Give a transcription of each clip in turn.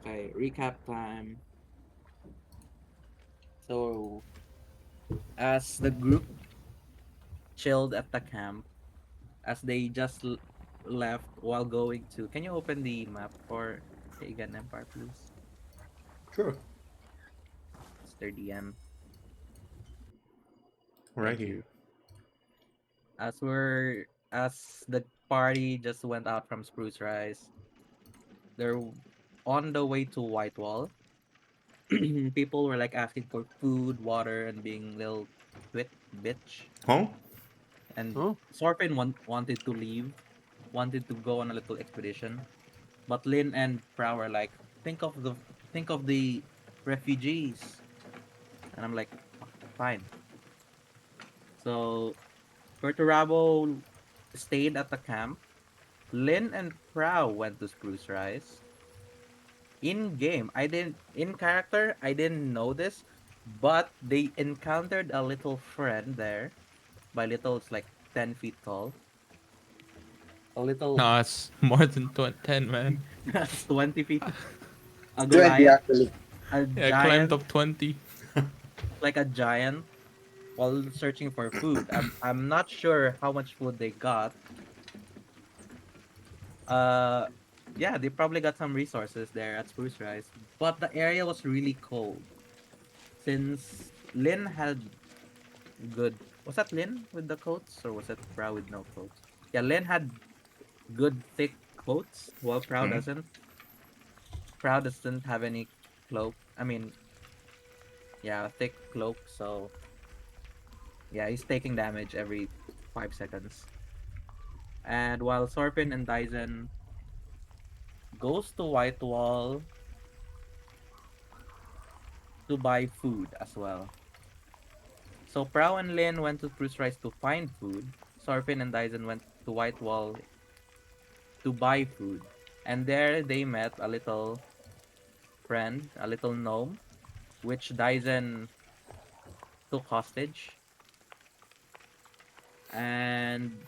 Okay, recap time. So, as the group chilled at the camp, as they just left while going to. Can you open the map for Pagan Empire, please? Sure. Mr. DM. Right Thank here. you. As the party just went out from Spruce Rise, they're on the way to Whitewall. People were like asking for food, water, and being little twit bitch. Huh? And Oh, Sorpin wanted to leave, wanted to go on a little expedition, but Lin and Prow were like, think of the think of the refugees, and I'm like, fine. So Perturabo stayed at the camp. Lin and Prow went to Spruce Rise. In game, in character, I didn't know this, but they encountered a little friend there. By little, it's like 10 feet tall. A little No, it's more than 10, man. 20 feet. A 20 Goliath, actually. a Yeah, I climbed giant, up 20. like a giant, while searching for food. I'm not sure how much food they got. Uh, yeah, they probably got some resources there at Spruce Rise, but the area was really cold since Lin had good. Was that Lin with the coats or was it Prow with no coats? Yeah, Lin had good thick coats, while Prow Hmm? doesn't. Prow doesn't have any cloak. I mean, yeah, a thick cloak. So yeah, he's taking damage every 5 seconds. And while Sorpin and Dyson goes to Whitewall to buy food as well. So Prow and Lin went to Spruce Rise to find food. Sorpin and Dyson went to Whitewall to buy food. And there they met a little friend, a little gnome, which Dyson took hostage. And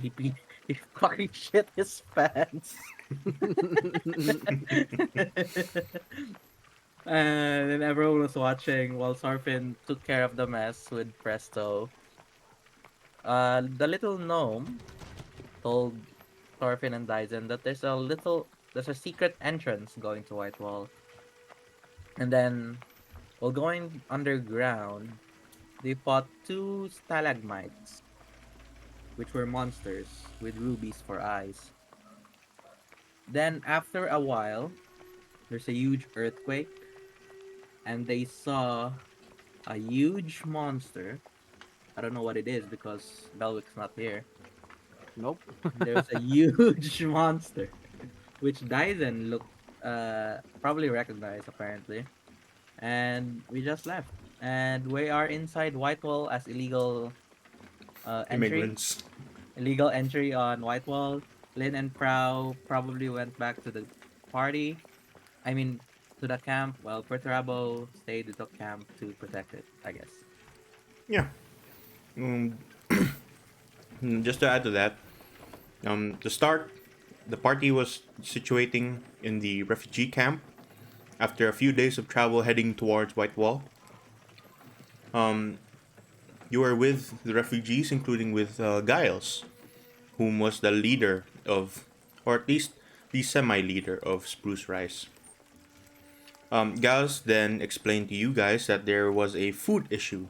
he he fucking shit his pants. And then everyone was watching while Sorfin took care of the mess with Presto. The little gnome told Thorfinn and Dyson that there's a secret entrance going to Whitewall. And then while going underground, they fought two stalagmites, which were monsters with rubies for eyes. Then after a while, there's a huge earthquake, and they saw a huge monster. I don't know what it is because Belwick's not here. nope. There's a huge monster, which Dyson looked probably recognized apparently. And we just left. And we are inside Whitewall as entry. Immigrants. Illegal entry on Whitewall. Lin and Prow probably went back to the party. I mean to the camp, while Perturabo stayed at the camp to protect it, I guess. Yeah. Just to add to that, to start, the party was situating in the refugee camp after a few days of travel heading towards Whitewall. You were with the refugees, including with Giles, whom was the leader of, or at least the semi-leader of Spruce Rise. Giles then explained to you guys that there was a food issue,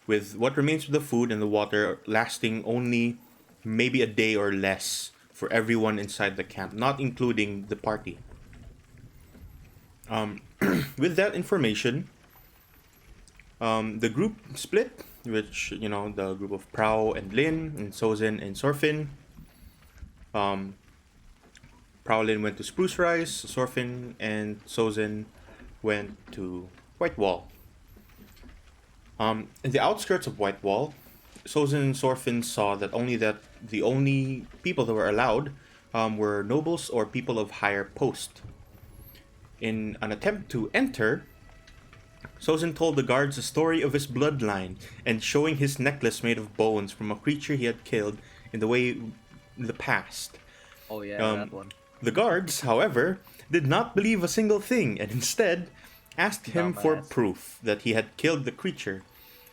with what remains of the food and the water lasting only maybe a day or less for everyone inside the camp, not including the party. With that information, the group split, which, the group of Prow and Lin, and Sozin and Sorfin. Um, Prow Lin went to Spruce Rise, Sorfin and Sozin went to Whitewall. In the outskirts of Whitewall, Sozin and Sorfin saw that the only people that were allowed were nobles or people of higher post. In an attempt to enter, Sozin told the guards the story of his bloodline and showing his necklace made of bones from a creature he had killed in the past. Oh yeah, that Um, one. The guards, however, did not believe a single thing and instead asked him for Dumbass. proof that he had killed the creature,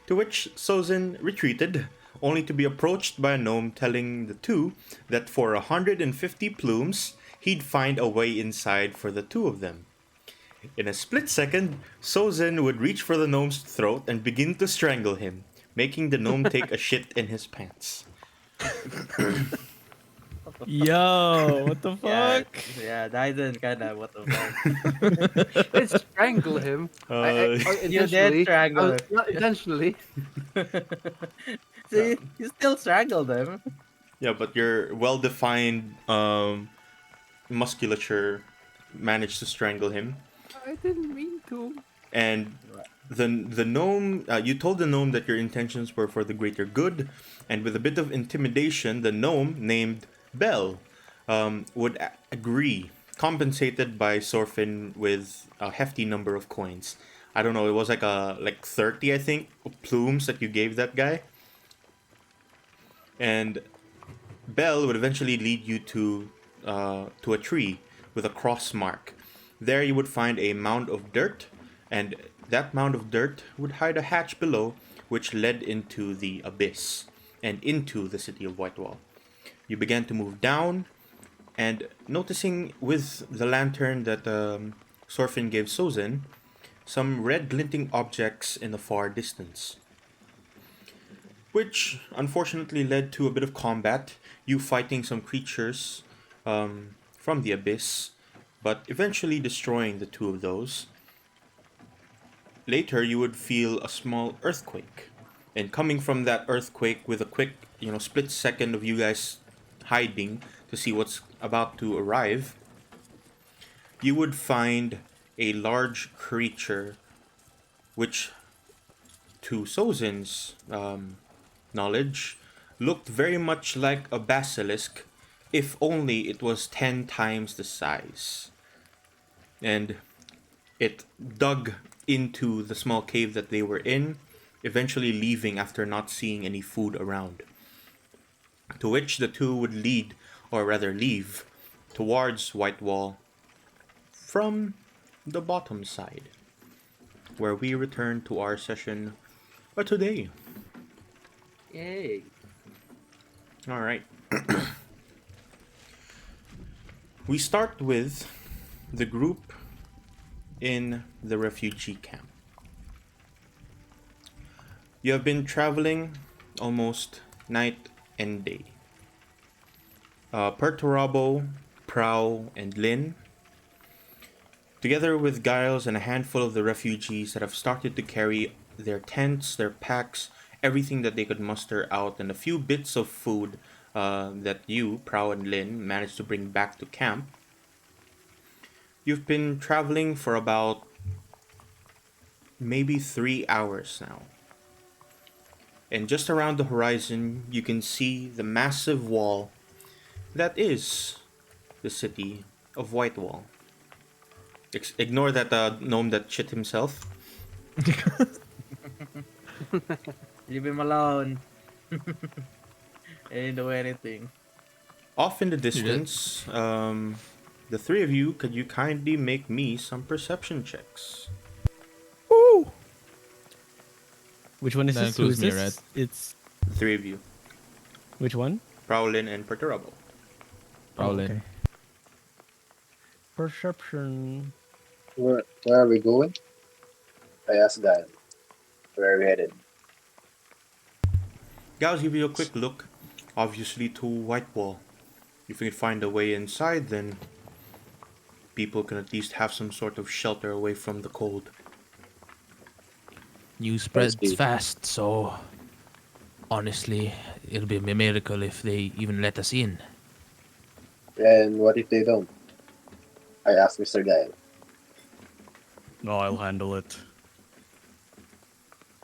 to which Sozin retreated, only to be approached by a gnome telling the two that for 150 plumes, he'd find a way inside for the two of them. In a split second, Sozin would reach for the gnome's throat and begin to strangle him, making the gnome take a shit in his pants. Yo, what the Yeah, fuck? yeah, Dyson kinda what the fuck. I strangle him. Uh, You did Intentionally. strangle him. Not intentionally. See, you still strangled him. yeah, but your well-defined musculature managed to strangle him. I didn't mean to. And the gnome, you told the gnome that your intentions were for the greater good, and with a bit of intimidation, the gnome named Bell would agree, compensated by Sorfin with a hefty number of coins. I don't know, it was like 30, I think, plumes that you gave that guy. And Bell would eventually lead you to a tree with a cross mark. There you would find a mound of dirt, and that mound of dirt would hide a hatch below, which led into the abyss and into the city of Whitewall. You began to move down, and noticing with the lantern that Sorfin gave Sozin, some red glinting objects in the far distance, which unfortunately led to a bit of combat, you fighting some creatures from the abyss, but eventually destroying the two of those. Later, you would feel a small earthquake, and coming from that earthquake with a quick, split second of you guys hiding to see what's about to arrive, you would find a large creature, which, to Sozin's knowledge, looked very much like a basilisk, if only it was 10 times the size. And it dug into the small cave that they were in, eventually leaving after not seeing any food around. To which the two would lead, or rather leave, towards Whitewall from the bottom side, where we return to our session today. Yay. Alright. We start with the group in the refugee camp. You have been traveling almost night and day. Perturabo, Prow, and Lin, together with Giles and a handful of the refugees that have started to carry their tents, their packs, everything that they could muster out, and a few bits of food that you, Prow and Lin, managed to bring back to camp. You've been traveling for about maybe 3 hours now. And just around the horizon, you can see the massive wall that is the city of Whitewall. Ignore that gnome that shit himself. Leave him alone. He didn't do anything. Off in the distance, the three of you, could you kindly make me some perception checks? Woo! Which one is That this? Who includes is me, this? It's The three of you. which one? Prowlin and Perturabo. Prowlin. okay. Perception. Where are we going? I asked that. Where are we headed? Guys, give you a quick look, obviously to Whitewall. If we can find a way inside, then people can at least have some sort of shelter away from the cold. News spreads Steve. fast, so honestly, it'll be a miracle if they even let us in. And what if they don't? I asked Mr. Guy. No, I'll handle it.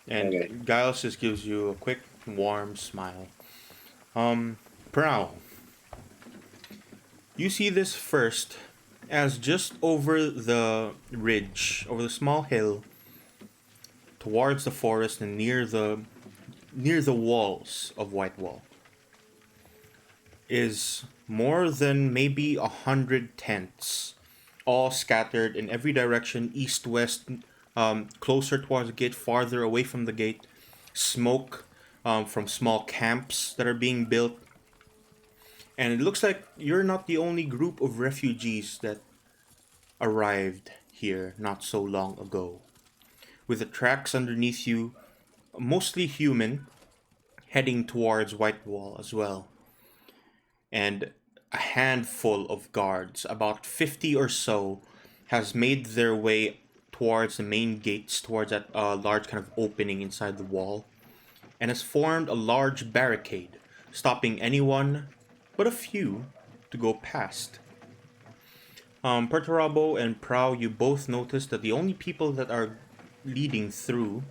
And Okay. Giles just gives you a quick, warm smile. Prow. You see this first as just over the ridge, over the small hill, towards the forest and near the walls of Whitewall. is more than maybe 100 tents, all scattered in every direction, east, west, closer towards the gate, farther away from the gate. Smoke from small camps that are being built. And it looks like you're not the only group of refugees that arrived here not so long ago. With the tracks underneath you, mostly human, heading towards Whitewall as well. And a handful of guards, about 50 or so, has made their way towards the main gates, towards that large kind of opening inside the wall, and has formed a large barricade, stopping anyone but a few to go past. Perturabo and Prow, you both notice that the only people that are leading through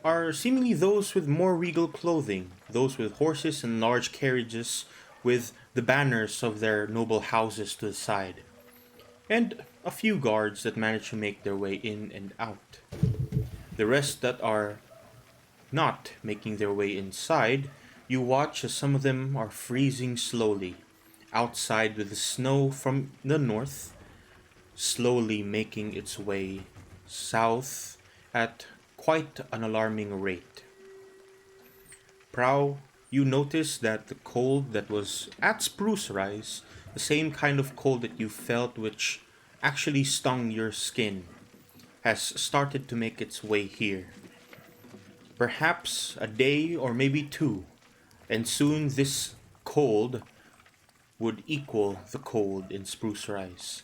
are seemingly those with more regal clothing, those with horses and large carriages with the banners of their noble houses to the side, and a few guards that manage to make their way in and out. The rest that are not making their way inside, you watch as some of them are freezing slowly, outside with the snow from the north slowly making its way south at quite an alarming rate. Prow, you notice that the cold that was at Spruce Rise, the same kind of cold that you felt which actually stung your skin, has started to make its way here. Perhaps a day or maybe two, and soon this cold would equal the cold in Spruce Rise.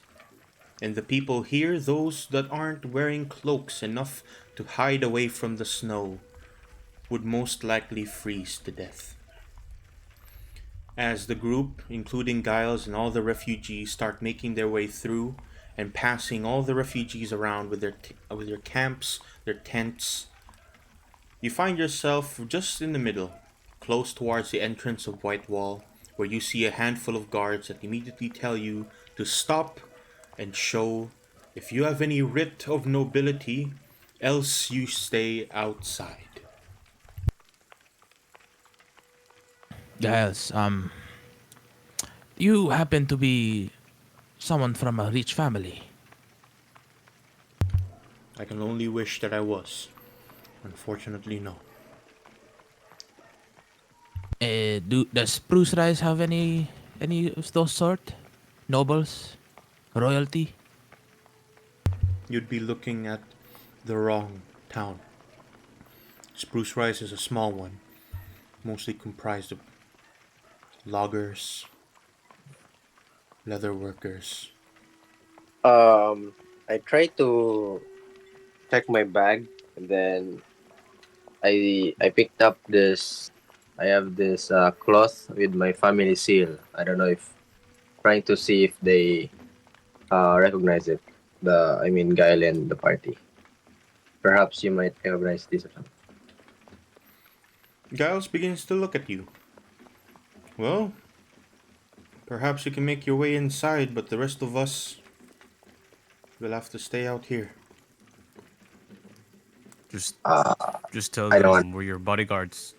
And the people here, those that aren't wearing cloaks enough to hide away from the snow, would most likely freeze to death. As the group, including Giles and all the refugees, start making their way through and passing all the refugees around with their camps, their tents, you find yourself just in the middle, close towards the entrance of Whitewall, where you see a handful of guards that immediately tell you to stop and show if you have any writ of nobility, else you stay outside. Giles, you happen to be someone from a rich family. I can only wish that I was. Unfortunately, no. Does Spruce Rise have any of those sort? Nobles? Royalty? You'd be looking at the wrong town. Spruce Rise is a small one, mostly comprised of loggers, leather workers. I try to check my bag, and then I picked up this. I have this cloth with my family seal. I don't know if trying to see if they recognize it. I mean, Guile and the party. Perhaps you might recognize this. Giles begins to look at you. Well, perhaps you can make your way inside, but the rest of us will have to stay out here. Just Uh, just tell I don't them we're your bodyguards.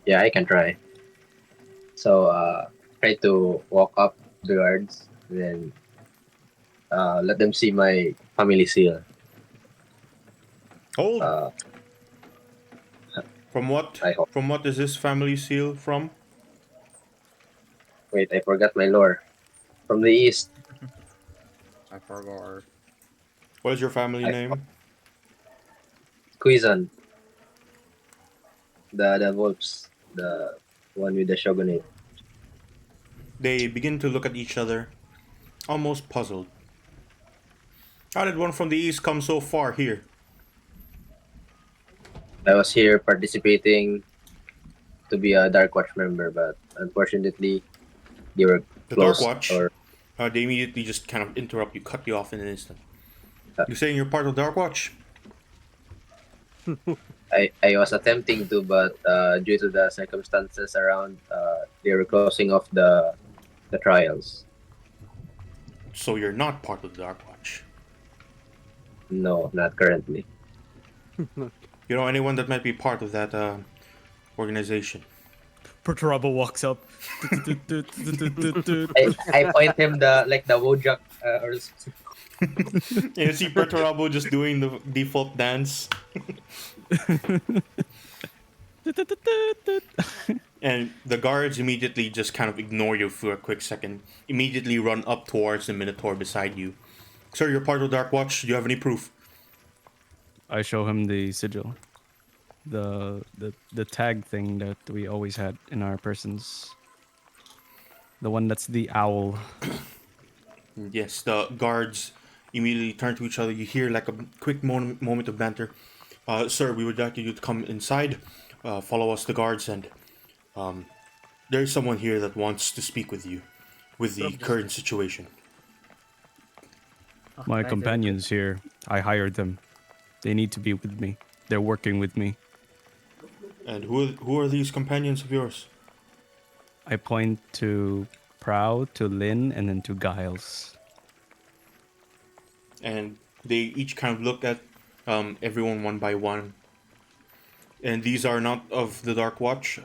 Yeah, I can try. So try to walk up the guards, then let them see my family seal. Hold! Uh, From what? I hope. From what is this family seal from? Wait, I forgot my lore. From the east, I forgot. What is your family I name? Quizon, the wolves, the one with the shogunate. They begin to look at each other, almost puzzled. How did one from the east come so far here? I was here participating to be a Dark Watch member, but unfortunately, they were The Dark closed. Watch? Or They immediately just kind of interrupt you, cut you off in an instant. Uh, You're saying you're part of Dark Watch? I was attempting to, but due to the circumstances around, they were closing off the trials. So you're not part of the Dark Watch. No, not currently. You know anyone that might be part of that organization. Perturabo walks up. I point him the Wojak or And you see Perturabo just doing the default dance. And the guards immediately just kind of ignore you for a quick second. Immediately run up towards the Minotaur beside you. Sir, you're part of Dark Watch. Do you have any proof? I show him the sigil. The tag thing that we always had in our persons. The one that's the owl. Yes, the guards immediately turn to each other. You hear like a quick moment of banter. Sir, we would like you to come inside. Follow us, the guards, and there's someone here that wants to speak with you with the current situation. Oh, My nice. companions here, I hired them. They need to be with me. They're working with me. And who are these companions of yours? I point to Prow, to Lynn, and then to Giles. And they each kind of look at everyone one by one. And these are not of the Dark Watch.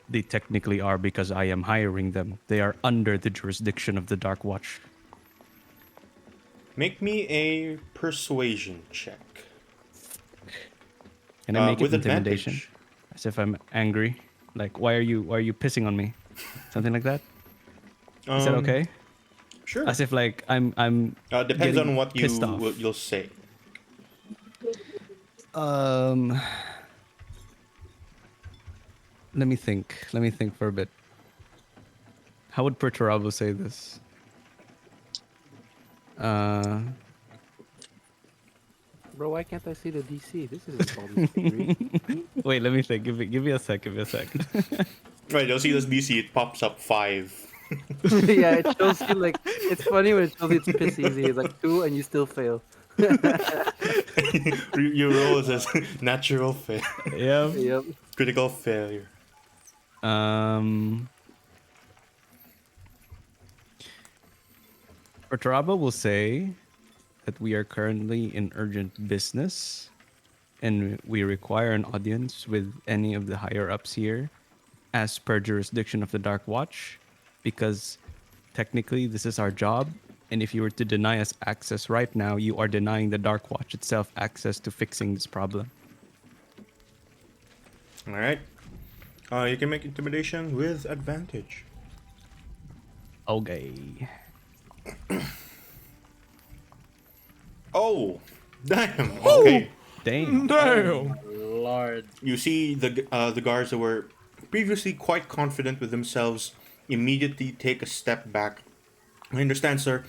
They technically are because I am hiring them. They are under the jurisdiction of the Dark Watch. Make me a persuasion check. Can I make it with intimidation? advantage. As if I'm angry. Like, why are you pissing on me? Something like that? Is that okay? Sure. As if like I'm Depends getting on what pissed off. you'll say. Let me think. Let me think for a bit. How would Perturabo say this? Bro, why can't I see the DC? This isn't all these degree. Wait, let me think. Give me a sec. Give me a sec. Right, you'll see this DC, it pops up 5. Yeah, it shows you like it's funny when it shows you it's piss easy. It's like 2 and you still fail. You roll as natural fail. Yeah. Yep. Critical failure. Perturabo will say that we are currently in urgent business and we require an audience with any of the higher ups here as per jurisdiction of the Dark Watch because technically this is our job, and if you were to deny us access right now, you are denying the Dark Watch itself access to fixing this problem. Alright. You can make intimidation with advantage. Okay. Oh! Damn! Okay. Damn. Oh, Lord. You see the guards that were previously quite confident with themselves immediately take a step back. I understand, sir.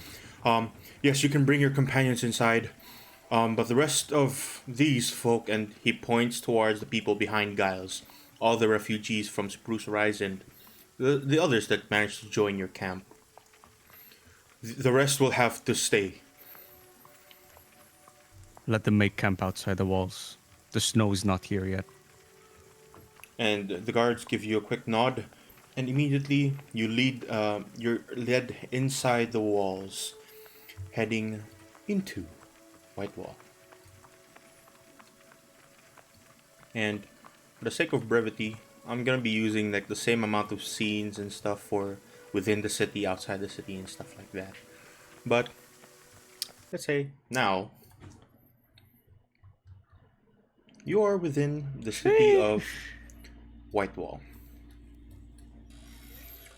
Yes, you can bring your companions inside. But the rest of these folk, and he points towards the people behind Giles, all the refugees from Spruce Rise and the others that managed to join your camp. The rest will have to stay. Let them make camp outside the walls. The snow is not here yet. And the guards give you a quick nod, and immediately you're led inside the walls, heading into Whitewall. And for the sake of brevity, I'm gonna be using like the same amount of scenes and stuff for within the city, outside the city, and stuff like that. But let's say now you are within the city of Whitewall.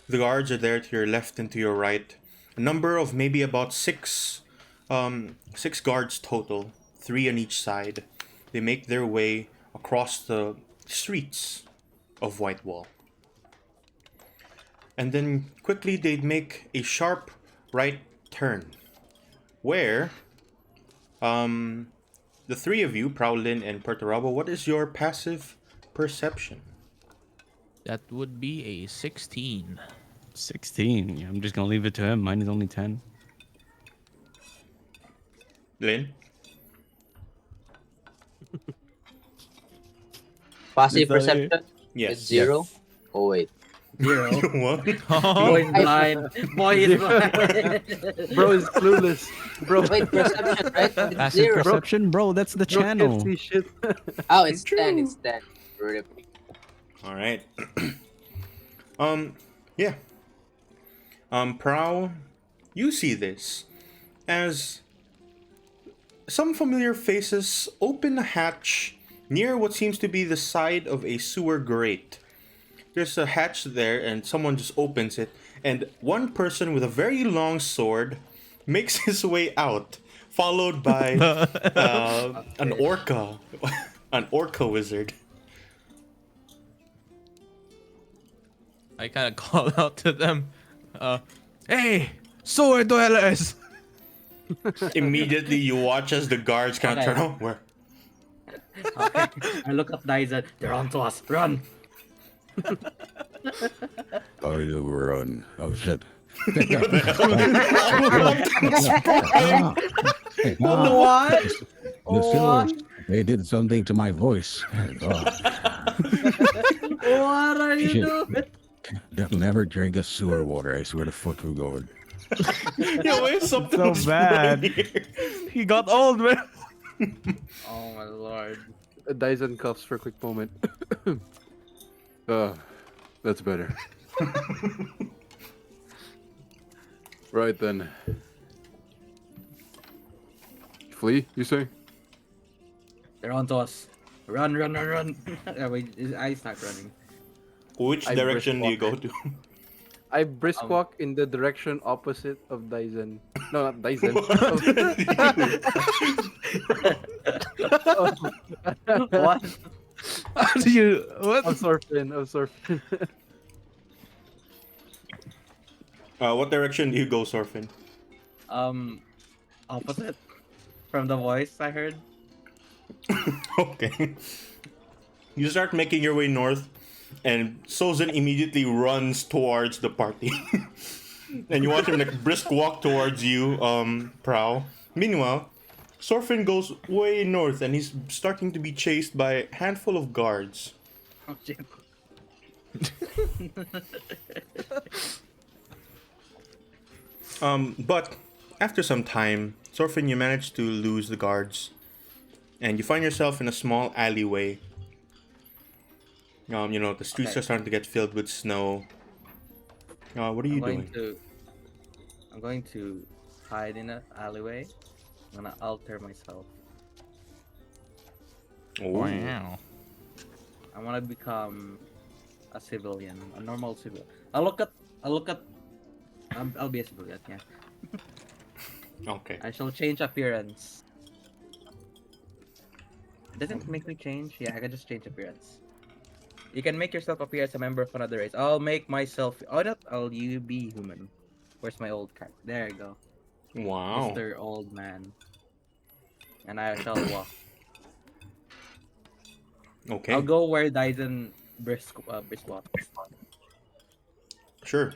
The guards are there to your left and to your right. A number of maybe about six guards total, 3 on each side. They make their way across the streets of Whitewall. And then quickly they'd make a sharp right turn, where the 3 of you, Prowlin and Perturabo, what is your passive perception? That would be a 16. 16. Yeah, I'm just gonna leave it to him. Mine is only 10. Lynn? Passive Is that it? perception Yes. is 0. Oh wait. 0. What? Going blind. Boy is blind. Bro is clueless. Bro, Wait, perception, right? It's Passive 0. perception, bro. That's the bro channel. can't see shit. Oh, it's 10. It's 10. Rip. All right. Yeah. Prow, you see this as some familiar faces open a hatch near what seems to be the side of a sewer grate. There's a hatch there, and someone just opens it, and one person with a very long sword makes his way out, followed by an orca, an orca wizard. I kind of call out to them. Hey, sword dwellers! Immediately, you watch as the guards kind of Okay. turn. Oh, where? Okay. I look at Dyson. They're onto us. Run. Oh, you run. Oh, shit. What? The Silvers, they did something to my voice. Oh, What are you doing? they'll never drink a sewer water. I swear to fuck you, God. Yo, where's something So was bad. brewing here? He got old, man. Oh my lord. Dyson coughs for a quick moment. That's better. Right then. Flee, you say? They're onto us. Run, run, run, run. I start running. Which I direction do you brisk go to? I brisk walk in the direction opposite of Dyson. No, not Dyson. What? How do you? What? I'm Sorfin. What direction do you go, Sorfin? Opposite from the voice I heard. Okay. You start making your way north, and Sozin immediately runs towards the party. And you watch him like brisk walk towards you, Prow. Meanwhile, Sorfin goes way north, and he's starting to be chased by a handful of guards. Oh shit. But after some time, Sorfin, you manage to lose the guards, and you find yourself in a small alleyway. The streets Okay. are starting to get filled with snow. What are you doing? I'm going to hide in an alleyway. I'm gonna alter myself. Oh. Wow. I wanna become a civilian, a normal civilian. I'll look at. I'll be a civilian. Yeah. Okay. I shall change appearance. Does it make me change? Yeah, I can just change appearance. You can make yourself appear as a member of another race. I'll make myself. Oh, not. You be human. Where's my old card? There you go. Wow. Mr. Old Man. And I shall walk. Okay. I'll go where Dyson brisk walk. Sure.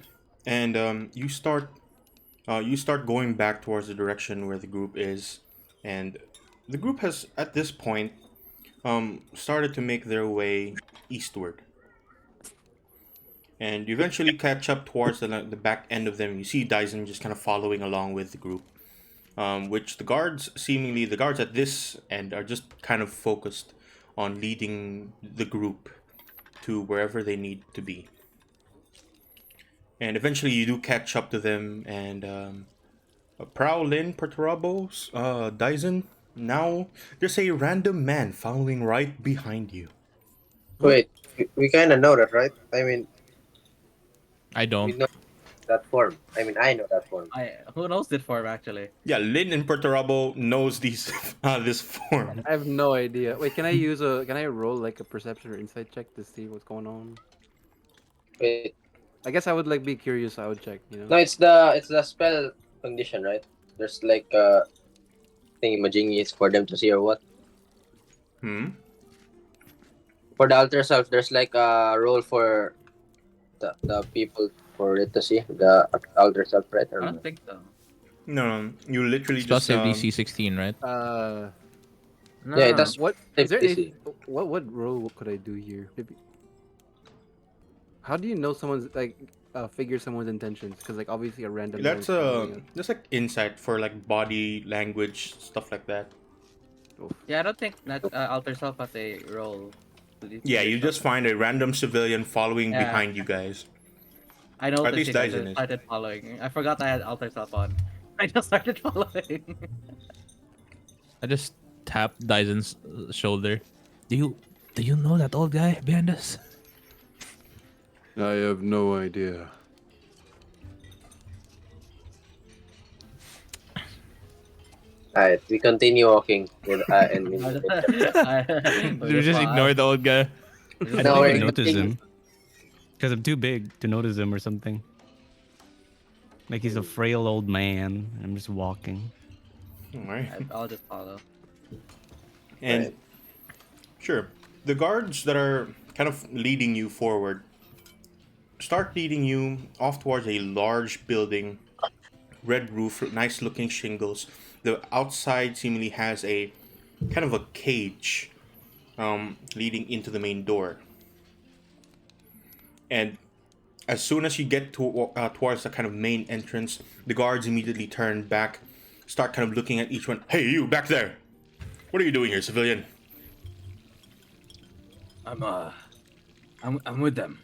And you start going back towards the direction where the group is, and the group has at this point started to make their way eastward. And you eventually catch up towards the back end of them. You see Dyson just kind of following along with the group, which the guards at this end are just kind of focused on leading the group to wherever they need to be. And eventually you do catch up to them, and Prowlin, Perturabos, Dyson, now there's a random man following right behind you. Wait, we kind of know that, right? I mean, I we don't. know that form. I mean, I know that form. Who knows this form actually? Yeah, Lin and Perturabo knows these this form. I have no idea. Wait, can I roll like a perception or insight check to see what's going on? Wait, I guess I would like be curious. I would check. no, it's the spell condition, right? There's like thingy is for them to see or what? For the alter self, there's like a role for the people for it to see the alter self, right? I don't think so. No, you literally Plus just DC 16, right? No, Yeah, that's What Type is there? DC. What role could I do here? Maybe. How do you know someone's like figure someone's intentions? Because like obviously a random man's following us. That's like insight for like body language stuff like that. Oof. Yeah, I don't think that Alter Self has a role. Yeah, you just find a random civilian following Yeah. behind you guys. I At noticed least it. I Dyson just is. started following. I forgot I had Alter Self on. I just started following. I just tapped Dyson's shoulder. Do you know that old guy behind us? I have no idea. Alright, we continue walking with and We We just ignore the old guy. I No, don't we're even notice getting- him. Because I'm too big to notice him or something. Like he's a frail old man. I'm just walking. Alright. I'll just follow. And Right. sure, the guards that are kind of leading you forward start leading you off towards a large building, red roof, nice looking shingles. The outside seemingly has a kind of a cage leading into the main door. And as soon as you get towards the kind of main entrance, the guards immediately turn back, start kind of looking at each one. Hey, you back there! What are you doing here, civilian? I'm with them.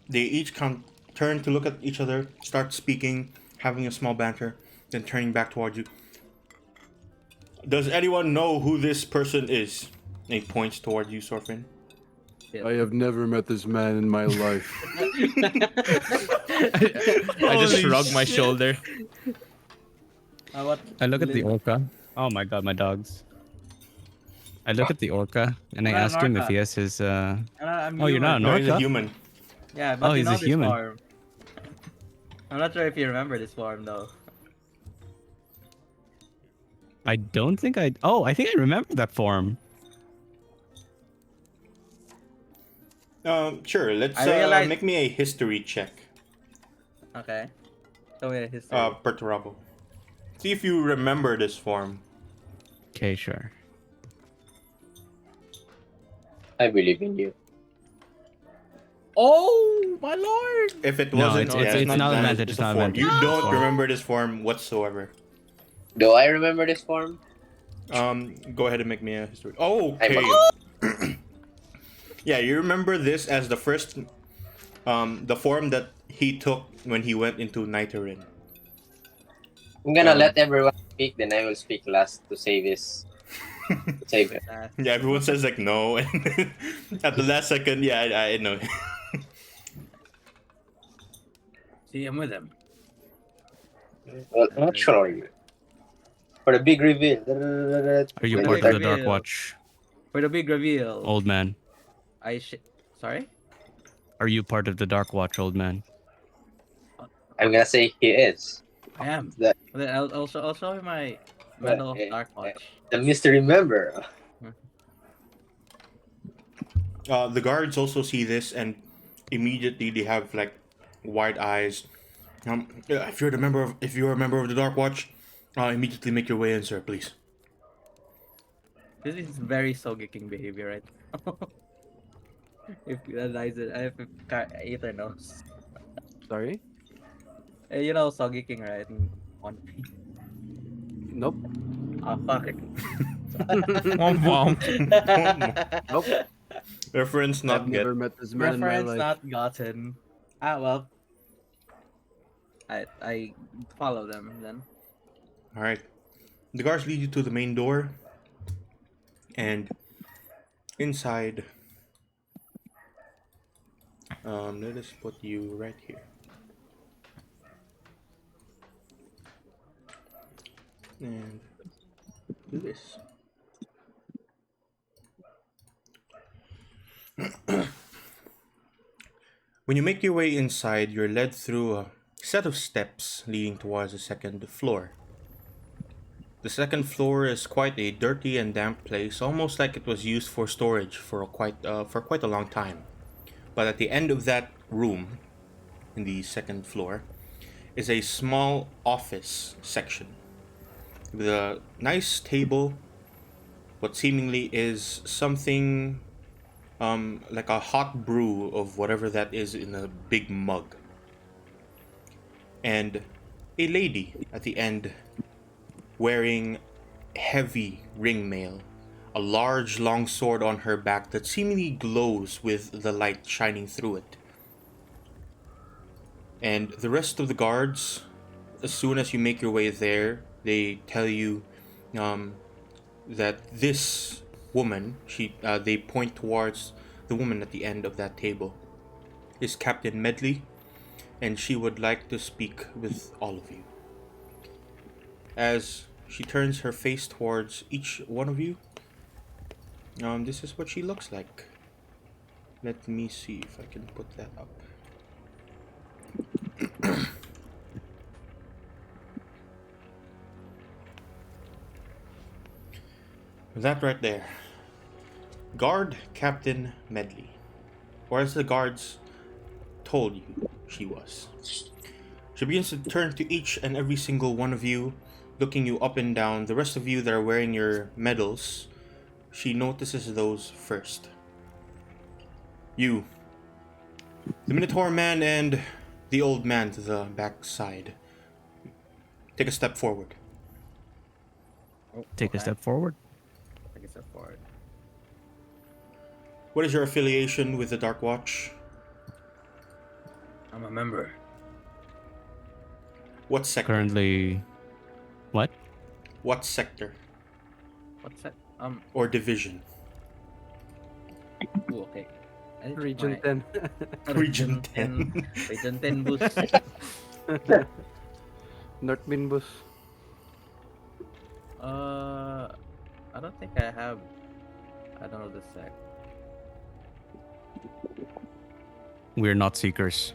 They each turn to look at each other, start speaking, having a small banter, then turning back towards you. Does anyone know who this person is? And he points towards you, Sorfin. I have never met this man in my life. I just shrug my shoulder. What? I look at the orca. Oh my god, my dogs. I look at the orca and I Not an ask him if orca. he has his. I'm Oh, you're not an No, he's a orca? human. Yeah, but Oh, you he's a know this human. form. I'm not sure if you remember this form though. I don't think I. Oh, I think I remember that form. Sure, let's I realized- make me a history check. Okay. Tell me a history. Perturabo. See if you remember this form. Okay, sure. I believe in you. Oh my lord! If it No, wasn't, it's not advantage, it's it's a not form. advantage. You No! don't remember this form whatsoever. Do I remember this form? Go ahead and make me a history. Oh, I'm okay. Yeah, you remember this as the first, the form that he took when he went into Niterin. I'm gonna let everyone speak, then I will speak last to save his. Save him. Yeah, everyone says like no, and at the last second, yeah, I know. See, I'm with him. Well, actually, for the big reveal. Are you Wait, part wait, of the Dark wait. Watch, For the big reveal. old man? Sorry? Are you part of the Dark Watch, old man? I'm gonna say he is. I am. That- Then I'll show you my Medal of Dark Watch. The mystery member. The guards also see this, and immediately they have like wide eyes. If you're a member of the Dark Watch, immediately make your way in, sir, please. This is very Sogeking behavior, right? If you realize it, if Aether knows. Sorry? You know Sogeking, right? In One Piece. Nope. Oh, fuck it. Womp womp. Nope. Reference not I've get. never met this man in my Reference life. not gotten. Well. I follow them then. All right. The guards lead you to the main door, and inside. Let us put you right here. And do this. When you make your way inside, you're led through a set of steps leading towards the second floor. The second floor is quite a dirty and damp place, almost like it was used for storage for quite a long time. But at the end of that room, in the second floor, is a small office section with a nice table. What seemingly is something like a hot brew of whatever that is in a big mug. And a lady at the end wearing heavy ring mail, a large long sword on her back that seemingly glows with the light shining through it. And the rest of the guards, as soon as you make your way there, they tell you that this woman, they point towards the woman at the end of that table, is Captain Medley, and she would like to speak with all of you. As she turns her face towards each one of you, this is what she looks like. Let me see if I can put that up. That right there. Guard Captain Medley. Or as the guards told you she was. She begins to turn to each and every single one of you, looking you up and down. The rest of you that are wearing your medals, she notices those first. You, the Minotaur man and the old man to the back side. Take a step forward. Oh, Take a okay. step forward. Take a step forward. What is your affiliation with the Dark Watch? I'm a member. What sector? Currently, what? What sector? What's that? Or division? Ooh, okay. I need to Region find- 10. Region 10. Region 10 boost. North Minbus. I don't think I have. I don't know the sec. We're not seekers.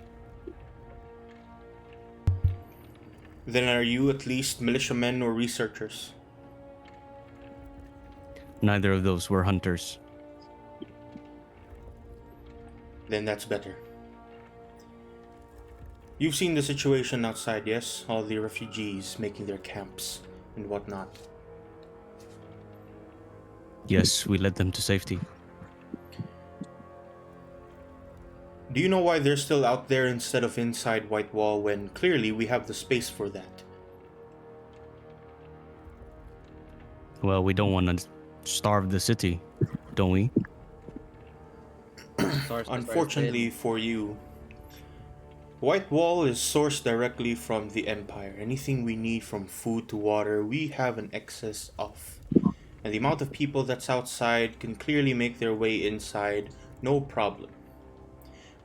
Then are you at least militiamen or researchers? Neither of those were hunters. Then that's better. You've seen the situation outside, yes? All the refugees making their camps and whatnot. Yes, we led them to safety. Do you know why they're still out there instead of inside White Wall when clearly we have the space for that? Well, we don't want to starve the city, don't we? Source Unfortunately for you, White Wall is sourced directly from the Empire. Anything we need from food to water, we have an excess of. And the amount of people that's outside can clearly make their way inside, no problem.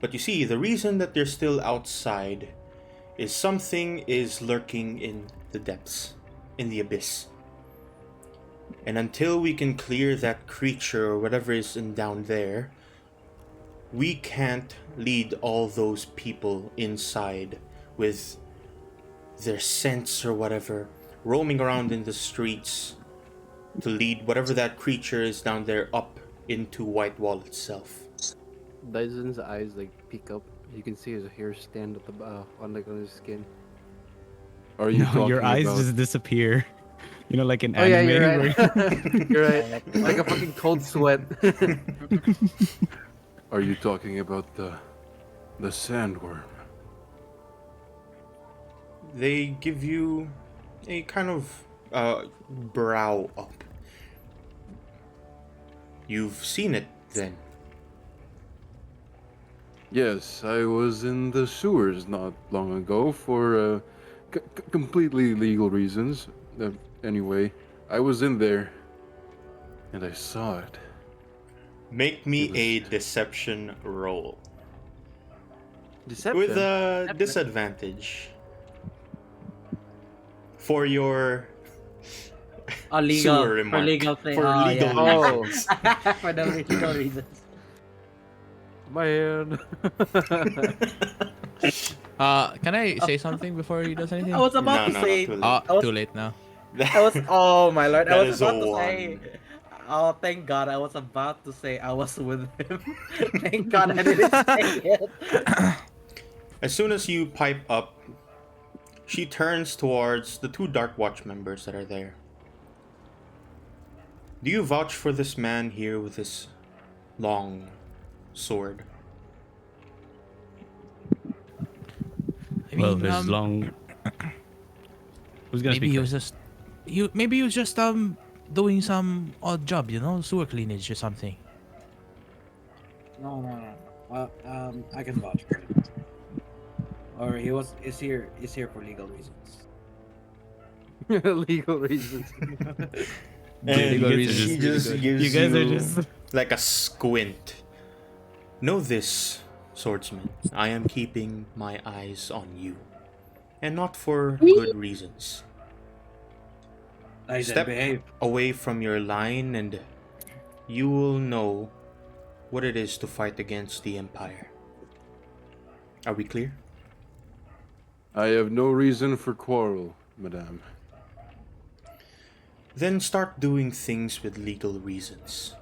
But you see, the reason that they're still outside is something is lurking in the depths, in the abyss. And until we can clear that creature or whatever is down there, we can't lead all those people inside with their scents or whatever, roaming around in the streets to lead whatever that creature is down there up into White Wall itself. Dyson's eyes like peek up. You can see his hair stand at the on his skin. Are you No, talking your eyes about... just disappear. You know, like in Oh yeah, anime. you're where- right. You're right. Like a fucking cold sweat. Are you talking about the sandworm? They give you a kind of brow up. You've seen it then. Yes, I was in the sewers not long ago for completely legal reasons. Anyway, I was in there and I saw it. Make me It was- a deception roll. Deception. With a disadvantage. For your legal. sewer For remark. legal thing. For Oh, legal yeah. Oh. reasons. For the legal reasons. Man. Can I say something before he does anything? I was about to No, say. too late. I was, Too late now. I was. Oh my lord! I That was is a about to say. one. Oh, thank God! I was about to say I was with him. Thank God I didn't say it. As soon as you pipe up, she turns towards the two Dark Watch members that are there. Do you vouch for this man here with his long sword. I Well, mean, as long. Who's gonna maybe speak he first? was just maybe he was just doing some odd job, sewer cleanage or something. No. Well, I can vouch for him. Or is here for legal reasons. Legal reasons. And You guys are she just just really good. gives You guys are just. like a squint. Know this, swordsman. I am keeping my eyes on you. And not for good reasons. I said Step behave. away from your line and you will know what it is to fight against the Empire. Are we clear? I have no reason for quarrel, madame. Then start doing things with legal reasons.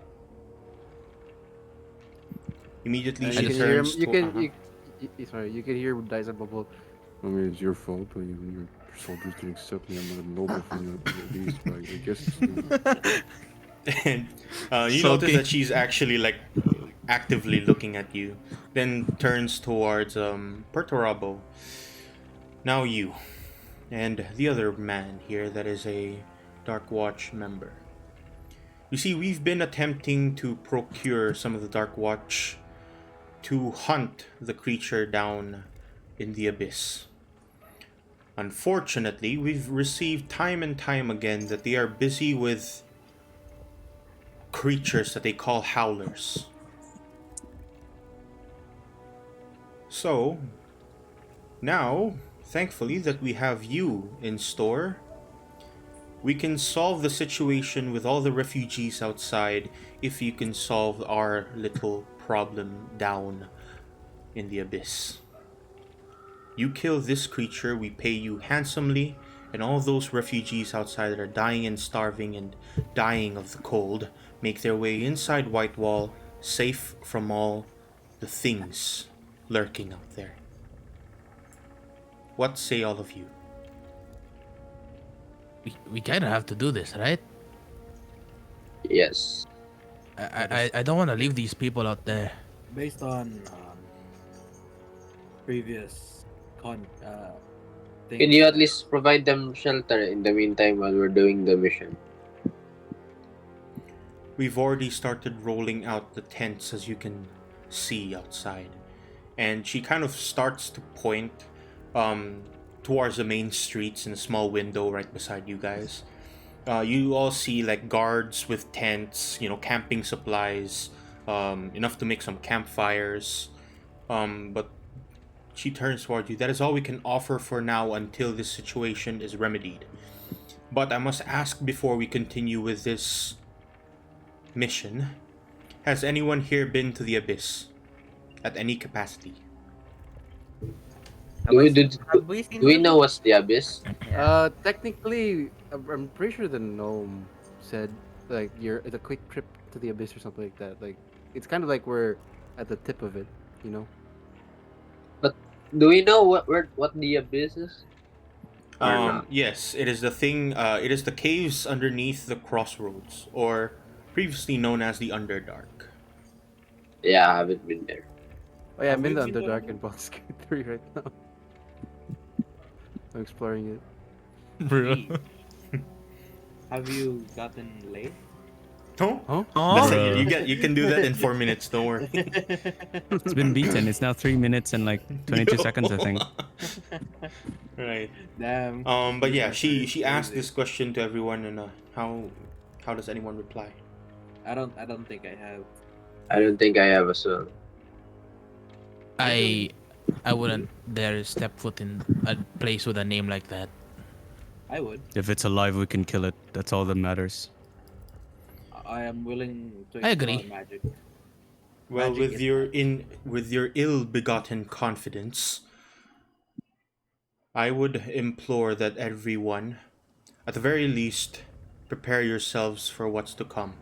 Immediately You she can hear him. turns You to... can. Sorry, you can hear Dyson bubble. I mean, it's your fault. Your soldiers didn't accept me. I'm not a noble from the east, but I guess it's And you So notice okay. that she's actually like actively looking at you. Then turns towards Perturabo. Now you. And the other man here that is a Dark Watch member. You see, we've been attempting to procure some of the Dark Watch to hunt the creature down in the abyss. Unfortunately, we've received time and time again that they are busy with creatures that they call howlers. So, now, thankfully that we have you in store, we can solve the situation with all the refugees outside if you can solve our little problem down in the abyss. You kill this creature, we pay you handsomely, and all those refugees outside that are dying and starving and dying of the cold make their way inside Whitewall, safe from all the things lurking out there. What say all of you? We kind of have to do this, right? Yes. I don't want to leave these people out there. Based on previous Can you at least provide them shelter in the meantime while we're doing the mission? We've already started rolling out the tents, as you can see outside. And she kind of starts to point towards the main streets in a small window right beside you guys. You all see like guards with tents, camping supplies, enough to make some campfires. But she turns toward you. That is all we can offer for now until this situation is remedied. But I must ask before we continue with this mission, has anyone here been to the Abyss at any capacity? Do Have we seen we them? know what's the abyss? Technically, I'm pretty sure the gnome said like it's a quick trip to the abyss or something like that. Like it's kind of like we're at the tip of it, you know. But do we know what the abyss is? Or not? Yes, it is the thing. It is the caves underneath the crossroads, or previously known as the Underdark. Yeah, I haven't been there. Oh yeah, I'm Have in the we been Underdark there? in Baldur's Gate 3 right now. I'm exploring it. Bro. Have you gotten late? Oh, Huh? that's Oh, it. You can do that in 4 minutes. Don't worry. It's been beaten. It's now 3 minutes and like 22 seconds, I think. Right. Damn. But yeah, she asked this question to everyone, and how does anyone reply? I don't think I have. I don't think I have as well. I wouldn't dare step foot in a place with a name like that. I would. If it's alive, we can kill it. That's all that matters. I am willing to I explore agree. magic. Well, Magic is with your ill-begotten confidence, I would implore that everyone, at the very least, prepare yourselves for what's to come.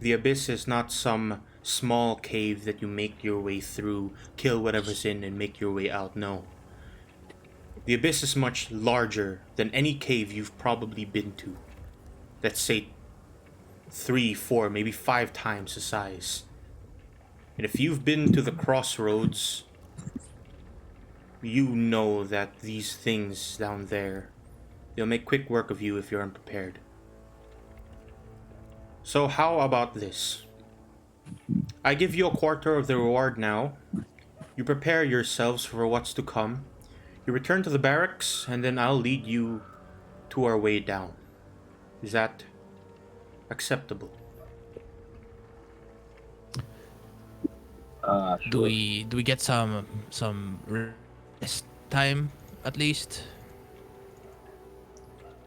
The Abyss is not some small cave that you make your way through, kill whatever's in, and make your way out. No. The Abyss is much larger than any cave you've probably been to. Let's say 3, 4, maybe 5 times the size. And if you've been to the crossroads, you know that these things down there, they'll make quick work of you if you're unprepared. So how about this? I give you a quarter of the reward now. You prepare yourselves for what's to come. You return to the barracks, and then I'll lead you to our way down. Is that acceptable? Do we get some rest time at least?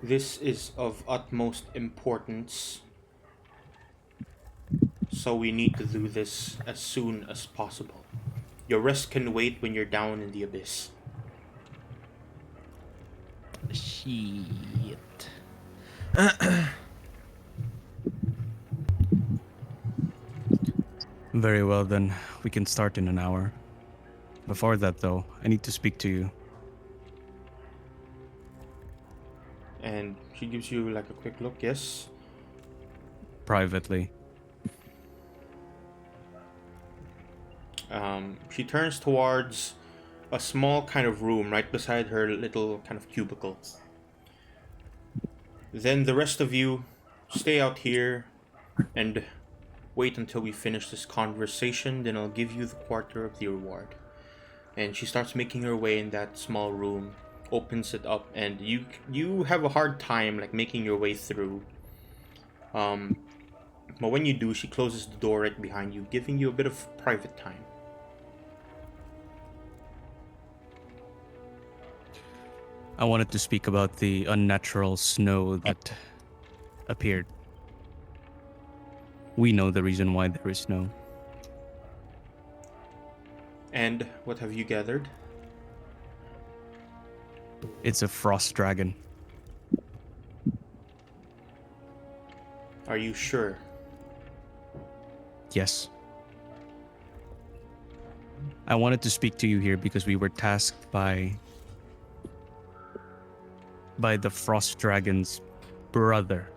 This is of utmost importance, so we need to do this as soon as possible. Your rest can wait when you're down in the abyss. Shit. Very well, then. We can start in an hour. Before that, though, I need to speak to you. And she gives you like a quick look, yes? Privately. She turns towards a small kind of room right beside her little kind of cubicle. Then the rest of you stay out here and wait until we finish this conversation, then I'll give you the quarter of the reward. And she starts making her way in that small room, opens it up, and you have a hard time like making your way through. But when you do, she closes the door right behind you, giving you a bit of private time. I wanted to speak about the unnatural snow that appeared. We know the reason why there is snow. And what have you gathered? It's a frost dragon. Are you sure? Yes. I wanted to speak to you here because we were tasked by the frost dragon's brother.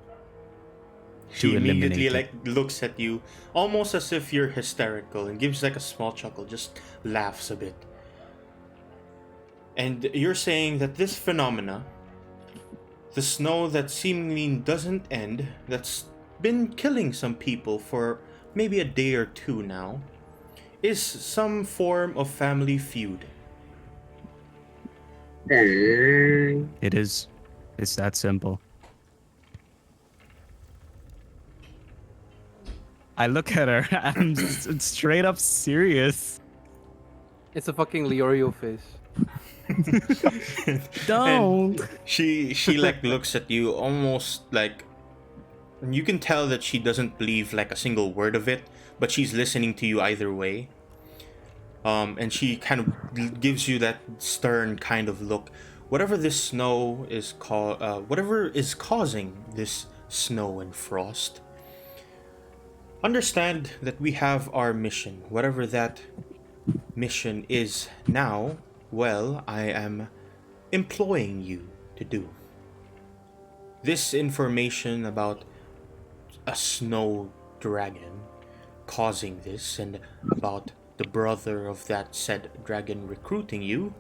She to immediately eliminate like looks at you almost as if you're hysterical and gives like a small chuckle, just laughs a bit. And you're saying that this phenomena, the snow that seemingly doesn't end, that's been killing some people for maybe a day or two now, is some form of family feud. It is. It's that simple. I look at her. I'm straight up serious. It's a fucking Leorio face. Don't. And she like looks at you almost like you can tell that she doesn't believe like a single word of it, but she's listening to you either way. And she kind of gives you that stern kind of look. Whatever this snow is whatever is causing this snow and frost, understand that we have our mission. Whatever that mission is now, well, I am employing you to do. This information about a snow dragon causing this and about the brother of that said dragon recruiting you,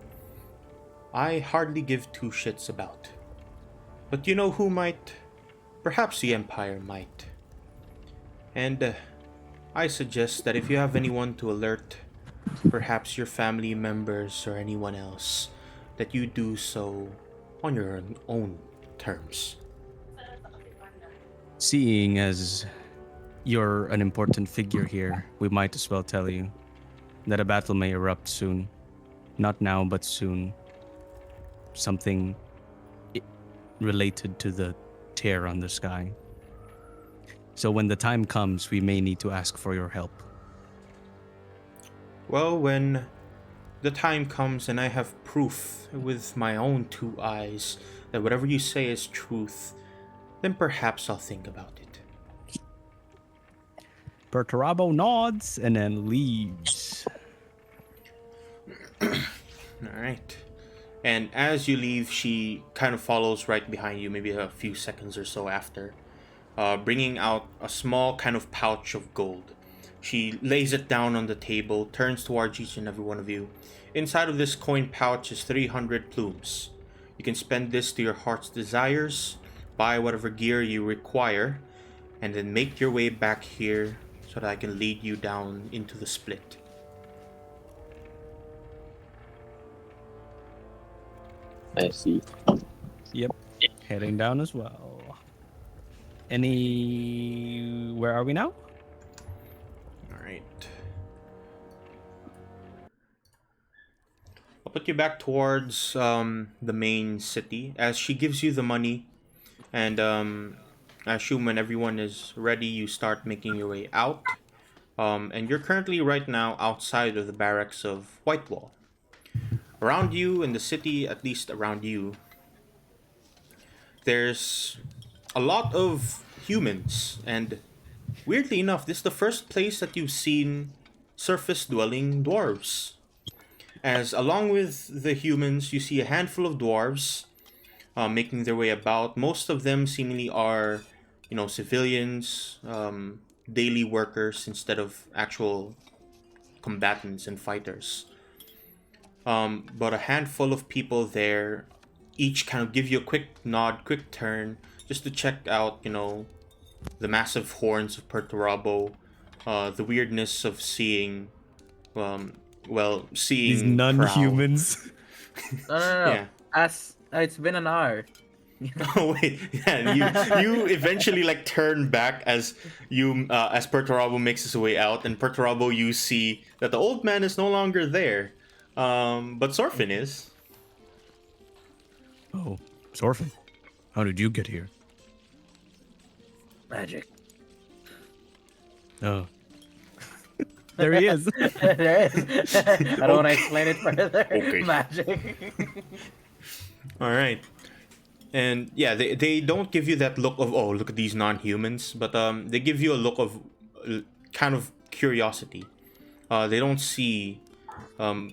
I hardly give two shits about. But you know who might? Perhaps the Empire might. And I suggest that if you have anyone to alert, perhaps your family members or anyone else, that you do so on your own terms. Seeing as you're an important figure here, we might as well tell you that a battle may erupt soon. Not now, but soon. Something related to the tear on the sky. So when the time comes, we may need to ask for your help. Well, when the time comes and I have proof with my own two eyes that whatever you say is truth, then perhaps I'll think about it. Perturabo nods and then leaves. Alright. And as you leave, she kind of follows right behind you, maybe a few seconds or so after, bringing out a small kind of pouch of gold. She lays it down on the table, turns towards each and every one of you. Inside of this coin pouch is 300 plumes. You can spend this to your heart's desires, buy whatever gear you require, and then make your way back here so that I can lead you down into the split. I see. Yep. Heading down as well. Where are we now? Alright. I'll put you back towards the main city as she gives you the money. And I assume when everyone is ready, you start making your way out. And you're currently right now outside of the barracks of Whitewall. Around you in the city, at least around you, there's a lot of humans. And weirdly enough, this is the first place that you've seen surface-dwelling dwarves. As along with the humans, you see a handful of dwarves making their way about. Most of them seemingly are, civilians, daily workers instead of actual combatants and fighters. But a handful of people there, each kind of give you a quick nod, quick turn, just to check out, the massive horns of Perturabo, the weirdness of seeing, seeing These non-humans. No. Yeah. It's been an hour. Oh wait, yeah, you eventually turn back as Perturabo makes his way out, and Perturabo, you see that the old man is no longer there, but Sorfin is. Oh, Sorfin, how did you get here? Magic. Oh. There he is. There is. I don't want to explain it further. Okay. Magic. All right. And yeah, they don't give you that look of, oh, look at these non-humans, but they give you a look of kind of curiosity. They don't see, cat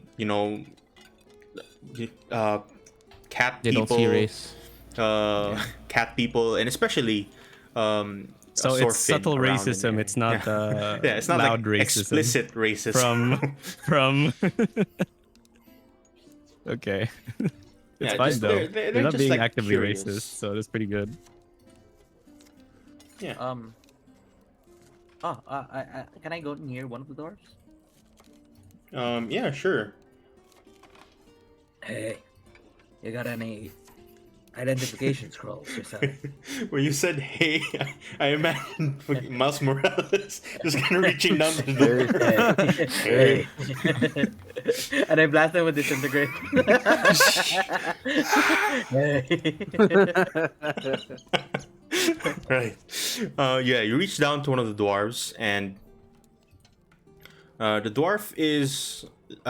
They people. don't see race. Cat people, and especially So Sorfin it's subtle around in racism. there. It's not yeah, it's not loud like racism. explicit racism. From Okay. It's Yeah, fine just- though. they're They're not just, being like, actively curious. racist, so that's pretty good. Yeah. Can I go near one of the doors? Yeah, sure. Hey, you got any identification scrolls yourself? When you said "hey," I imagined fucking Miles Morales just kind of reaching down to the door. Hey. And I blast him with disintegrate. Right. Yeah, you reach down to one of the dwarves, and the dwarf is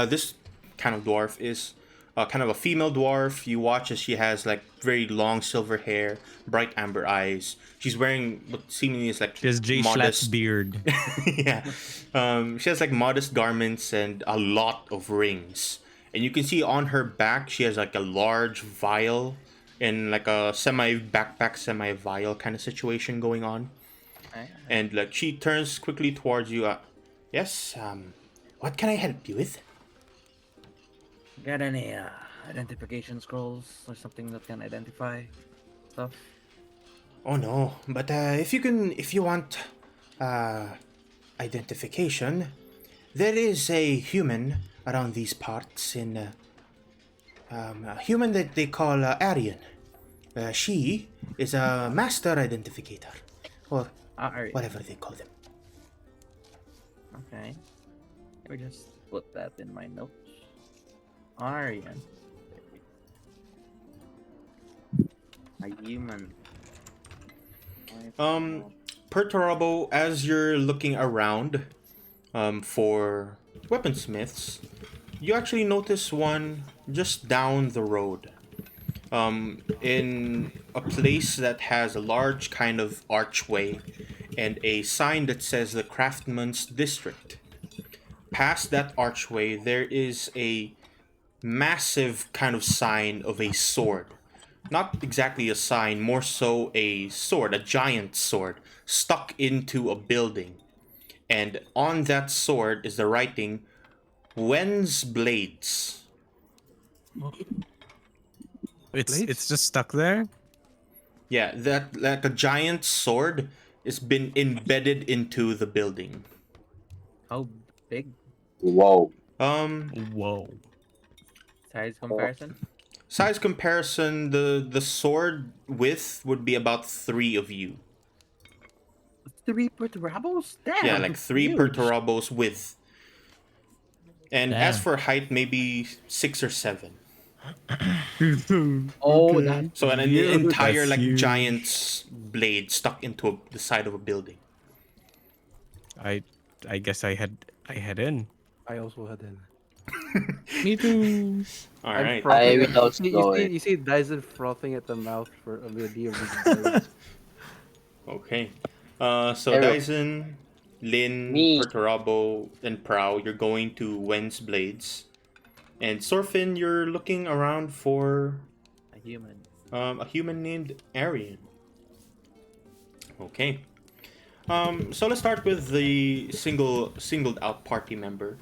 this kind of dwarf is kind of a female dwarf. You watch as she has very long silver hair, bright amber eyes. She's wearing what seemingly is She has Jay Schlatt's modest beard. yeah. She has modest garments and a lot of rings. And you can see on her back she has a large vial and a semi backpack, semi vial kind of situation going on. And she turns quickly towards you. Yes, what can I help you with? Got any identification scrolls or something that can identify stuff? Oh no, but if you want identification, there is a human around these parts a human that they call Aryan. She is a master identificator, or whatever they call them. Okay. Let me just put that in my notes. Aryan. A human. Perturabo, as you're looking around for weaponsmiths, you actually notice one just down the road. In a place that has a large kind of archway and a sign that says the Craftsman's District. Past that archway, there is a massive kind of sign of a sword. Not exactly a sign, more so a sword, a giant sword, stuck into a building. and on that sword is the writing Wen's Blades. It's just stuck there. Yeah, that like a giant sword has been embedded into the building. How big? Wow. Whoa. Size comparison? Size comparison, the sword width would be about 3 of you. 3 Perturabos? Damn! Yeah, like 3 huge. Perturabos width. And as Damn. for height, maybe 6 or 7. Oh, that's So an huge. entire That's like huge. giant's blade stuck into the side of a building. I guess I had in. I also had that. Me too. All I'm right. frothing. I will also go You see Dyson frothing at the mouth for the idea of these birds. Okay. So Arrow. Dyson, Lin, Me. Perturabo, and Prow, you're going to Wen's Blades. And Sorfin, you're looking around for A human. a human named Arian. Okay. So let's start with the singled out party member.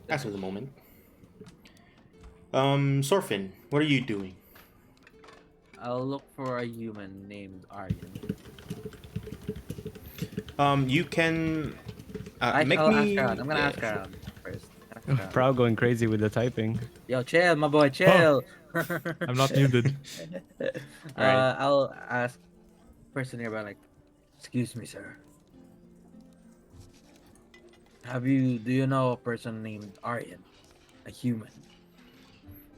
As of the moment. Sorfin, what are you doing? I'll look for a human named Aryan. You can make I'll me. ask around. I'm gonna yeah, ask sure. around first. Ask around. Proud going crazy with the typing. Yo, chill, my boy, chill. I'm not muted. Alright. I'll ask person nearby, like, excuse me, sir. Do you know a person named Aryan? A human?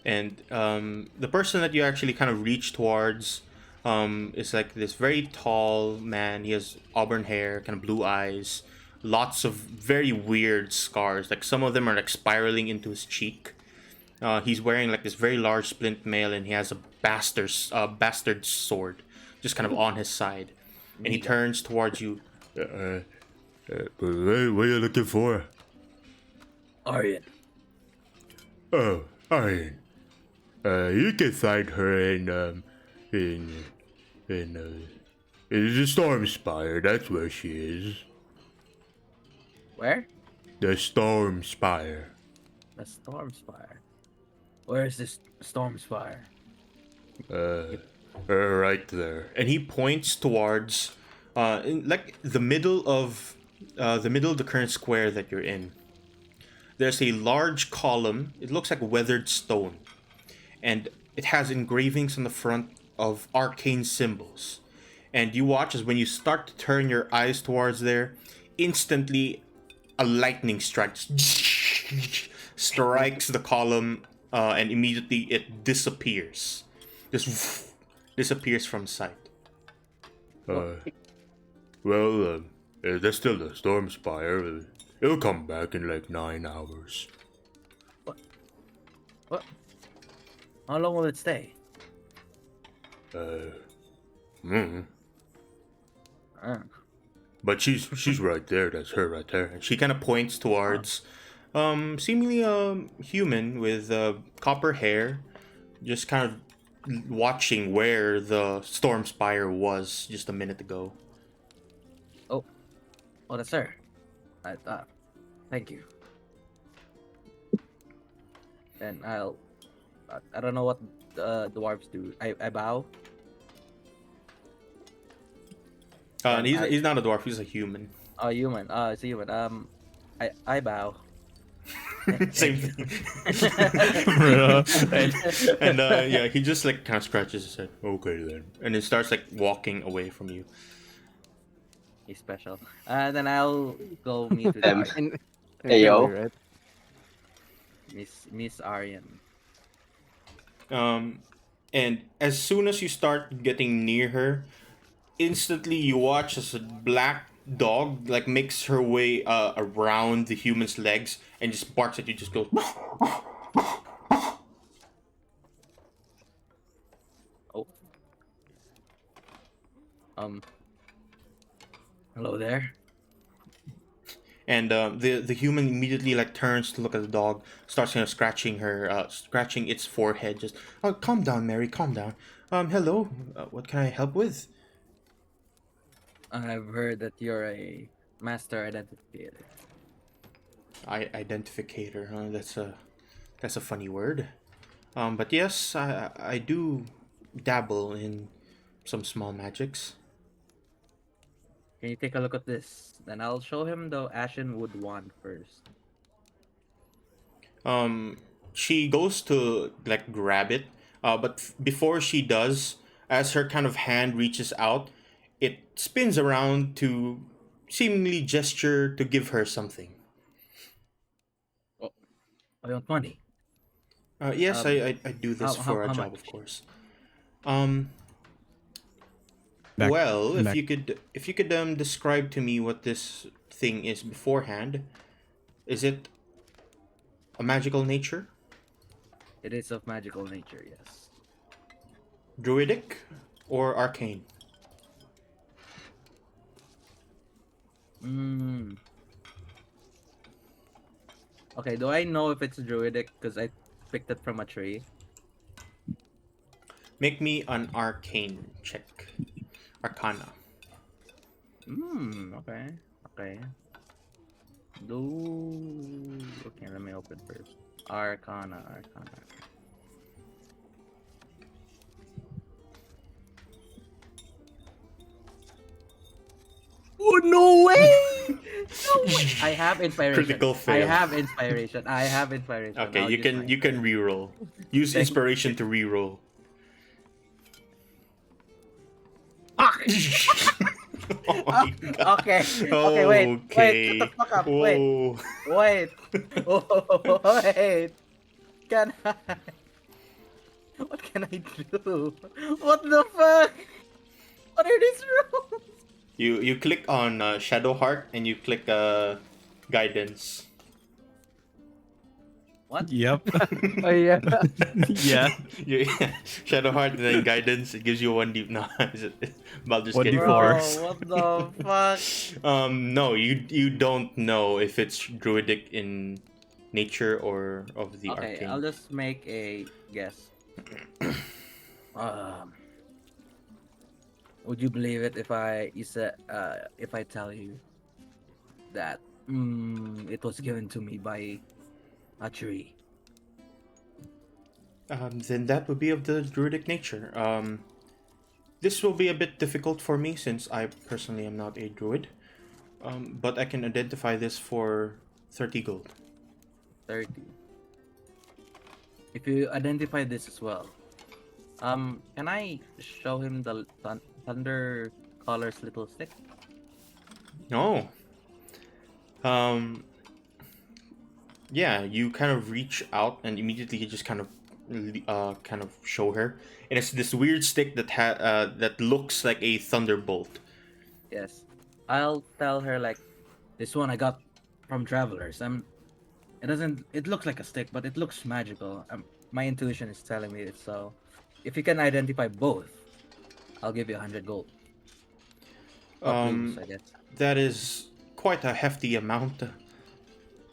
And the person that you actually kind of reach towards is like this very tall man. He has auburn hair, kind of blue eyes, lots of very weird scars. Like some of them are like spiraling into his cheek. He's wearing like this very large splint mail, and he has a bastard sword just kind of on his side. And he turns towards you. What are you looking for? Aryan. Oh, Iron. You can find her in the Storm Spire. That's where she is. Where? The Storm Spire. The Storm Spire. Where is this Storm Spire? Right there. And he points towards in, like the middle of the current square that you're in. There's a large column. It looks like weathered stone, and it has engravings on the front of arcane symbols. And you watch as when you start to turn your eyes towards there, instantly a lightning strikes the column, and immediately it disappears. Just disappears from sight. There's still the Storm Spire. It'll come back in like 9 hours. What? How long will it stay? But she's right there. That's her right there. And she kind of points towards seemingly a human with copper hair, just kind of watching where the storm spire was just a minute ago. Oh, that's her. Thank you. Then I don't know what dwarves do. I bow. And he's not a dwarf. He's a human. Oh, human. It's a human. I bow. Same thing. and yeah, he just like kind of scratches his head. Okay then, and it starts like walking away from you. He's special. Then I'll go meet with Aryan. Hey, yo. Right? Miss Aryan. And as soon as you start getting near her, instantly you watch as a black dog like makes her way around the human's legs and just barks at you. Just goes. Oh. Hello there. And the human immediately like turns to look at the dog, starts kind of scratching its forehead. Just calm down, Mary, calm down. Hello, what can I help with? I've heard that you're a Master identifier. Identificator. Huh? That's a funny word. But yes, I do dabble in some small magics. Can you take a look at this? Then I'll show him the Ashenwood wand first. She goes to like grab it, but before she does, as her kind of hand reaches out, it spins around to seemingly gesture to give her something. Oh, I want money. Yes, Um, I do this for a how job, much? of course. Um, Back, well, back. if you could describe to me what this thing is beforehand, is it a magical nature, It is of magical nature, yes. druidic, or arcane? Mm. Okay, do I know if it's druidic? Because I picked it from a tree. Make me an arcane check. Arcana. Okay. Okay. Okay, let me open first. Arcana. Oh, no way! No way! I have inspiration. Critical fail. I have inspiration. Okay, I'll you use can my you can reroll. Use Thank inspiration to reroll. Oh my God. Okay. Okay, wait. Shut the Okay. fuck up. Whoa. Wait. Wait. Can I? What can I do? What the fuck? What are these rules? You click on Shadow Heart and you click guidance. What? Yep. Oh yeah. Yeah. Shadow Heart and then guidance. It gives you one deep. No, I'll just One kidding. D4. Bro, what the fuck? No, you don't know if it's druidic in nature or of the Okay, arcane. I'll just make a guess. Would you believe it if I tell you that it was given to me by a tree? Then that would be of the druidic nature. This will be a bit difficult for me since I personally am not a druid. But I can identify this for 30 gold. 30. If you identify this as well, can I show him the thunder color's little stick? No. Yeah, you kind of reach out and immediately you just kind of show her, and it's this weird stick that looks like a thunderbolt. Yes. I'll tell her like, this one I got from travelers. It looks like a stick, but it looks magical. My intuition is telling me it. So, if you can identify both, I'll give you 100 gold. Please, I guess. That is quite a hefty amount.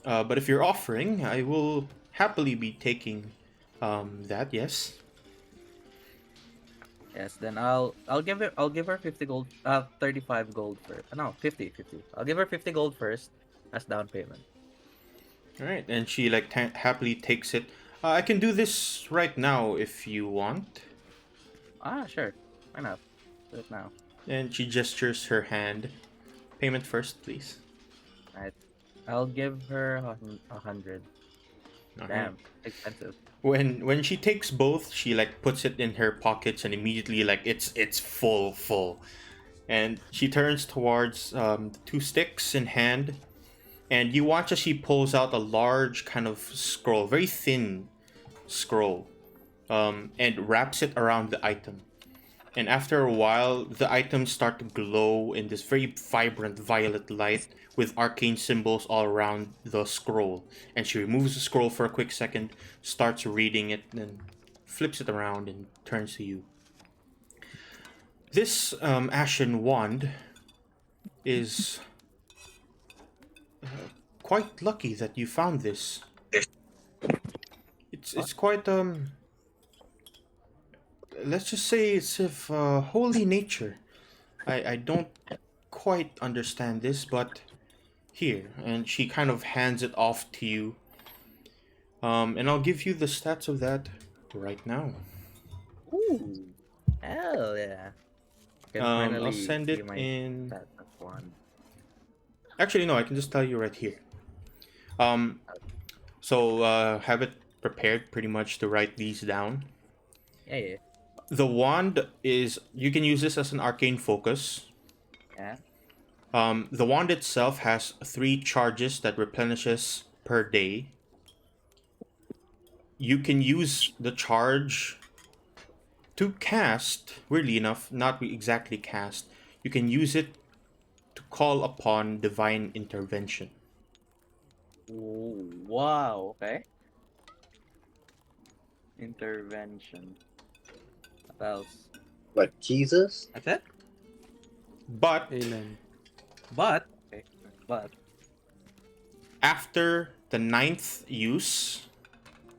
But if you're offering, I will happily be taking that. Yes. Yes. Then I'll give her 50 gold. 35 gold first. No, 50. I'll give her 50 gold first as down payment. All right, and she like happily takes it. I can do this right now if you want. Sure. Why not? Do it now. And she gestures her hand. Payment first, please. Alright. I'll give her 100. All right. Damn, expensive. When she takes both, she like puts it in her pockets and immediately like it's full, and she turns towards the two sticks in hand, and you watch as she pulls out a large kind of scroll, very thin scroll, and wraps it around the item. And after a while, the items start to glow in this very vibrant violet light with arcane symbols all around the scroll. And she removes the scroll for a quick second, starts reading it, then flips it around and turns to you. This ashen wand is quite lucky that you found this. It's quite let's just say it's of holy nature. I don't quite understand this, but Here, and she kind of hands it off to you. And I'll give you the stats of that right now. Ooh, hell yeah! Can I'll finally send see it my in. stats of one. Actually, no, I can just tell you right here. So have it prepared pretty much to write these down. Yeah, yeah, The wand is, you can use this as an arcane focus. yeah. The wand itself has 3 charges that replenishes per day. You can use the charge to cast, weirdly enough, not exactly cast. You can use it to call upon divine intervention. Ooh, wow. Okay. Intervention. What else? What, Jesus? That's it. But Amen. But okay, but after the 9th use,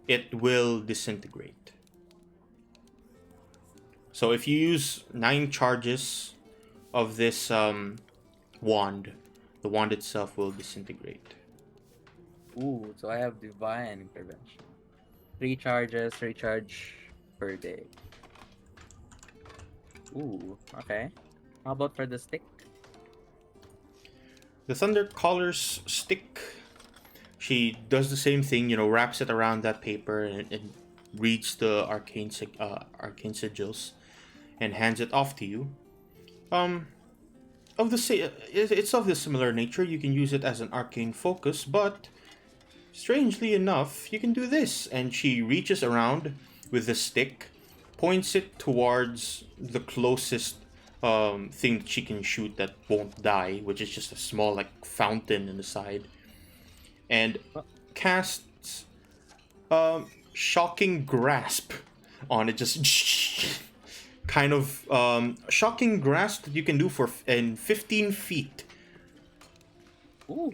it will disintegrate. So if you use 9 charges of this wand, the wand itself will disintegrate. ooh, so I have divine intervention. 3 charges, recharge per day. Ooh, okay. How about for the stick? The Thunder Caller's stick, she does the same thing, wraps it around that paper and reads the arcane sigils and hands it off to you. It's of the similar nature. You can use it as an arcane focus, but strangely enough, you can do this. And she reaches around with the stick, points it towards the closest thing that she can shoot that won't die, which is just a small fountain in the side, and casts shocking grasp on it. Just kind of shocking grasp that you can do for in 15 feet. Ooh.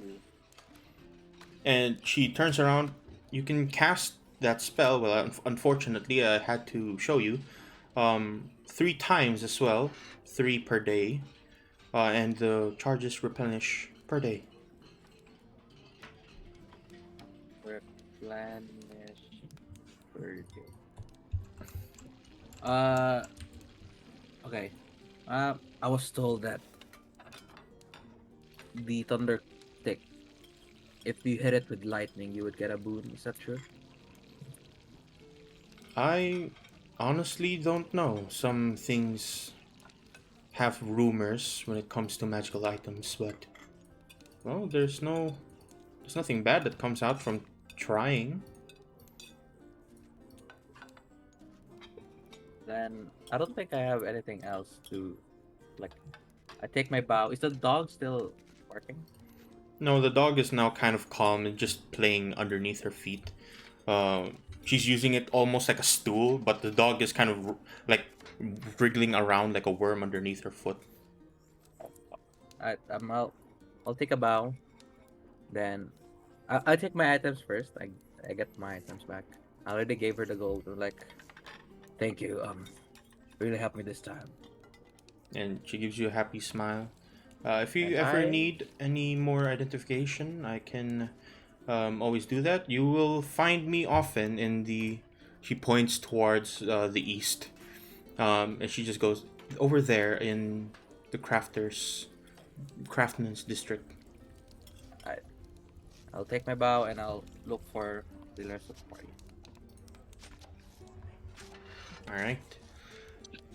And she turns around. You can cast that spell. Well, unfortunately, I had to show you 3 times as well, 3 per day, and the charges replenish per day. Replenish per day. Okay. I was told that the thunder stick, if you hit it with lightning, you would get a boon. Is that true? I honestly don't know. Some things have rumors when it comes to magical items, but well, there's nothing bad that comes out from trying. Then I don't think I have anything else to like. I take my bow. Is the dog still working? No, the dog is now kind of calm and just playing underneath her feet. She's using it almost like a stool, but the dog is kind of like wriggling around like a worm underneath her foot. I'll take a bow. Then I take my items first. I get my items back. I already gave her the gold. I'm like, thank you. Really helped me this time. And she gives you a happy smile. If you And ever I- need any more identification, I can always do that. You will find me often in the. She points towards the east, and she just goes over there in the craftsman's district. I'll take my bow and I'll look for the rest of the party. All right.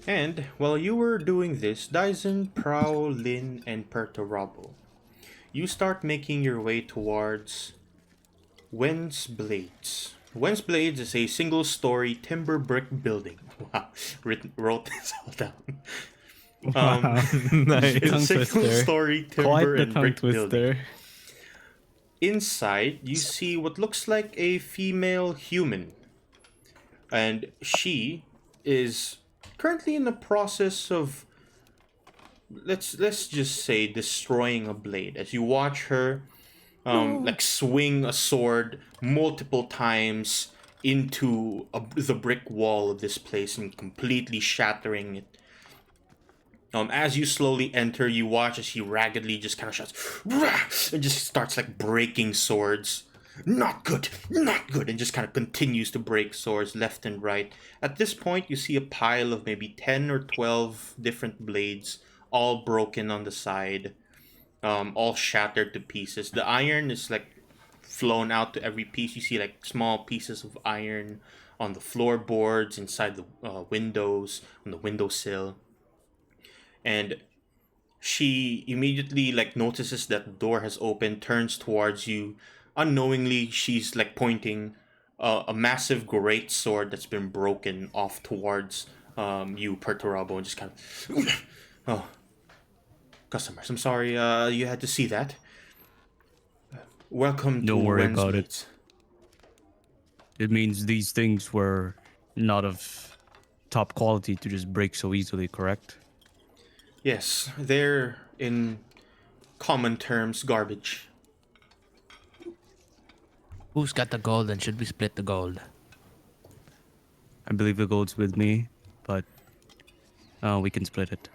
And while you were doing this, Dyson, Prow, Lin, and Perturabo, you start making your way towards Wen's Blades. Wen's Blades is a single-story timber brick building. Wow, wrote this all down. Nice. It's a Tongue twister. single-story timber Quite the and tongue brick building. twister. Inside, you see what looks like a female human, and she is currently in the process of, let's just say, destroying a blade. As you watch her swing a sword multiple times into the brick wall of this place and completely shattering it. As you slowly enter, you watch as he raggedly just kind of shouts, "Rah!" and just starts like breaking swords. Not good, not good, and just kind of continues to break swords left and right. At this point, you see a pile of maybe 10 or 12 different blades, all broken on the side, all shattered to pieces. The iron is like flown out to every piece. You see like small pieces of iron on the floorboards, inside the windows, on the windowsill. And she immediately like notices that the door has opened, turns towards you. Unknowingly, she's like pointing a massive great sword that's been broken off towards you, Perturabo, and just kind of, oh, customers, I'm sorry, you had to see that. Welcome Don't to worry about it. Wednesdays. It means these things were not of top quality to just break so easily, correct? Yes, they're in common terms garbage. Who's got the gold and should we split the gold? I believe the gold's with me, but we can split it.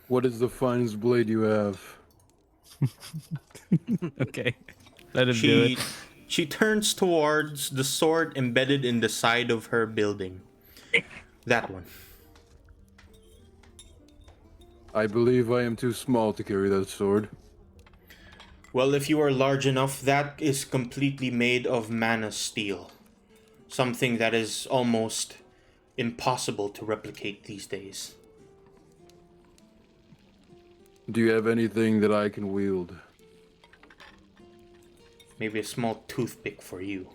What is the finest blade you have? Okay, let him do She it. she turns towards the sword embedded in the side of her building. That one. I believe I am too small to carry that sword. Well, if you are large enough, that is completely made of mana steel. Something that is almost impossible to replicate these days. Do you have anything that I can wield? Maybe a small toothpick for you.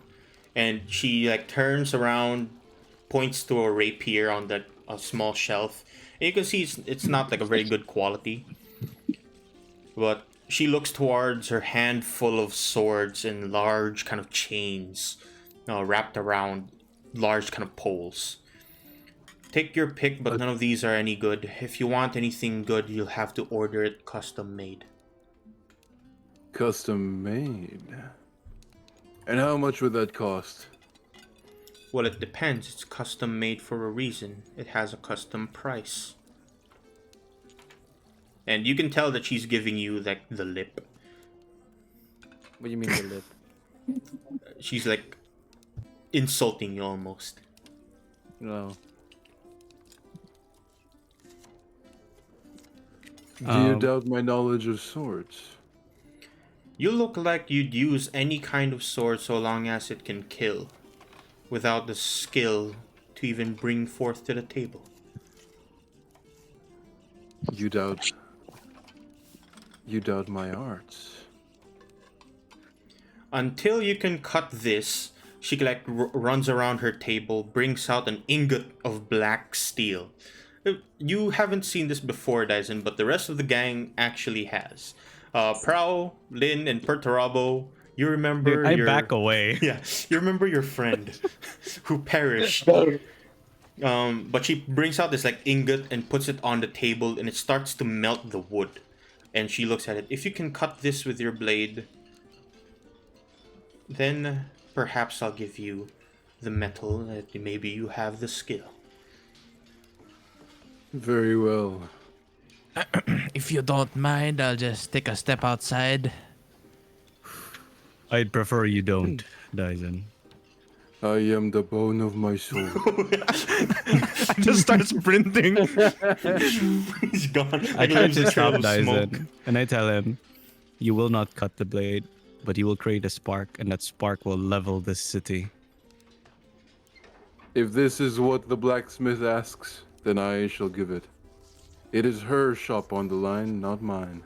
And she like turns around, points to a rapier on a small shelf. And you can see it's not like a very good quality. But she looks towards her hand full of swords and large kind of chains wrapped around large kind of poles. Take your pick, but none of these are any good. If you want anything good, you'll have to order it custom made. Custom made? And how much would that cost? Well, it depends. It's custom made for a reason. It has a custom price. And you can tell that she's giving you like the lip. What do you mean the lip? She's like insulting you almost. No. Do you doubt my knowledge of swords? You look like you'd use any kind of sword so long as it can kill, without the skill to even bring forth to the table. You doubt my arts. Until you can cut this, she like runs around her table, brings out an ingot of black steel. You haven't seen this before, Dyson, but the rest of the gang actually has. Prow, Lin, and Perturabo, you remember I back away. Yeah, you remember your friend who perished. But she brings out this like ingot and puts it on the table, and it starts to melt the wood. And she looks at it. If you can cut this with your blade, then perhaps I'll give you the metal. That maybe you have the skill. Very well. If you don't mind, I'll just take a step outside. I'd prefer you don't, Dyson. I am the bone of my soul. I just start sprinting. He's gone. I try to stop Smoke. Dyson, and I tell him, you will not cut the blade, but you will create a spark, and that spark will level this city. If this is what the blacksmith asks, then I shall give it. It is her shop on the line, not mine.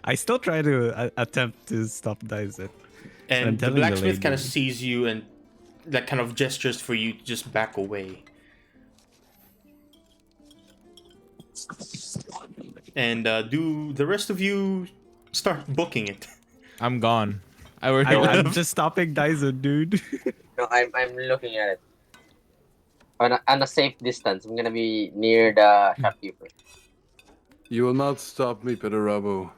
I still try to attempt to stop Dyson. And I'm the telling the blacksmith kind of lady. sees you and that kind of gestures for you to just back away. And do the rest of you start booking it? I'm gone. I already I'm left. just stopping Dyson, dude. No, I'm looking at it. On a safe distance. I'm gonna be near the shopkeeper. You will not stop me, Perturabo.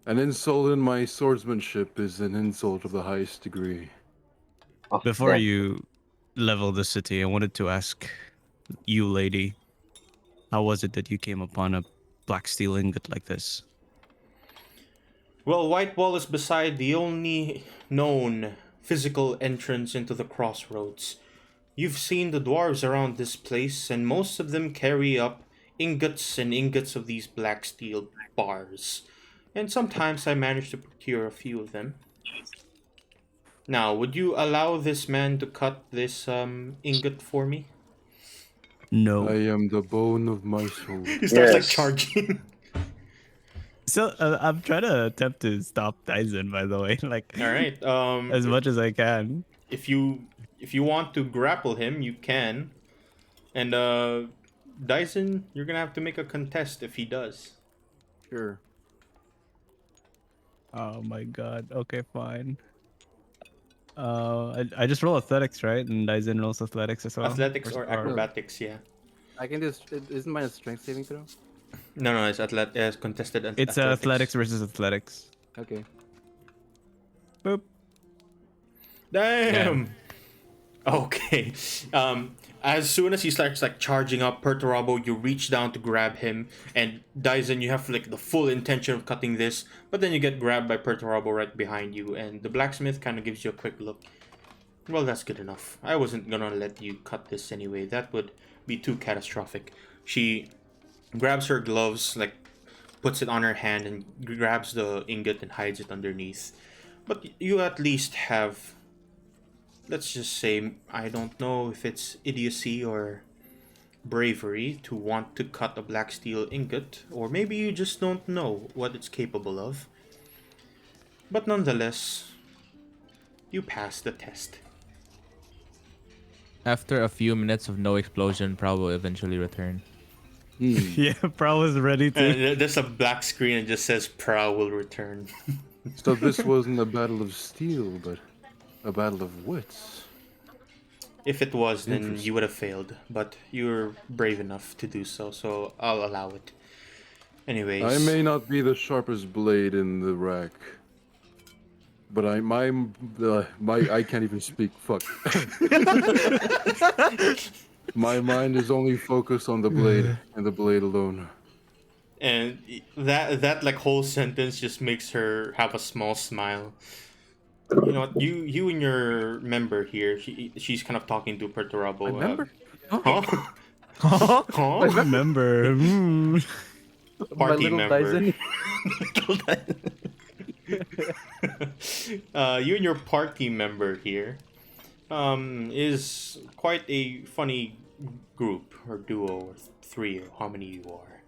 An insult in my swordsmanship is an insult of the highest degree. Oh, Before then. you level the city, I wanted to ask you, lady, how was it that you came upon a black steel ingot like this? Well, White Wall is beside the only known physical entrance into the crossroads. You've seen the dwarves around this place, and most of them carry up ingots and ingots of these black steel bars. And sometimes I manage to procure a few of them. Now, would you allow this man to cut this ingot for me? No. I am the bone of my soul. He starts like Yes. charging. So I'm trying to attempt to stop Dyson, by the way, like All right. as much as I can. If you want to grapple him, you can. And Dyson, you're gonna have to make a contest if he does. Sure. Oh my god. Okay, fine. I just roll athletics, right? And Dyson rolls athletics as well. Athletics or acrobatics, yeah. I can just. Isn't mine a strength saving throw? No, it's contested It's athletics versus athletics. Okay. Boop. Damn. Okay. As soon as he starts like charging up Perturabo, you reach down to grab him, and Dyson, you have like the full intention of cutting this, but then you get grabbed by Perturabo right behind you, and the blacksmith kind of gives you a quick look. Well, that's good enough. I wasn't gonna let you cut this anyway. That would be too catastrophic. She grabs her gloves, like puts it on her hand, and grabs the ingot and hides it underneath. But you at least have, let's just say, I don't know if it's idiocy or bravery to want to cut a black steel ingot, or maybe you just don't know what it's capable of. But nonetheless, you pass the test. After a few minutes of no explosion, Prowl will eventually return. Yeah, Prowl is ready to. And there's a black screen and just says Prowl will return. So this wasn't a battle of steel, but a battle of wits. If it was, then you would have failed, but you're brave enough to do so, so I'll allow it. Anyways. I may not be the sharpest blade in the rack, but I can't even speak. Fuck. My mind is only focused on the blade and the blade alone. And that like whole sentence just makes her have a small smile. You know what? You and your member here, she's kind of talking to Perturabo. Member? Huh? I remember. Party My little member. Dyson. You and your party member here is quite a funny group or duo or three or how many you are.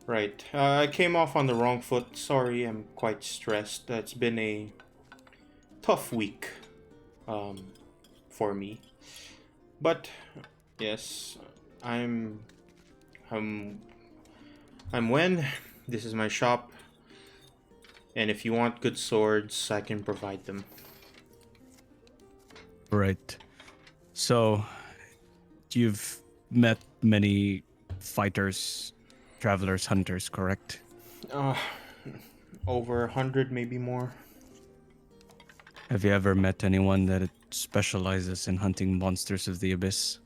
Right. I came off on the wrong foot. Sorry, I'm quite stressed. It's been a tough week for me. But yes, I'm Wen. This is my shop. And if you want good swords, I can provide them. Right. So, you've met many fighters, travelers, hunters, correct? Over 100, maybe more. Have you ever met anyone that specializes in hunting monsters of the abyss?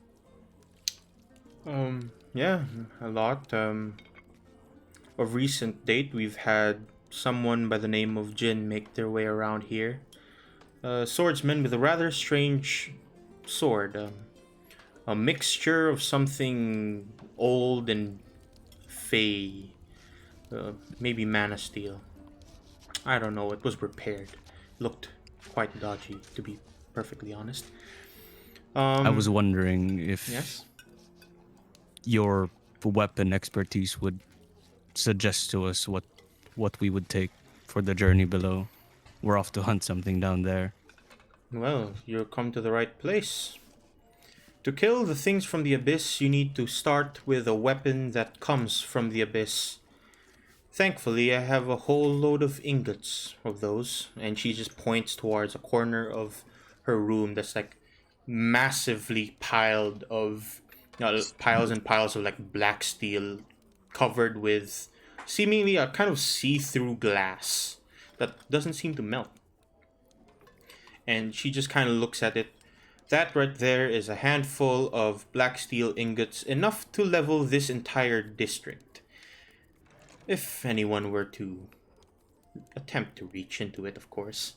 Yeah, a lot. Of recent date, we've had someone by the name of Jin make their way around here. A swordsman with a rather strange sword. A mixture of something old and fey. Maybe mana steel. I don't know, it was repaired. Looked quite dodgy, to be perfectly honest. I was wondering if Yes? your weapon expertise would suggest to us what we would take for the journey below. We're off to hunt something down there. Well, you've come to the right place. To kill the things from the abyss, you need to start with a weapon that comes from the abyss. Thankfully, I have a whole load of ingots of those, and she just points towards a corner of her room that's like massively piled of piles and piles of like black steel covered with seemingly a kind of see-through glass that doesn't seem to melt. And she just kind of looks at it. That right there is a handful of black steel ingots, enough to level this entire district. If anyone were to attempt to reach into it, of course.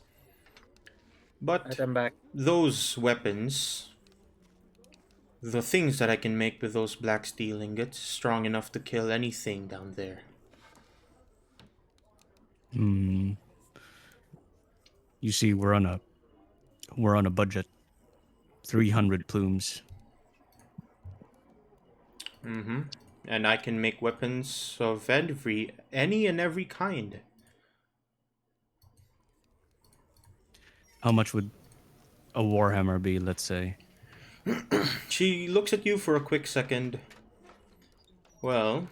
But Item back. those weapons, the things that I can make with those black steel ingots, strong enough to kill anything down there. Hmm. You see, we're on a budget. 300 plumes. Mm-hmm. And I can make weapons of any and every kind. How much would a warhammer be, let's say? She looks at you for a quick second. Well,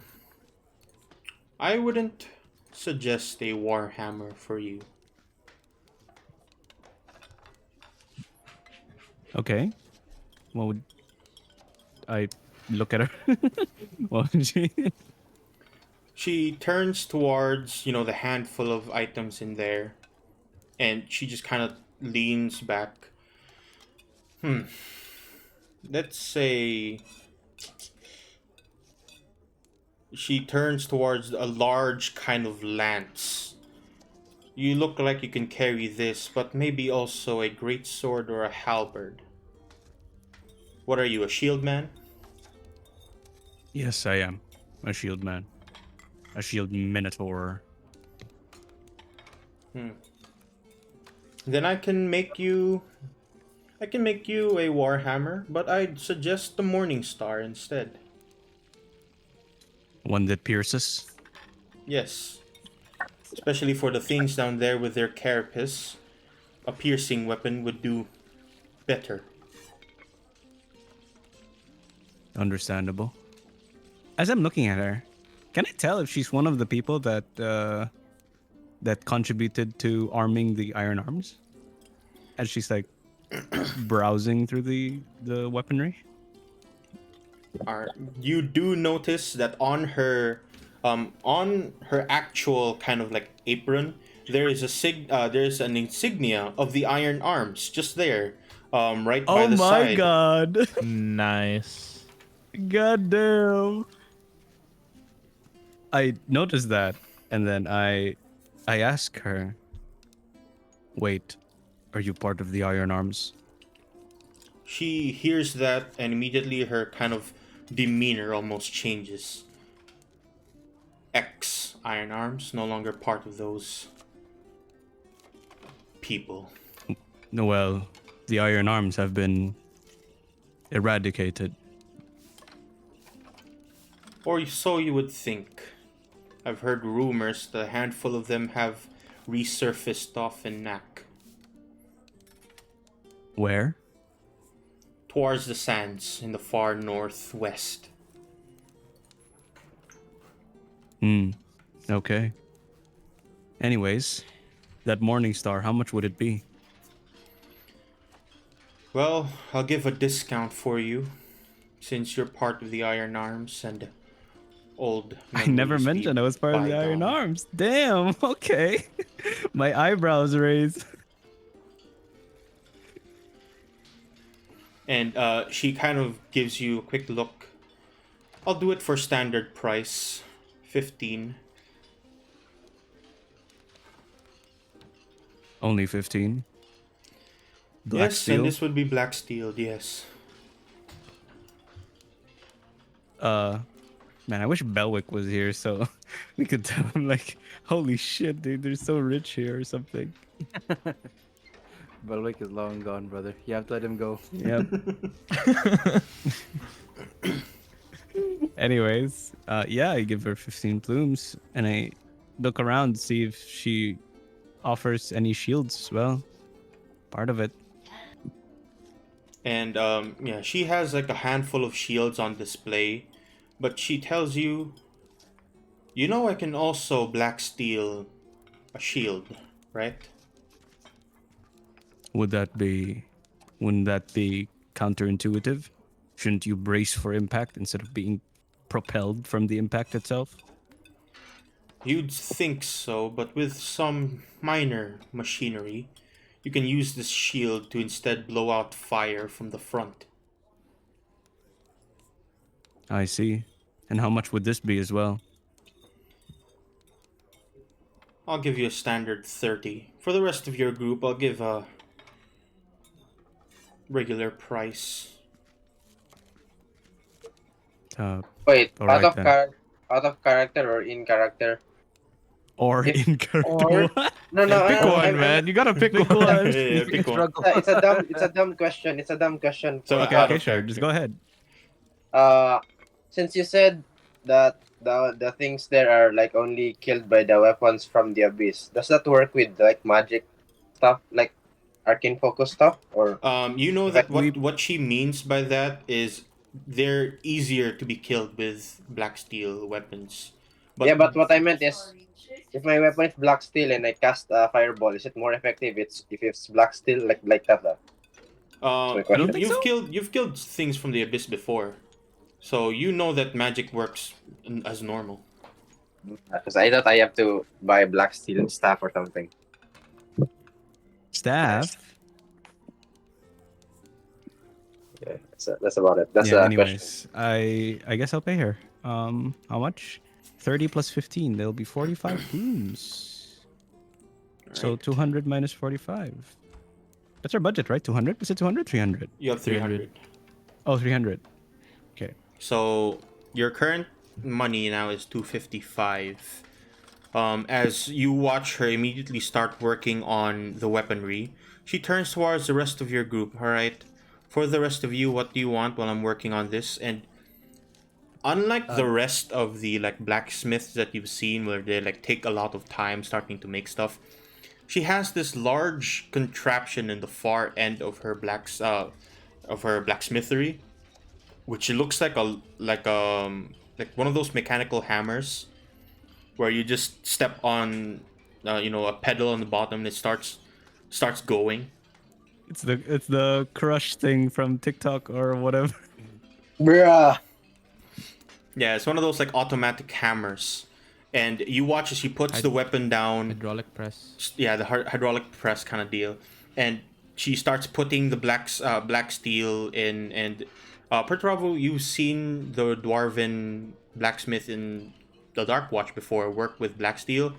I wouldn't suggest a warhammer for you. Okay. What would I look at her? What would she? She turns towards, the handful of items in there, and she just kind of leans back. Let's say she turns towards a large kind of lance. You look like you can carry this, but maybe also a great sword or a halberd. What are you, a shield man? Yes, I am a shield man. A shield minotaur. Then I can make you a warhammer, but I'd suggest the Morning Star instead. One that pierces. Yes. Especially for the things down there with their carapace, a piercing weapon would do better. Understandable. As I'm looking at her, can I tell if she's one of the people that that contributed to arming the iron arms? As she's like browsing through the weaponry. You do notice that on her actual kind of like apron, there is there's an insignia of the iron arms just there, right by the side. Oh my god! Nice. God damn! I noticed that, and then I ask her, "Wait, are you part of the Iron Arms?" She hears that, and immediately her kind of demeanor almost changes. Ex Iron Arms, no longer part of those people. No, well, the Iron Arms have been eradicated. Or so you would think. I've heard rumors that a handful of them have resurfaced off in Nak. Where? Towards the sands in the far northwest. Okay. Anyways, that Morning Star, how much would it be? Well, I'll give a discount for you, since you're part of the Iron Arms and old I never memories be mentioned I was part of the Iron bygone. Arms. Damn, okay. My eyebrows raised. And she kind of gives you a quick look. I'll do it for standard price, 15. Only 15. Black Yes, steel. and this would be black steel, yes. Man, I wish Belwick was here so we could tell him like, holy shit, dude, they're so rich here or something. Belwick is long gone, brother. You have to let him go. Yep. Anyways, yeah, I give her 15 plumes and I look around to see if she offers any shields as well. Part of it. And yeah, she has like a handful of shields on display, but she tells you, I can also black steel a shield, right? Wouldn't that be counterintuitive? Shouldn't you brace for impact instead of being propelled from the impact itself? You'd think so, but with some minor machinery, you can use this shield to instead blow out fire from the front. I see. And how much would this be as well? I'll give you a standard 30. For the rest of your group, I'll give a regular price. Wait, All right then. out of character or in character? Or If- in character. or- What? No, no, Pick I- one, I'm- man. You gotta pick Pick one. one. Yeah, pick one. it's a dumb question. It's a dumb question. So, for- Okay, out okay, of sure. character. Just go ahead. Since you said that the things there are like only killed by the weapons from the abyss, does that work with like magic stuff, like arcane focus stuff, or You know that We- what she means by that is they're easier to be killed with black steel weapons. yeah? But what I meant is, if my weapon is black steel and I cast a fireball, is it more effective? If it's black steel like that? my question. You've killed things from the abyss before, so you know that magic works as normal. Because I thought I have to buy black steel staff or something. Staff. Yeah, that's about it. That's Yeah, the question. anyways, I guess I'll pay her. How much? 30 plus 15. There'll be 45 rooms. So 200 minus 45. That's our budget, right? 200? Was it 200? 300? You have 300. Oh, 300. Okay. So your current money now is 255. As you watch her immediately start working on the weaponry, she turns towards the rest of your group. All right, for the rest of you, what do you want while I'm working on this? And unlike the rest of the like blacksmiths that you've seen, where they like take a lot of time starting to make stuff, she has this large contraption in the far end of her blacksmithery, which looks like like one of those mechanical hammers, where you just step on, a pedal on the bottom and it starts going. It's the crush thing from TikTok or whatever. Bruh. Yeah, it's one of those like automatic hammers, and you watch as she puts the weapon down. Hydraulic press. Yeah, the hydraulic press kind of deal, and she starts putting the black steel in. And Pertravo, you've seen the dwarven blacksmith in the Dark Watch before work with black steel.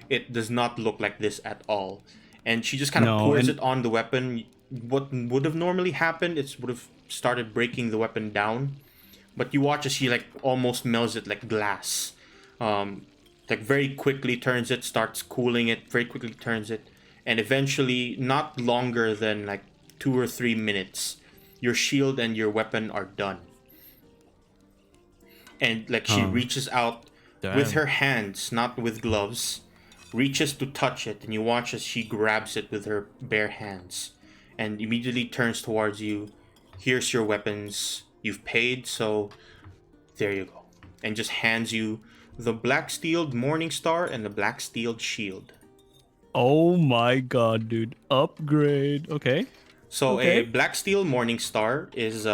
It does not look like this at all, and she just kind of pours it on the weapon. What would have normally happened, it would have started breaking the weapon down, but you watch as she like almost melts it like glass. Like very quickly turns it, starts cooling it, very quickly turns it, and eventually, not longer than like 2 or 3 minutes, your shield and your weapon are done. And like she reaches out with her hands, not with gloves, reaches to touch it, and you watch as she grabs it with her bare hands and immediately turns towards you. Here's your weapons. You've paid, so there you go. And just hands you the black steeled Morning Star and the black steeled shield. Oh my god, dude. Upgrade. Okay. So Okay. a black steel Morning Star is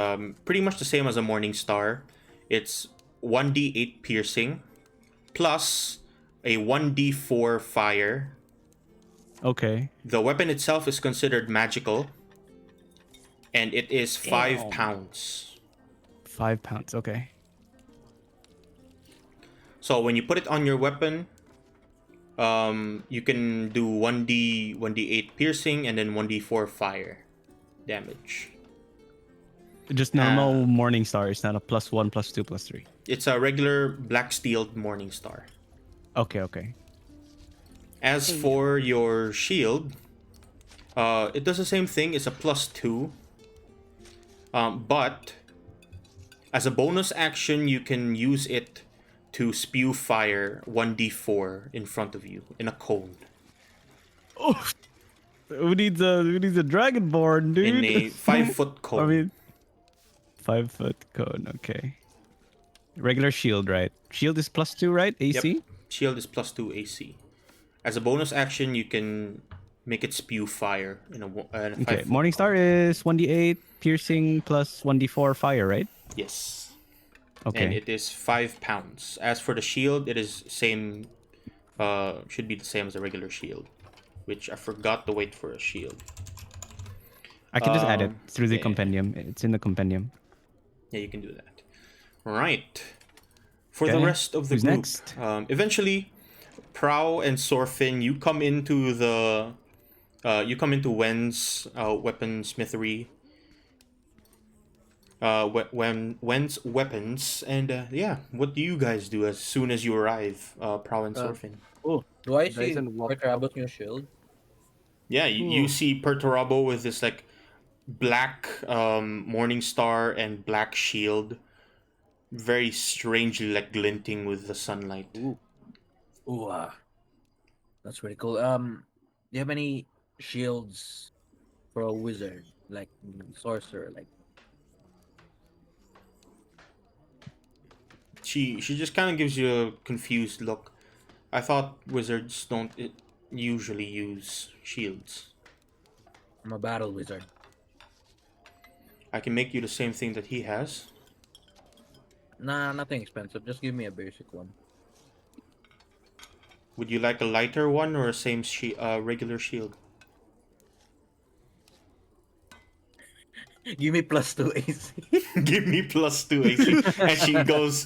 pretty much the same as a Morning Star. It's 1d8 piercing plus a 1d4 fire. Okay. The weapon itself is considered magical, and it is 5 Damn. pounds. 5 pounds. Okay. So when you put it on your weapon, you can do 1d8 piercing and then 1d4 fire damage. Just normal Morning Star. It's not a +1, +2, +3. It's a regular black steel Morning Star. Okay, okay. As for your shield, it does the same thing. It's a +2. But as a bonus action, you can use it to spew fire 1d4 in front of you in a cone. Oh, who needs a dragonborn, dude? In a 5-foot cone. I mean, 5-foot cone. Okay. Regular shield, right? Shield is +2, right? AC. Yep. Shield is +2 AC. As a bonus action, you can make it spew fire in a 5-foot Okay. Morning Star is 1d8 piercing plus 1d4 fire, right? Yes. Okay. And it is 5 pounds. As for the shield, it is same. Should be the same as a regular shield, which I forgot the weight for a shield. I can just add it Um, through the yeah. compendium. It's in the compendium. Yeah, you can do that. Right. For the Okay. rest of the Who's group, next? eventually, Prow and Sorfin, you come into Wen's weaponsmithery. Wen's weapons, and yeah, what do you guys do as soon as you arrive, Prow and Sorfin? Oh, do I see Dyson walked Porter up. Abbott's new shield? Yeah, you Ooh. see Perturabo with this like black morning star and black shield, very strangely like glinting with the sunlight. Ooh, ooh, that's pretty cool. Do you have any shields for a wizard, like sorcerer? Like, She just kind of gives you a confused look. I thought wizards don't usually use shields. I'm a battle wizard. I can make you the same thing that he has. Nah, nothing expensive. Just give me a basic one. Would you like a lighter one or a regular shield? Give me +2 AC. Give me +2 AC. And she goes,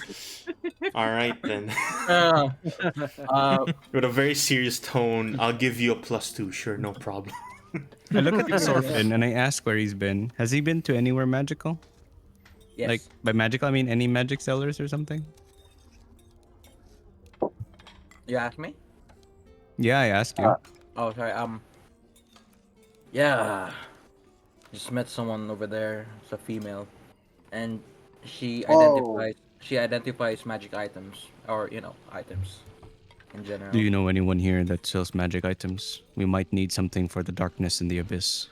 all right then. uh, uh, With a very serious tone, I'll give you a +2. Sure, no problem. I look at the Sorfin and I ask where he's been. Has he been to anywhere magical? yes. Like by magical, I mean any magic sellers or something? You asked me? Yeah, I asked you. Oh, sorry. Yeah. Just met someone over there. It's a female, and she Oh. identifies magic items, or items in general. Do you know anyone here that sells magic items? We might need something for the darkness in the abyss.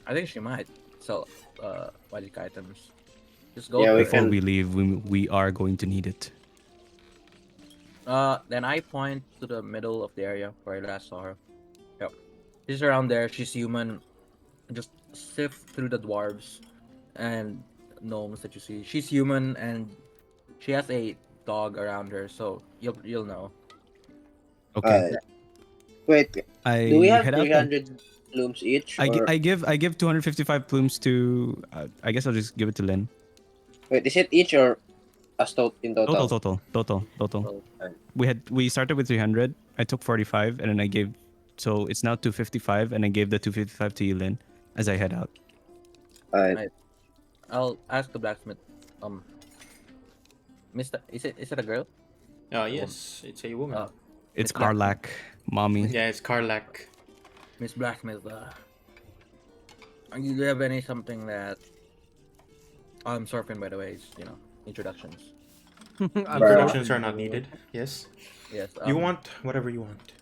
I think she might sell magic items. Just go Yeah, to we her. Before can. we leave, we are going to need it. Then I point to the middle of the area where I last saw her. Yep. She's around there. She's human. Just sift through the dwarves and gnomes that you see. She's human and she has a dog around her, so you'll know. Okay. Wait, I do we have head out then. 300 blooms each? I give 255 plumes to. I guess I'll just give it to Len. Wait, is it each or in total? Total. So, We started with 300. I took 45, and then I gave. So it's now 255, and I gave the 255 to you, Lynn, as I head out. Alright. I'll ask the blacksmith. Mister, is it a girl? Yes, it's a woman. It's Miss Black- Karlak, mommy. Yeah, it's Karlak. Miss Blacksmith. Do you have any something that? I'm surfing, by the way. Is, introductions. Introductions are not needed. Yes. Yes. You want whatever you want.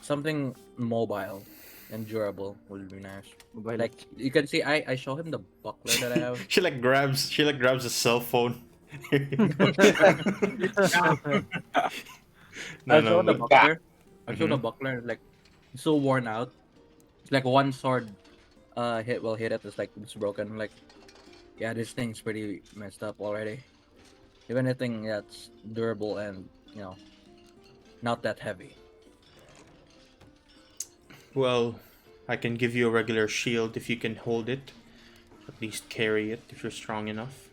something mobile and durable would be nice. Mobile. Like you can see, I show him the buckler that I have. She grabs a cell phone. I show the but- buckler. I show the buckler, like it's so worn out. It's like one sword hit it. It's like it's broken. Like, yeah, this thing's pretty messed up already. If anything that's durable and not that heavy. Well, I can give you a regular shield if you can hold it. At least carry it if you're strong enough.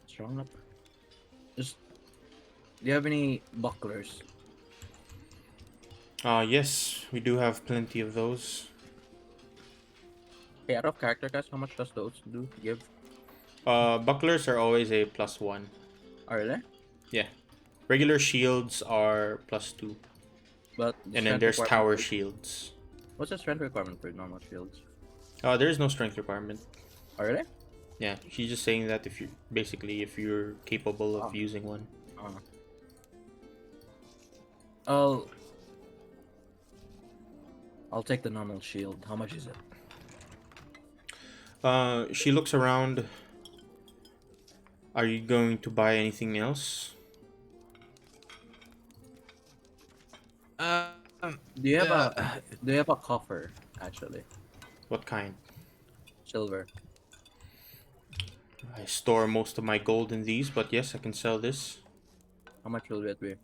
Strong enough. Just, do you have any bucklers? Yes, we do have plenty of those. Hey, out of character, guys, how much does those give? Bucklers are always a +1. Are they? Yeah. Regular shields are +2. But And then strength there's requirement tower for- shields. What's the strength requirement for normal shields? There is no strength requirement. Are they? Yeah, she's just saying that if you're capable of using one. I'll take the normal shield. How much is it? She looks around. Are you going to buy anything else? Do you have a coffer actually? What kind? Silver. I store most of my gold in these, but yes, I can sell this. How much will it be?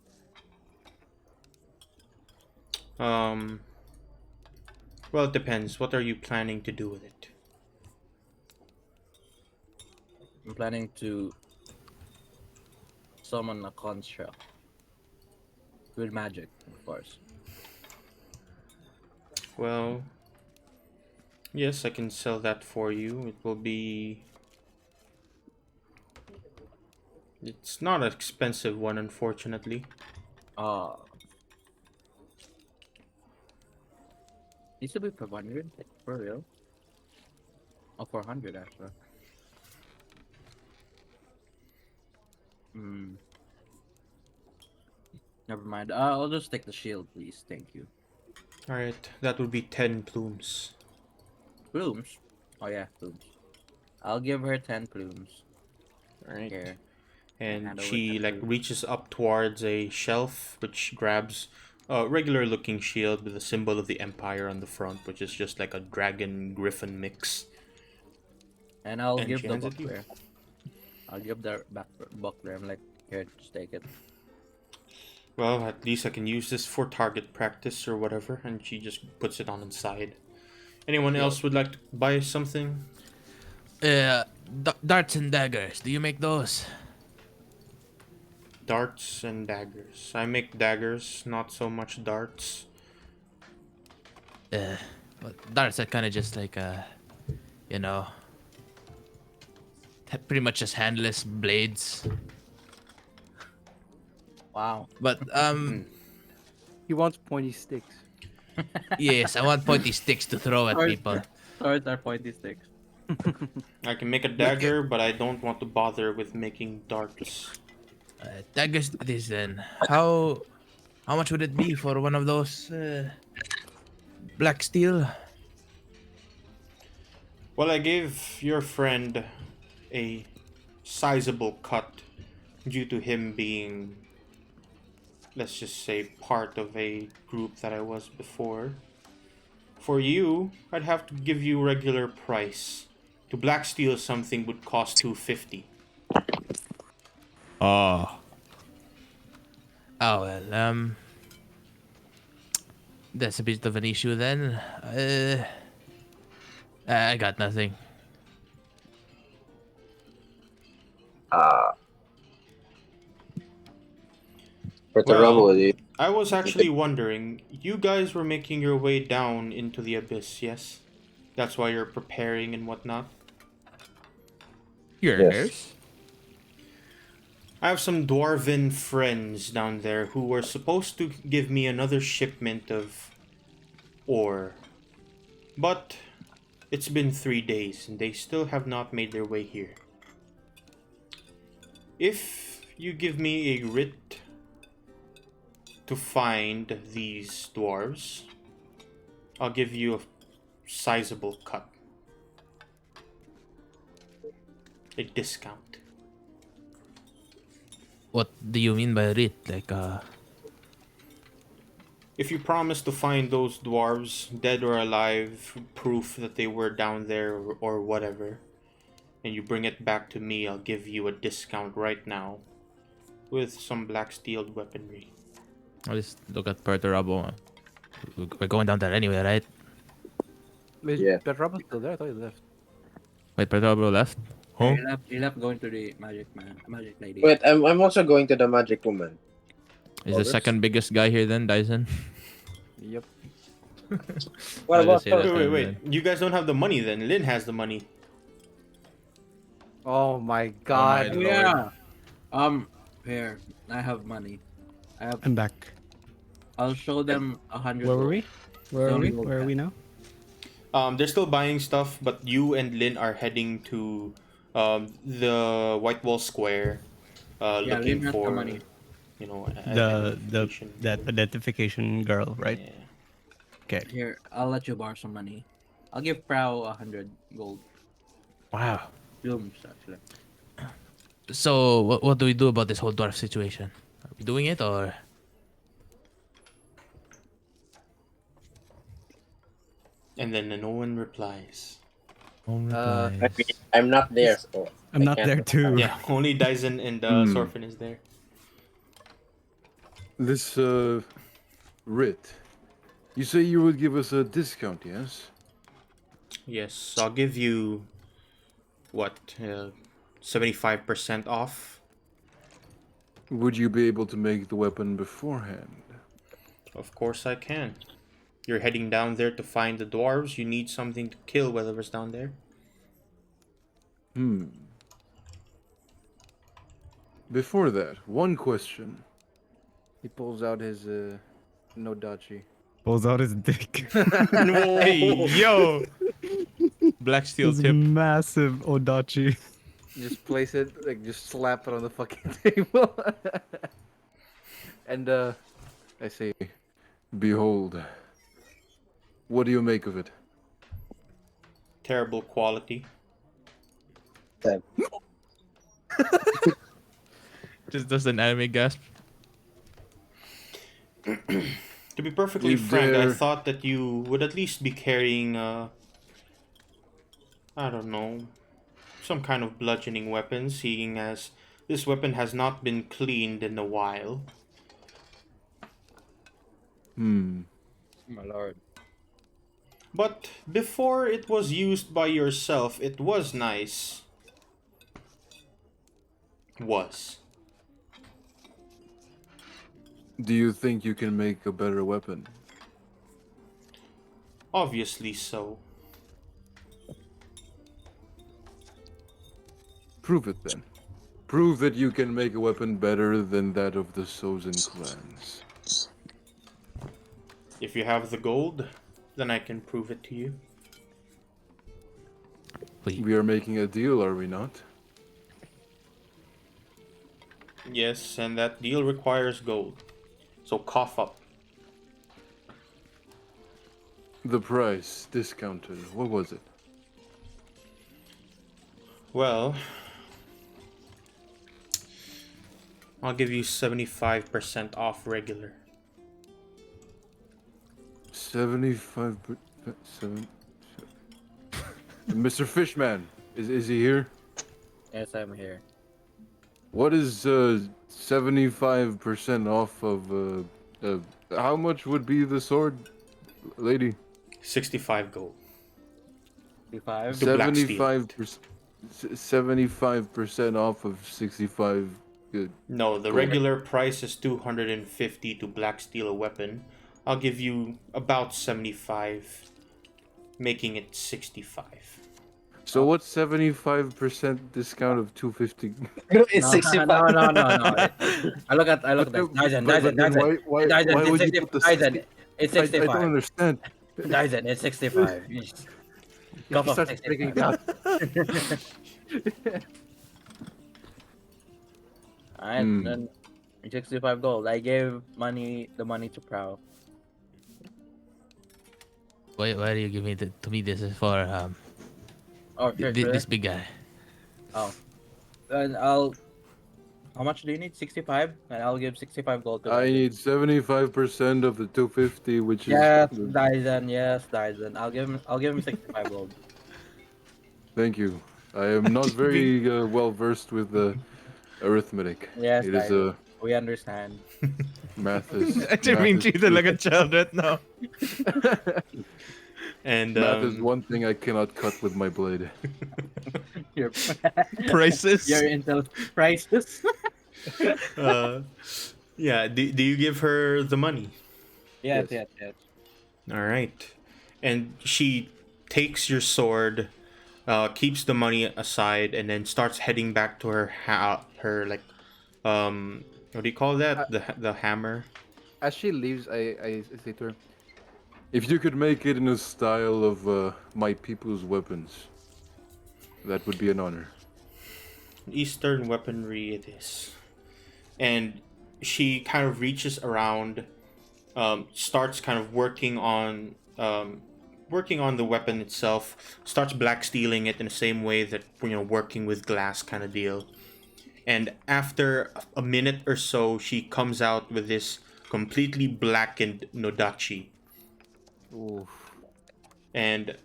Um, well, it depends. What are you planning to do with it? I'm planning to summon a construct with magic, of course. Well, yes, I can sell that for you. It will be. It's not an expensive one, unfortunately. Uh, Needs to be 500 for real. Oh, 400 actually. Hmm. Never mind. I'll just take the shield, please. Thank you. Alright, that would be 10 plumes. Plumes. Oh yeah, plumes. I'll give her 10 plumes. Alright. Here. And Hand over she 10 like plumes. reaches up towards a shelf which grabs a regular looking shield with a symbol of the Empire on the front, which is just like a dragon griffin mix. And I'll And give she the hands it to you. buckler. I'll give the buckler. I'm like, here, just take it. Well, at least I can use this for target practice or whatever, and she just puts it on the side. Anyone Yo. else would like to buy something? Darts and daggers. Do you make those? Darts and daggers. I make daggers, not so much darts. But darts are kind of just like you know, pretty much just handless blades. Wow. But He wants pointy sticks. yes, I want pointy sticks to throw at Swords, people. swords are pointy sticks. I can make a dagger, but I don't want to bother with making darts. Daggers this then. How much would it be for one of those black steel? Well, I gave your friend a sizable cut due to him being, let's just say, part of a group that I was before. For you, I'd have to give you regular price. To black steel something would cost 250. Oh. Oh well, that's a bit of an issue then. I got nothing. For the Well, rubble, dude. I was actually wondering, you guys were making your way down into the abyss, yes? That's why you're preparing and whatnot? Yes. I have some dwarven friends down there who were supposed to give me another shipment of ore. But it's been 3 days and they still have not made their way here. If you give me a writ to find these dwarves, I'll give you a sizable cut. A discount. What do you mean by writ? Like If you promise to find those dwarves, dead or alive, proof that they were down there or whatever, and you bring it back to me, I'll give you a discount right now with some black steel weaponry. I'll just look at Perturabo. We're going down there anyway, right? Yeah. But Robin's still there. I thought he left. Wait, Perturabo left? Huh? He left going to the magic lady. Wait, I'm also going to the magic woman. Is the second biggest guy here then, Dyson? Yep. What I'll about just say that Wait, then, wait, then. wait. You guys don't have the money then. Lynn has the money. Oh my god. Oh, yeah. Here, I have money. I'm back. I'll show them 100. Where were we? Where are we? Don't Where are we now? They're still buying stuff, but you and Lynn are heading to the White Wall Square, Yeah, looking Lynn has the for, money. you know, identification. That identification girl, right? Yeah. Okay. Here, I'll let you borrow some money. I'll give Prow 100 gold. Wow. Blooms, actually. So, what do we do about this whole dwarf situation? Are we doing it or? And then no one replies. I mean, I'm not there, so I'm I not can't there too. Yeah, only Dyson and Sorfin is there. This writ, You say you would give us a discount, yes? Yes, I'll give you what 75% off. Would you be able to make the weapon beforehand? Of course I can. You're heading down there to find the dwarves. You need something to kill whatever's down there. Before that, one question. He pulls out his Nodachi. Pulls out his dick. Hey, yo! Black steel His tip. massive Odachi. Just place it, like, just slap it on the fucking table. And, I say, Behold. What do you make of it? Terrible quality. Just does an anime gasp. To be perfectly You frank, I dare- thought that you would at least be carrying, I don't know, some kind of bludgeoning weapon, seeing as this weapon has not been cleaned in a while. My lord. But before it was used by yourself, it was nice. Was. Do you think you can make a better weapon? Obviously so. Prove it then. Prove that you can make a weapon better than that of the Sozin clans. If you have the gold, then I can prove it to you. We are making a deal, are we not? Yes, and that deal requires gold. So cough up. The price, discounted, what was it? Well, I'll give you 75% off regular. 75%. Mr. Fishman, is he here? Yes, I'm here. What is 75% off of how much would be the sword, lady? 65 gold. 55. To black steel. 75% off of 65. No, the Gold. regular price is 250 to black steel a weapon. I'll give you about 75, making it 65. So what's 75% discount of 250? It's No, 65. no. I look at this. Dyson. Why would you put the Dyson, it's I don't 65. understand. Dyson, it's 65. You just Cup he of starts 65. breaking down. Alright, then 65 gold. I gave the money to Prow. Why do you give me to me? This is for Oh, sure, sure. this big guy. Oh. Then I'll. How much do you need? 65? And I'll give 65 gold to I Dyson. need 75% of the 250, which Yes, is. Dyson. Yes, Dyson. I'll give him 65 gold. Thank you. I am not very well versed with arithmetic. Yes, It is Dyson. We understand. math is. I didn't mean treat it like a child right now. And Math is one thing I cannot cut with my blade. Your Prices. Your Intel prices. yeah, do you give her the money? yes. All right. And she takes your sword, keeps the money aside, and then starts heading back to her what do you call that? The hammer. As she leaves, I say to her, If you could make it in a style of my people's weapons, that would be an honor. Eastern weaponry it is. And she kind of reaches around, starts kind of working on the weapon itself, starts black steeling it in the same way that, working with glass kind of deal. And after a minute or so, she comes out with this completely blackened Nodachi. oof. And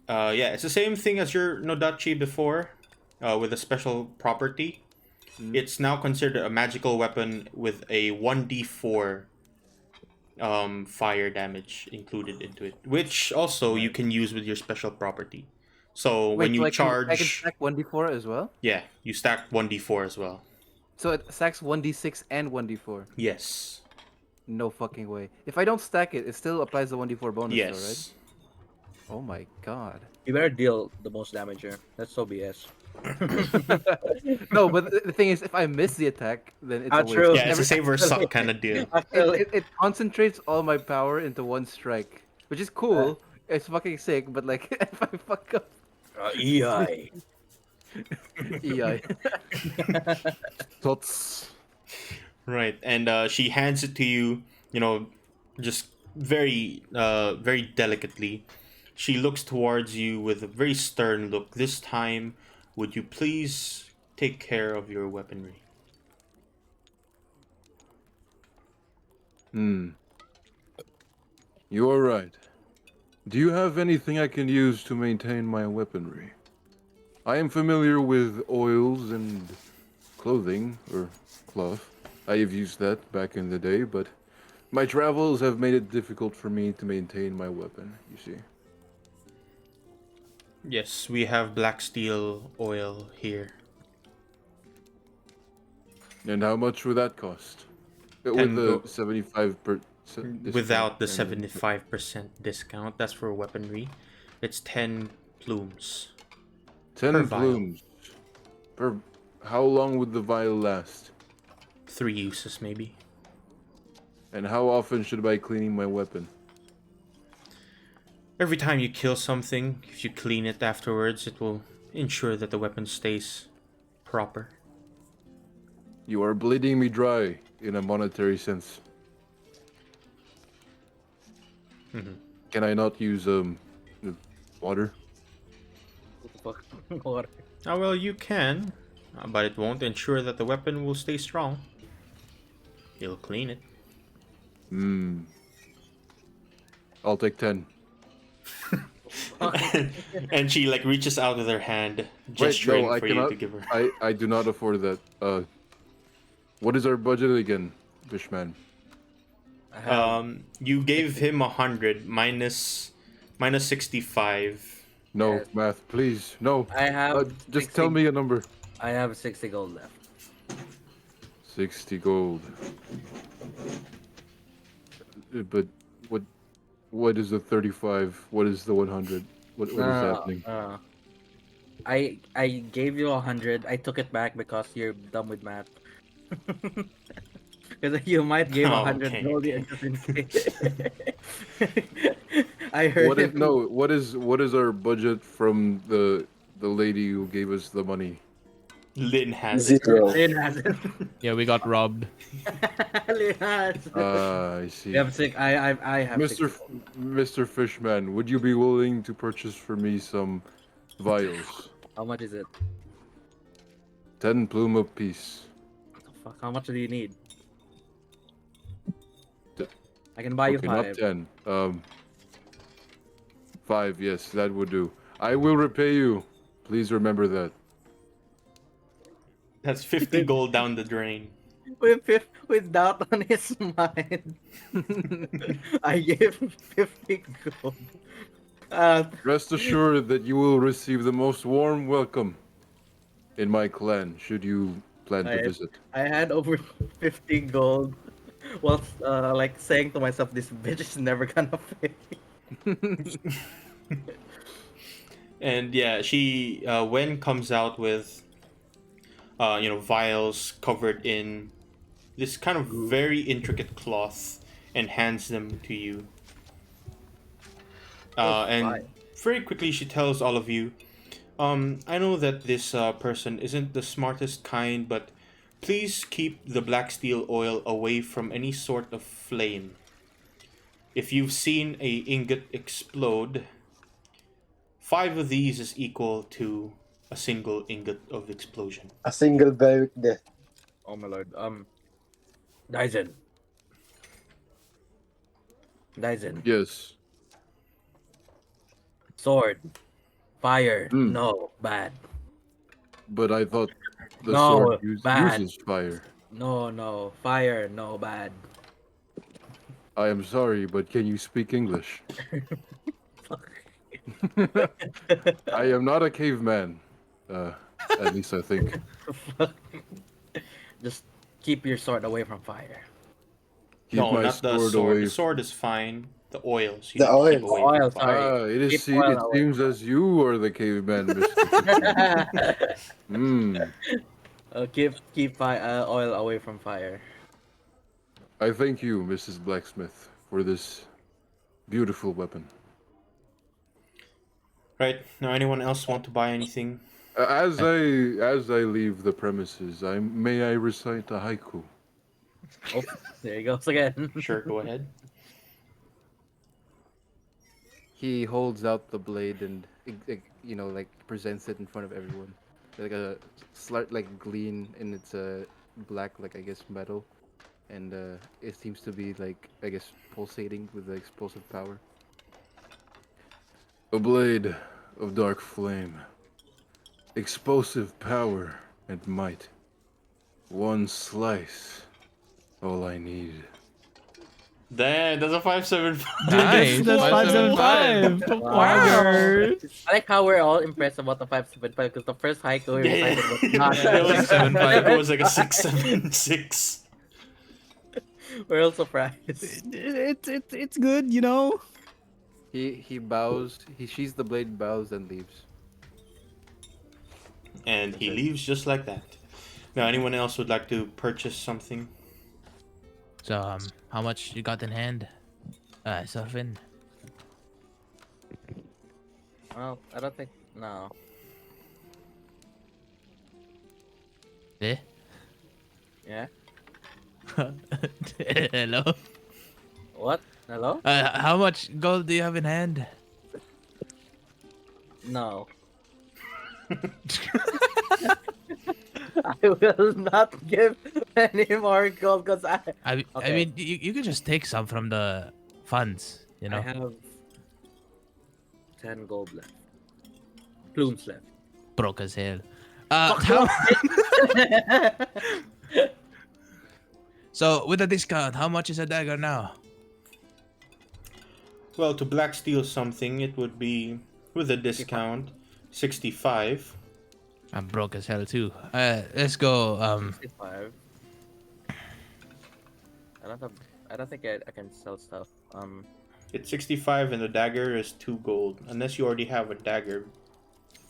yeah, it's the same thing as your Nodachi before, with a special property. It's now considered a magical weapon with a 1d4 fire damage included into it, which also you can use with your special property. So when Wait, so you I can charge, stack 1d4 as well? yeah, you stack 1d4 as well. So it stacks 1d6 and 1d4. Yes. No fucking way. If I don't stack it, it still applies the 1d4 bonus, though, right? Yes. Oh my god. You better deal the most damage here. That's so BS. No, but the thing is, if I miss the attack, then it's a waste. true. Yeah, it's a save or suck kind of deal. It concentrates all my power into one strike, which is cool. It's fucking sick, but like if I fuck up, EI. EI. Tots. Right, and she hands it to you. You know, just very delicately. She looks towards you with a very stern look. This time, would you please take care of your weaponry? You are right. Do you have anything I can use to maintain my weaponry? I am familiar with oils and clothing, or cloth. I have used that back in the day, but my travels have made it difficult for me to maintain my weapon, you see. Yes, we have black steel oil here. And how much would that cost? With 10 the go- 75%. Without the discount and 75% discount, that's for weaponry. It's 10 plumes. 10 per vial. plumes. Per. How long would the vial last? 3 uses, maybe. And how often should I be cleaning my weapon? Every time you kill something, if you clean it afterwards, it will ensure that the weapon stays proper. You are bleeding me dry in a monetary sense. Can I not use water? What the fuck? What? Oh, well, you can, but it won't ensure that the weapon will stay strong. You'll clean it. I'll take 10. And she like reaches out with her hand, gesturing for you to give her. I do not afford that. What is our budget again, Fishman? You gave him 100 minus 65. No, Yes. math, please. No. I have Just 60 tell me a number. I have 60 gold left. 60 gold. But what is the 35? What is the 100? What is happening? I gave you 100. I took it back because you're dumb with math. Because you might give Oh, 100 okay, gold okay. just in case. I heard What is it. no? What is our budget from the lady who gave us the money? Lynn has it. Zero. Lynn has it. Yeah, we got robbed. Lynn has it. I see. You have six. I have Mr. 60 gold. Mr. Fishman, would you be willing to purchase for me some vials? How much is it? 10 plume apiece. What the fuck? How much do you need? T- I can buy you Okay, 5. not 10. 5, yes, that would do. I will repay you. Please remember that. That's 50 gold down the drain. With doubt on his mind, I gave him 50 gold. Rest assured that you will receive the most warm welcome in my clan should you plan to visit. I had over 50 gold, whilst like saying to myself, "This bitch is never gonna pay." And yeah, she Wen comes out with vials covered in this kind of very intricate cloth and hands them to you. And very quickly she tells all of you, I know that this person isn't the smartest kind, but please keep the black steel oil away from any sort of flame. If you've seen a ingot explode, 5 of these is equal to a single ingot of explosion. A single Beric death. Oh my lord. Dyson. Yes. Sword. Fire. No. Bad. But I thought the No, sword bad. uses fire. No. Fire. No. Bad. I am sorry, but can you speak English? I am not a caveman. Uh, at least I think. Just keep your sword away from fire. Keep No, my not the sword sword. The away. sword is fine. The oils you The need to keep oils. away from Oil, fire. sorry. Ah, Keep it oil away. seems as you are the caveman, Mr. Hmm. Keep oil away from fire. I thank you, Mrs. Blacksmith, for this beautiful weapon. Right now, anyone else want to buy anything? As I leave the premises, may I recite a haiku? Oh, there he goes again. Sure, go ahead. He holds out the blade and like presents it in front of everyone, like a slight like gleam in its black, like I guess metal, and it seems to be like I guess pulsating with the explosive power. A blade of dark flame, explosive power and might. One slice, all I need. Damn, that's a 575. Nice. That's 575. Wow. I like how we're all impressed about the 575 because the first haiku we Yeah, recited was yeah. not. It was, 675. it was like a 676. We're all surprised. It's good, you know. He bows. He sheathes the blade, bows, and leaves. And he leaves just like that. Now, anyone else would like to purchase something? So, how much you got in hand? Surfing. Well, I don't think no. Eh? Yeah. Hello. What? Hello? How much gold do you have in hand? No. I will not give any more gold because I Okay. mean, you can just take some from the funds, you I know. have 10 gold left. Plumes left. Broke as hell. Fuck How, no. so with the discount, how much is a dagger now? Well, to black steel something, it would be, with a discount, 65. I'm broke as hell too. Let's go. 65. I don't think I can sell stuff. It's 65 and the dagger is 2 gold. Unless you already have a dagger.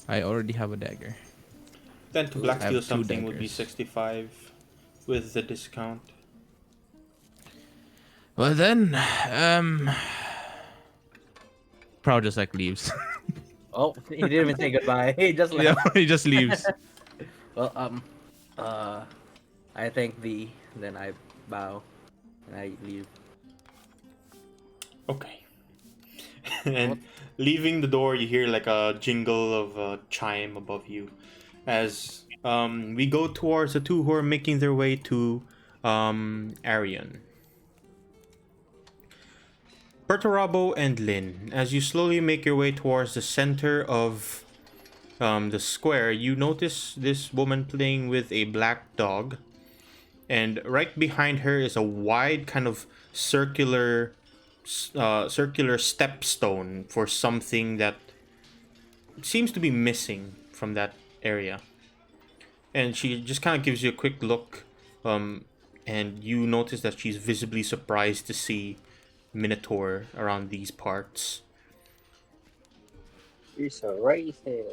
I already have a dagger. Then to black I have steel 2 something would be daggers. 65 with the discount. Well then, Proud just like leaves. Oh, he didn't even say goodbye. He just Yeah, left. he just leaves. Well, I thank thee. Then I bow and I leave. Okay. And leaving the door, you hear like a jingle of a chime above you. As we go towards the two who are making their way to Arion. Perturabo and Lin, as you slowly make your way towards the center of the square, you notice this woman playing with a black dog. And right behind her is a wide kind of circular stepstone for something that seems to be missing from that area. And she just kind of gives you a quick look, and you notice that she's visibly surprised to see Minotaur around these parts. It's right here.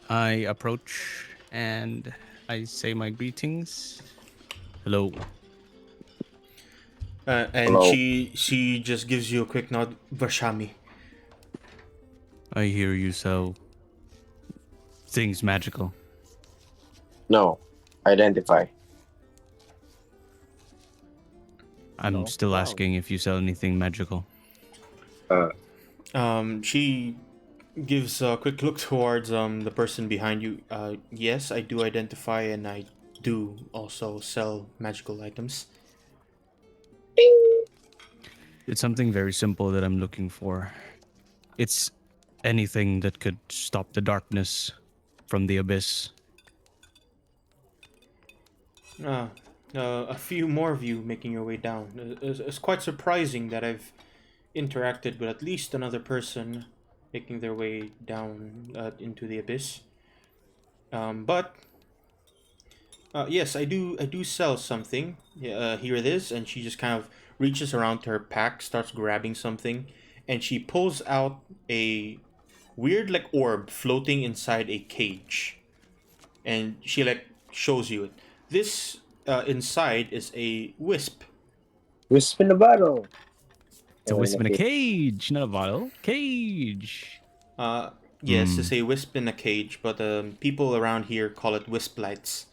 I approach and I say my greetings. Hello. And Hello. she just gives you a quick nod. Vashami. I hear you sell things magical. No. Identify. I'm still Wow. asking if you sell anything magical. She gives a quick look towards the person behind you. Yes, I do identify, and I do also sell magical items. It's something very simple that I'm looking for. It's anything that could stop the darkness from the abyss. A few more of you making your way down. It's quite surprising that I've interacted with at least another person making their way down into the abyss. But yes, I do sell something. Yeah, here it is, and she just kind of reaches around to her pack, starts grabbing something, and she pulls out a weird like orb floating inside a cage, and she like shows you it. This inside is a wisp. Wisp in the bottle. It's a Or wisp in a cage. cage, not a bottle. Cage. Uh, yes, it's a wisp in a cage, but people around here call it wisp lights.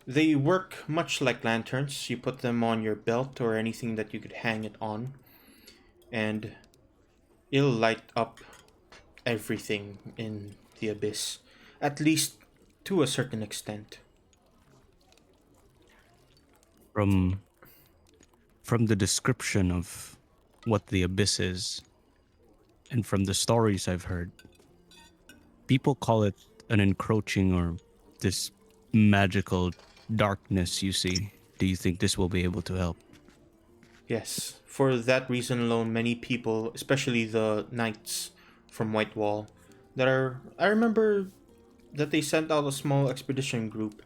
They work much like lanterns. You put them on your belt or anything that you could hang it on, and it'll light up everything in the abyss, at least to a certain extent. From the description of what the abyss is, and from the stories I've heard, people call it an encroaching or this magical darkness you see. Do you think this will be able to help? Yes, for that reason alone, many people, especially the knights from Whitewall, I remember that they sent out a small expedition group.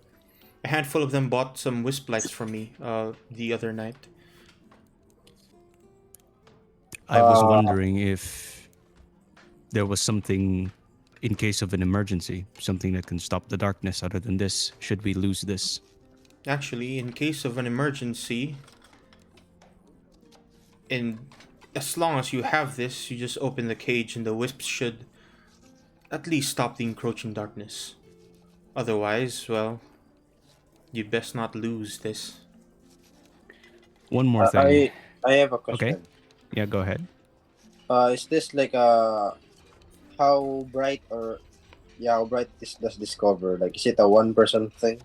A handful of them bought some wisp lights from me the other night. I was wondering if there was something in case of an emergency, something that can stop the darkness other than this, should we lose this. Actually, in case of an emergency, and as long as you have this, you just open the cage and the wisps should at least stop the encroaching darkness. Otherwise, well, you'd best not lose this. One more thing. I have a Okay. question. Yeah, go ahead. Is this like how bright or how bright does this cover? Like, is it a one person thing?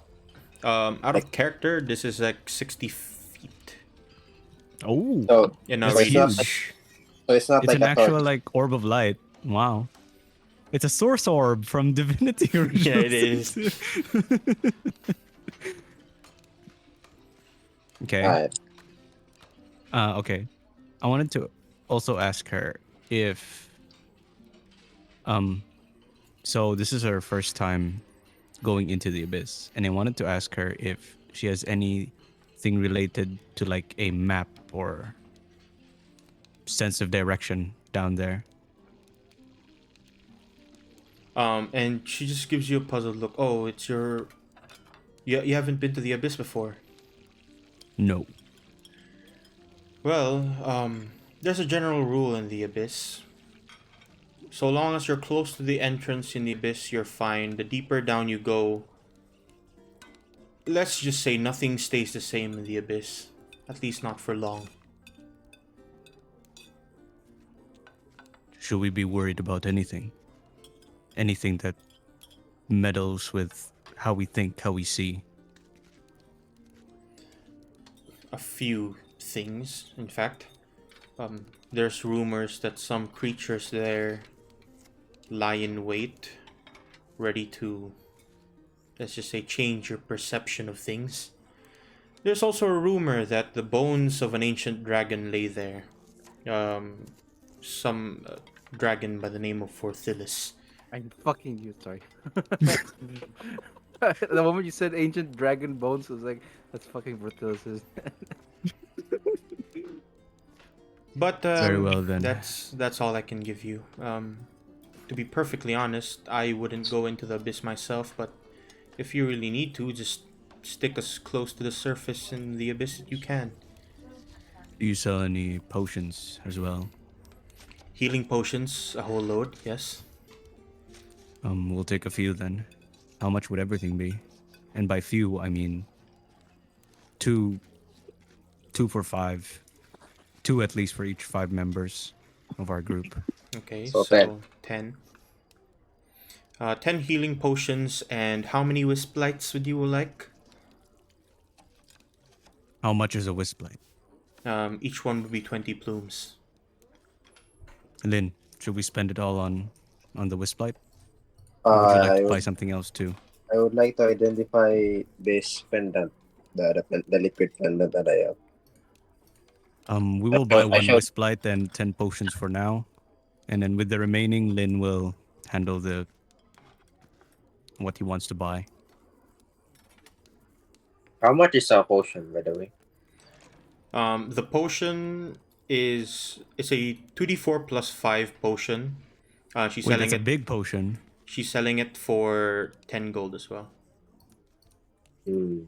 Out of character, this is like 60 feet. Oh, So, In a so it's not radius. like, so it's not it's like an a actual torch. like orb of light. Wow. It's a source orb from Divinity Original Yeah, it is. Sin 2. Okay. Alright. Okay. I wanted to also ask her if so this is her first time going into the abyss, and I wanted to ask her if she has anything related to like a map or sense of direction down there. And she just gives you a puzzled look. Oh, it's your... You haven't been to the abyss before. No. Well, there's a general rule in the abyss. So long as you're close to the entrance in the abyss, you're fine. The deeper down you go, let's just say nothing stays the same in the abyss. At least not for long. Should we be worried about anything? Anything that meddles with how we think, how we see? A few things, in fact. There's rumors that some creatures there lie in wait, ready to, let's just say, change your perception of things. There's also a rumor that the bones of an ancient dragon lay there. Some dragon by the name of Forthylis. I'm fucking you, sorry. The moment you said ancient dragon bones, I was like, that's fucking Vertilis. But Very well then. That's all I can give you. To be perfectly honest, I wouldn't go into the abyss myself, but if you really need to, just stick as close to the surface in the abyss that you can. Do you sell any potions as well? Healing potions, a whole load, yes. We'll take a few then. How much would everything be? And by few, I mean two for 5. 2 at least for each 5 members of our group. Okay, So so 10. 10 healing potions, and how many wisp lights would you like? How much is a wisp light? Each one would be 20 plumes. Lynn, should we spend it all on the wisp light? Or would you like to buy something else too? I would like to identify this pendant the liquid pendant that I have. We will buy I one showed. wisp light and 10 potions for now, and then with the remaining, Lin will handle the what he wants to buy. How much is a potion, by the way? The potion is it's a 2d4 plus 5 potion. She's Wait, selling that's a it. big potion. She's selling it for 10 gold as well. Hmm.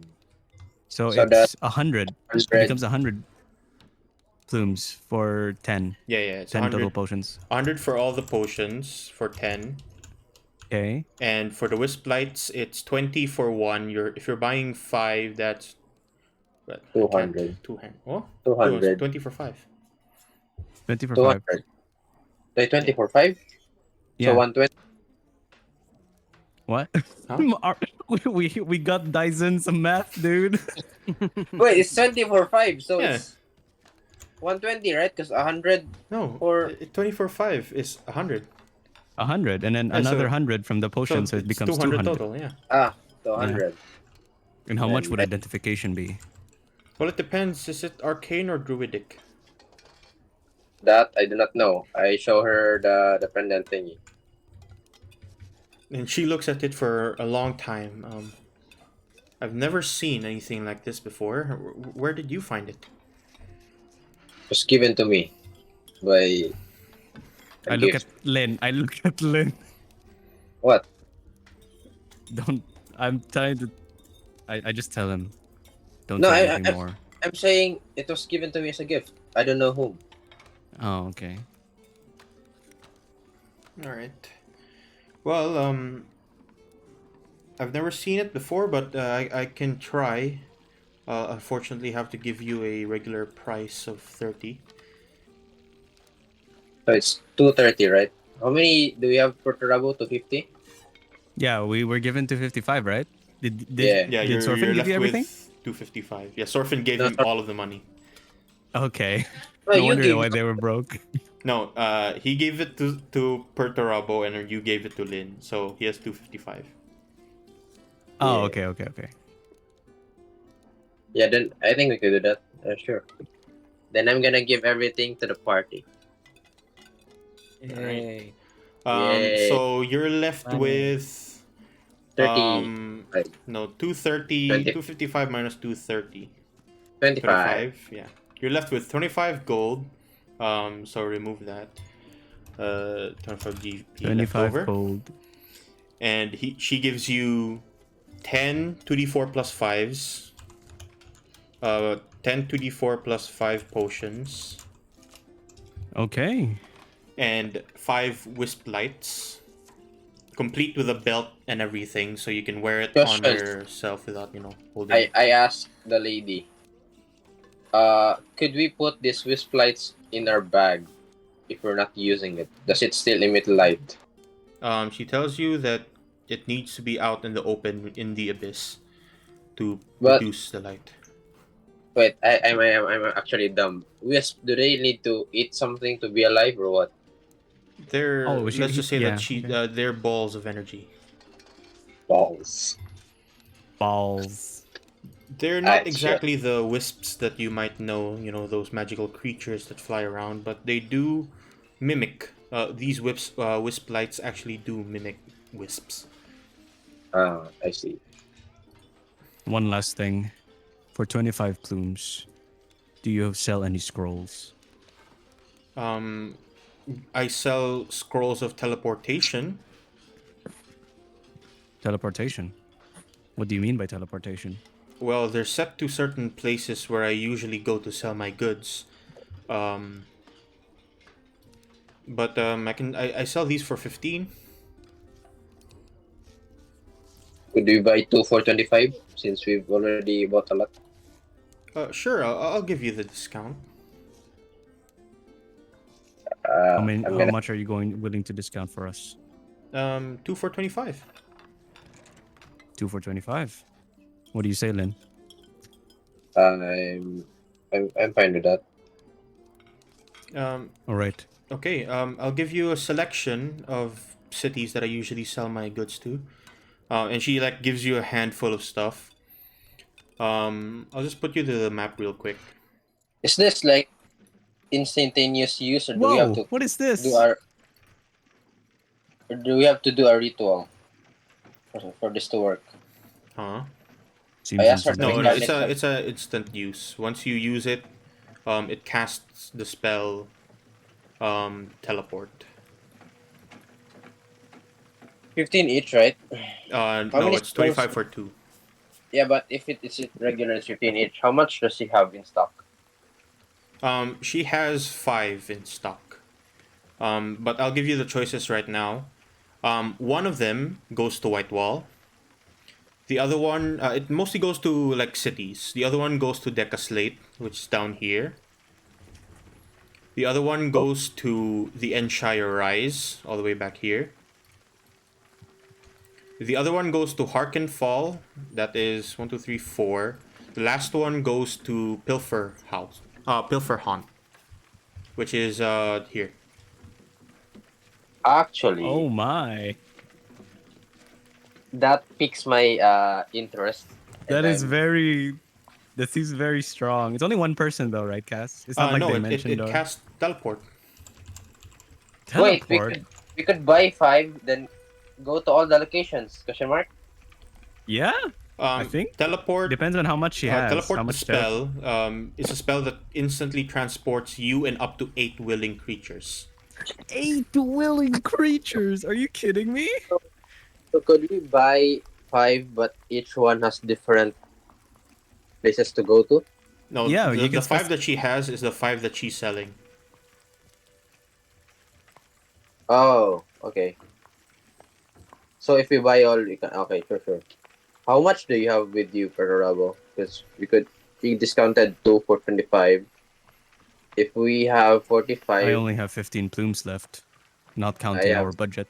So So that it's 100. It 100. becomes 100 plumes for 10. Yeah, it's 10 total 100. potions. 100 for all the potions for 10. Okay. And for the wisp lights, it's 20 for one. If you're buying 5, that's what? 200. What? 200. 20 for 5. 20 for 5. 200. Like 20 for 5? Yeah. So 120. What? Huh? we got Dyson some math, dude. Wait, it's 20 for 5. So Yeah. it's 120, right? Because 100 No, for. 20 for 5 is 100. 100, and then Yeah, another so- 100 from the potion, so it it's becomes 200 200. total, yeah. So 100. And how much And would I- identification be? Well, it depends. Is it arcane or druidic? That I do not know. I show her the pendant thingy. And she looks at it for a long time. I've never seen anything like this before. Where did you find it? It was given to me by. I look at Lynn. What? Don't. I'm trying to. I just tell him. Don't No, say anything more. I'm saying it was given to me as a gift. I don't know whom. Oh, okay. All right. Well, I've never seen it before, but I can try. Unfortunately, have to give you a regular price of 30. So it's 230, right? How many do we have for Turabo? 250? Yeah, we were given 255, right? Did Yeah. Yeah, did you're Sorfin give left you everything? with 255. Yeah, Sorfin gave No, him all of the money. Okay. No, No you wonder gave why they were broke. No, he gave it to Perturabo and then you gave it to Lin, so he has 255. Oh, Yeah. okay. Yeah, then I think we could do that. Sure. Then I'm gonna give everything to the party. Yay. Yay. So you're left Money. with 30. 230, 20. 255 minus 230. 25. 25, yeah. You're left with 25 gold. So remove that. 25 GP left 25 over. gold. And she gives you 10 2d4 plus 5s. 10 2d4 plus 5 potions. Okay. And 5 wisp lights. Complete with a belt and everything, so you can wear it on Question. yourself without, holding. I asked the lady. Could we put these wisp lights in our bag if we're not using it? Does it still emit light? She tells you that it needs to be out in the open in the abyss to But- produce the light. Wait, I'm actually dumb. Wisp, do they need to eat something to be alive or what? They're Oh, let's just say yeah, that they're balls of energy. Balls. Balls. They're not Shit. exactly the wisps that you might know, those magical creatures that fly around, but they do mimic. These wisp lights actually do mimic wisps. I see. One last thing. For 25 plumes, do you sell any scrolls? I sell scrolls of teleportation. Teleportation. What do you mean by teleportation? Well, they're set to certain places where I usually go to sell my goods. But I sell these for 15. Could we buy 2 for 25 since we've already bought a lot? Sure, I'll give you the discount. How I'm how gonna, much are you willing to discount for us? 2 for 25. 2 for 25. What do you say, Lynn? I'm fine with that. All right. Okay, I'll give you a selection of cities that I usually sell my goods to. And she gives you a handful of stuff. I'll just put you to the map real quick. Is this like instantaneous use, or do we have Whoa! to What is do this? our? Or do we have to do a ritual for this to work? Huh? Seems I asked her to No, interesting. no, incarnate it's a instant use. Once you use it, it casts the spell, teleport. 15 each, right? No, many it's 25 spells? for 2. Yeah, but if it is regular, it's 15 each. How much does she have in stock? She has 5 in stock. But I'll give you the choices right now. One of them goes to White Wall. The other one, it mostly goes to like cities. The other one goes to Decaslate, which is down here. The other one goes to the Enshire Rise, all the way back here. The other one goes to Harken Fall. That is 1, 2, 3, 4. The last one goes to Pilfer House. Pilfer Haunt, which is here. Actually, Oh my! that piques my interest. That is I'm- very. That seems very strong. It's only one person though, right, Cass? It's not like No, they it mentioned. Or... casts Teleport. Wait, Teleport. we could buy 5, then go to all the locations. Question mark. Yeah, I think Teleport. depends on how much she has. Teleport How the much spell is a spell that instantly transports you and up to 8 willing creatures. 8 willing creatures. Are you kidding me? So could we buy 5, but each one has different places to go to? No, Yeah, you the can 5 that she has is the 5 that she's selling. Oh, okay. So if we buy all, we can. Okay, sure. How much do you have with you, Perorabo? Because we discounted 2 for 25. If we have 45, I only have 15 plumes left, not counting our budget.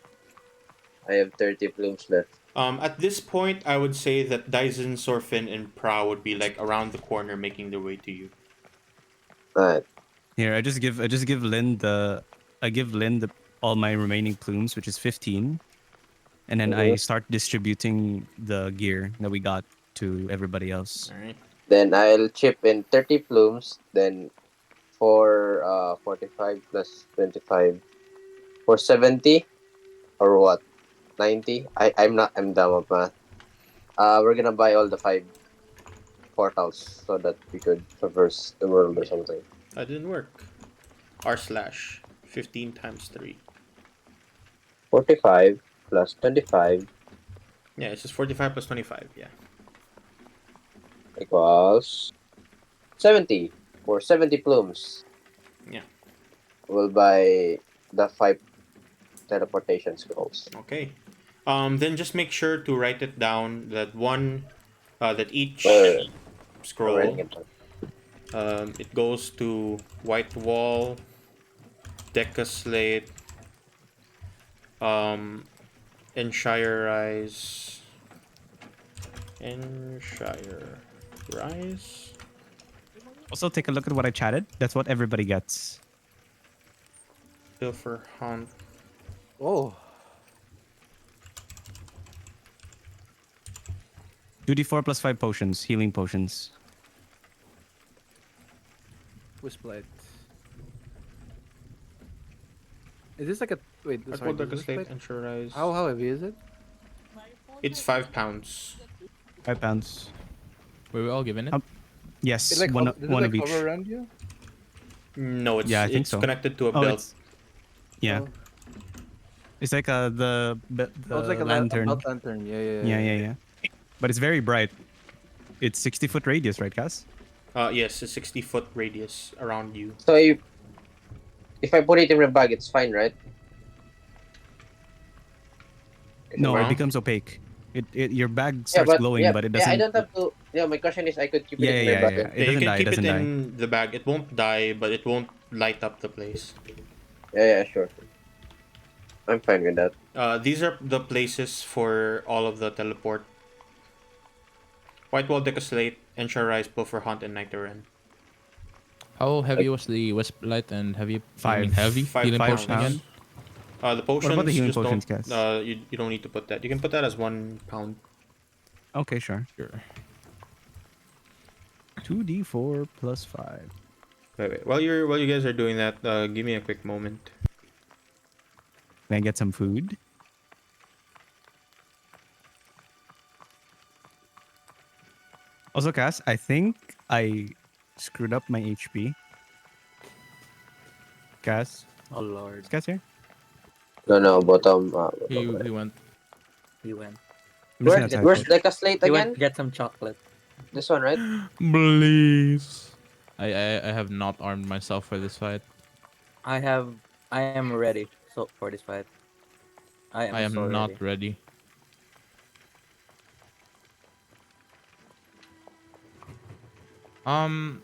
I have 30 plumes left. At this point, I would say that Dyson, Sorfin, and Pra would be like around the corner, making their way to you. Alright. Here, I just give Lynn all my remaining plumes, which is 15, and then I start distributing the gear that we got to everybody else. All right. Then I'll chip in 30 plumes. Then for 45 plus 25 for 70 or what? 90. I'm dumb at math. We're gonna buy all the 5 portals so that we could traverse the world or something. That didn't work. R/15 times 3. 45 plus 25 Yeah, it's just 45 plus 25. Yeah. equals 70 for 70 plumes. Yeah. We'll buy the 5 teleportation scrolls. Okay. Then just make sure to write it down that each scroll, it goes to White Wall, Decaslate, Enshire Rise, Also, take a look at what I chatted. That's what everybody gets. Pilfer Hunt. Oh. 2d4 plus 5 potions, healing potions. Whisplight. Is this like a wait? White Sorry, Wall, this Decaslate, Whisplight? Enshire Rise. How heavy is it? It's 5 pounds. 5 pounds. Were we all given it? Yes, It like one does it of like each. hover around you? No, it's Yeah, I think it's so. connected to a Oh, belt. Yeah. Oh. It's like the Oh, it's like a lantern. belt lantern. Yeah. But it's very bright. It's 60-foot radius, right, Cass? Yes, a 60-foot radius around you. So if I put it in my bag, it's fine, right? No, Huh? it becomes opaque. Your bag starts glowing, but it doesn't. Yeah, I don't have to. Yeah, my question is, I could keep it in my bag. It Yeah, you doesn't can die. It keep it doesn't die. in the bag. It won't die, but it won't light up the place. Yeah, sure. I'm fine with that. These are the places for all of the teleport. White Wall, Decaslate, Enshire Rise, Pilfer Hunt, and Night Terrain. How heavy was the Whisplight and heavy? Five. I mean, heavy 5 healing pounds. potion again. The potions. What about the healing just potions, don't, Cass? you don't need to put that. You can put that as 1 pound. Okay, sure. Sure. 2d4 plus 5. Wait. While you guys are doing that, give me a quick moment. Can I get some food? Also, Cass, I think I screwed up my HP. Cass? Oh lord, Is Cass here? No, bottom. He Bottom right. went. he went. I'm just Where? gonna type Where's it. Deca Slate He went again? to get some chocolate. This one, right? Please. I have not armed myself for this fight. I am ready. So for this fight, I I am so am not ready. ready. Um,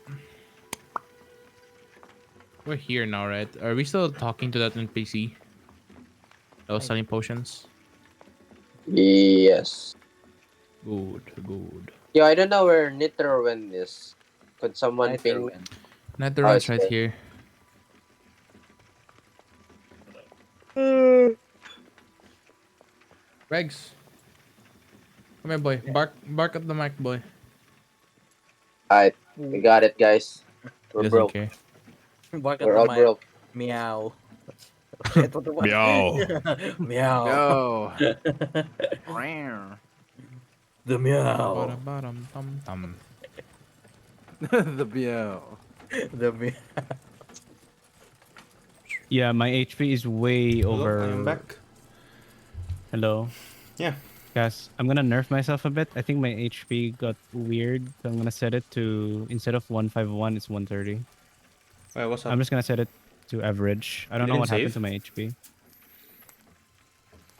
we're here now, right? Are we still talking to that NPC that was selling potions? Yes. Good. Yeah, I don't know where Nitterwind is. Could someone Right ping? there. Netherlands it's right there. here. Regs, come here, boy. Bark at the mic, boy. Alright, we got it, guys. He We're doesn't broke. care. Bark at We're the all mic. broke. Meow. Shit, what the fuck? Meow. Meow. Yo. The meow. Ba-da-ba-dum, dum, dum. The meow. The meow. Yeah, my HP is way Hello, over. I am back. Hello. Yeah. Guys, I'm gonna nerf myself a bit. I think my HP got weird, so I'm gonna set it to, instead of 151, it's 130. Wait, what's up? I'm just gonna set it to average. I don't You know didn't what happened save? to my HP.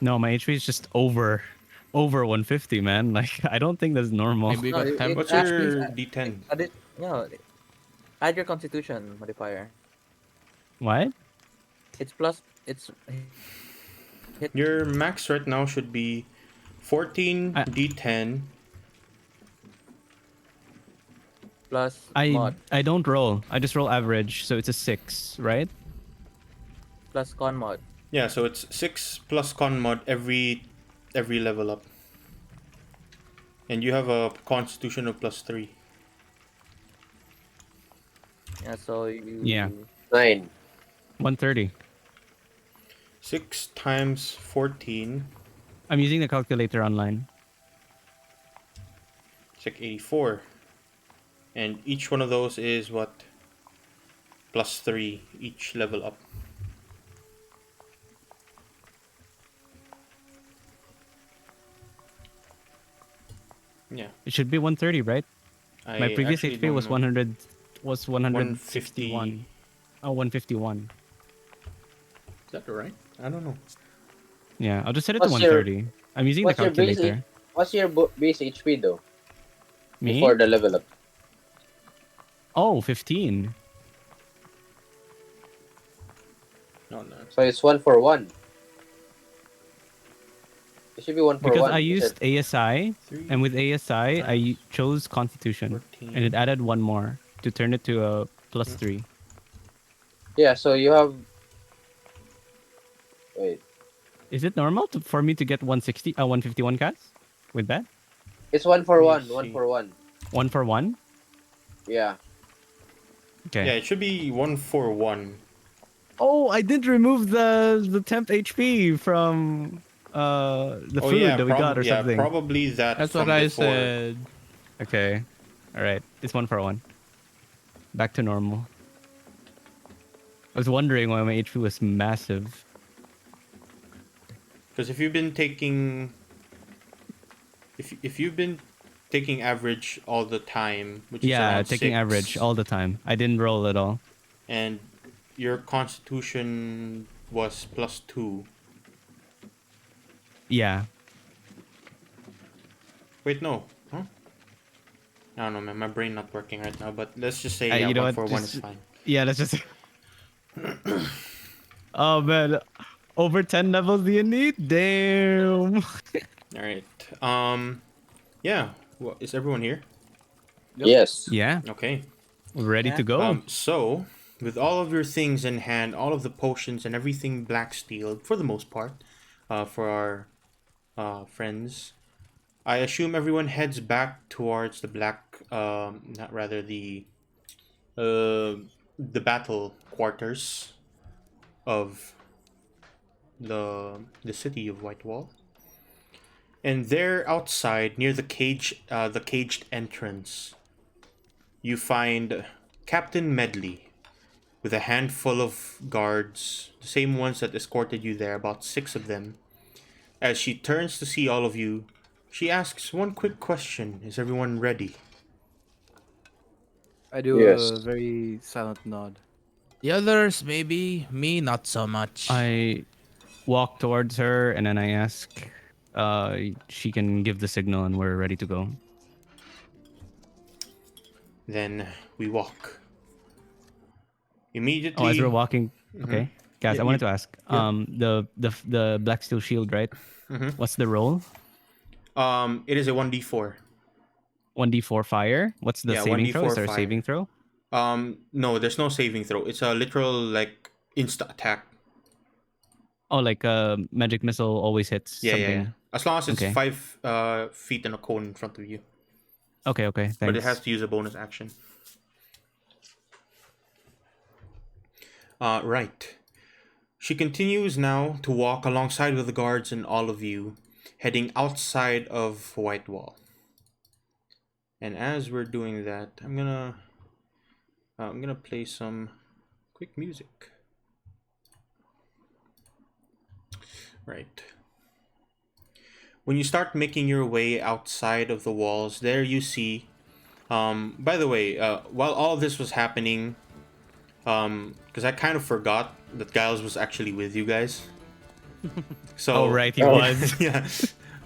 No, my HP is just over 150, man. Like, I don't think that's normal. Maybe you No, got temp What's actually, your D10? add your constitution modifier. What? It's plus. It's hit Your max right now should be 14 I- D10. plus I mod I don't roll. I just roll average, so it's a 6, right? plus con mod. Yeah, so it's 6 plus con mod every level up. And you have a constitution of plus 3. Yeah, so you. Yeah. 9. 130. 6 times 14. I'm using the calculator online. It's like 84. And each one of those is what? Plus 3 each level up. Yeah. It should be 130, right? My previous actually HP don't was know. 100, was 150. 151. Oh, 151. Is that right? I don't know. Yeah, I'll just set it to What's your- 130. I'm using the What's your base? calculator. What's your base HP though? Me? Before the level up. Oh, 15. No. So it's 1 for 1. It should be 1 for Because 1. I you used said. ASI, 3 and with ASI, I times chose Constitution, 14. and it added one more to turn it to a plus 3. Yeah, so you have. Wait. Is it normal for me to get 151 cats with that? It's 1 for Let 1. me 1 see. for 1. 1 for 1? Yeah. Okay. Yeah, it should be 1 for 1. Oh, I did remove the temp HP from the Oh food yeah, that we got or yeah, something. probably that. That's from what I before. said. Okay. All right. It's 1 for 1. Back to normal. I was wondering why my HP was massive. Because if you've been taking, if you've been taking average all the time, which is Yeah, around taking 6, average all the time. I didn't roll at all. and your constitution was plus 2. Yeah. Wait, no. Huh? I don't know, man. My brain not working right now. But let's just say You know 1 what, for 1 just- is fine. Yeah, let's just. Oh man, over 10 levels do you need? Damn. All right. Yeah. Well, is everyone here? Yep. Yes. Yeah, Okay. we're ready Yeah. to go. So, with all of your things in hand, all of the potions and everything black steel, for the most part, for our friends, I assume everyone heads back towards the not rather the battle quarters of the city of Whitewall. And there outside, near the caged entrance, you find Captain Medley with a handful of guards, the same ones that escorted you there, about 6 of them. As she turns to see all of you, she asks one quick question. Is everyone ready? I do Yes. a very silent nod. The others, maybe. Me, not so much. I walk towards her and then I ask, she can give the signal and we're ready to go. Then we walk. Immediately. Oh, as we're walking, okay, guys, Yeah, I wanted to ask, yeah. the black steel shield, right? What's the roll? It is a 1d4. 1d4 fire. What's the Yeah, saving throw? 1d4 Is there a fire. saving throw? No, there's no saving throw. It's a literal like insta attack. Oh, like magic missile always hits Yeah, something. yeah. As long as it's Okay. 5 feet in a cone in front of you. Okay, thanks. But it has to use a bonus action. Right. She continues now to walk alongside with the guards and all of you, heading outside of Whitewall. And as we're doing that, I'm gonna play some quick music. Right. When you start making your way outside of the walls, there you see. By the way, while all of this was happening, because I kind of forgot that Giles was actually with you guys. So Oh, right, he was. yeah.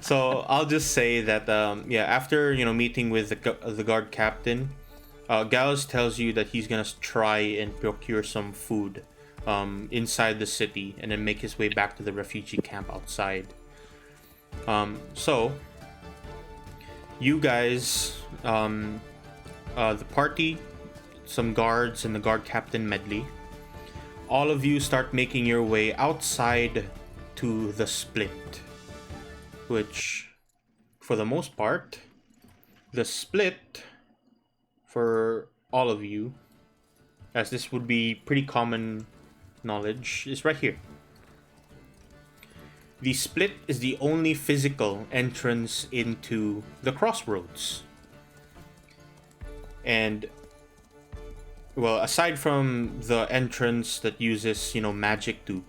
So I'll just say that after meeting with the guard captain, Giles tells you that he's gonna try and procure some food inside the city and then make his way back to the refugee camp outside. So you guys, the party, some guards, and the guard captain Medley, all of you start making your way outside to the split, which for the most part, the split for all of you, as this would be pretty common knowledge, is right here. The split is the only physical entrance into the crossroads. And, well, aside from the entrance that uses, magic to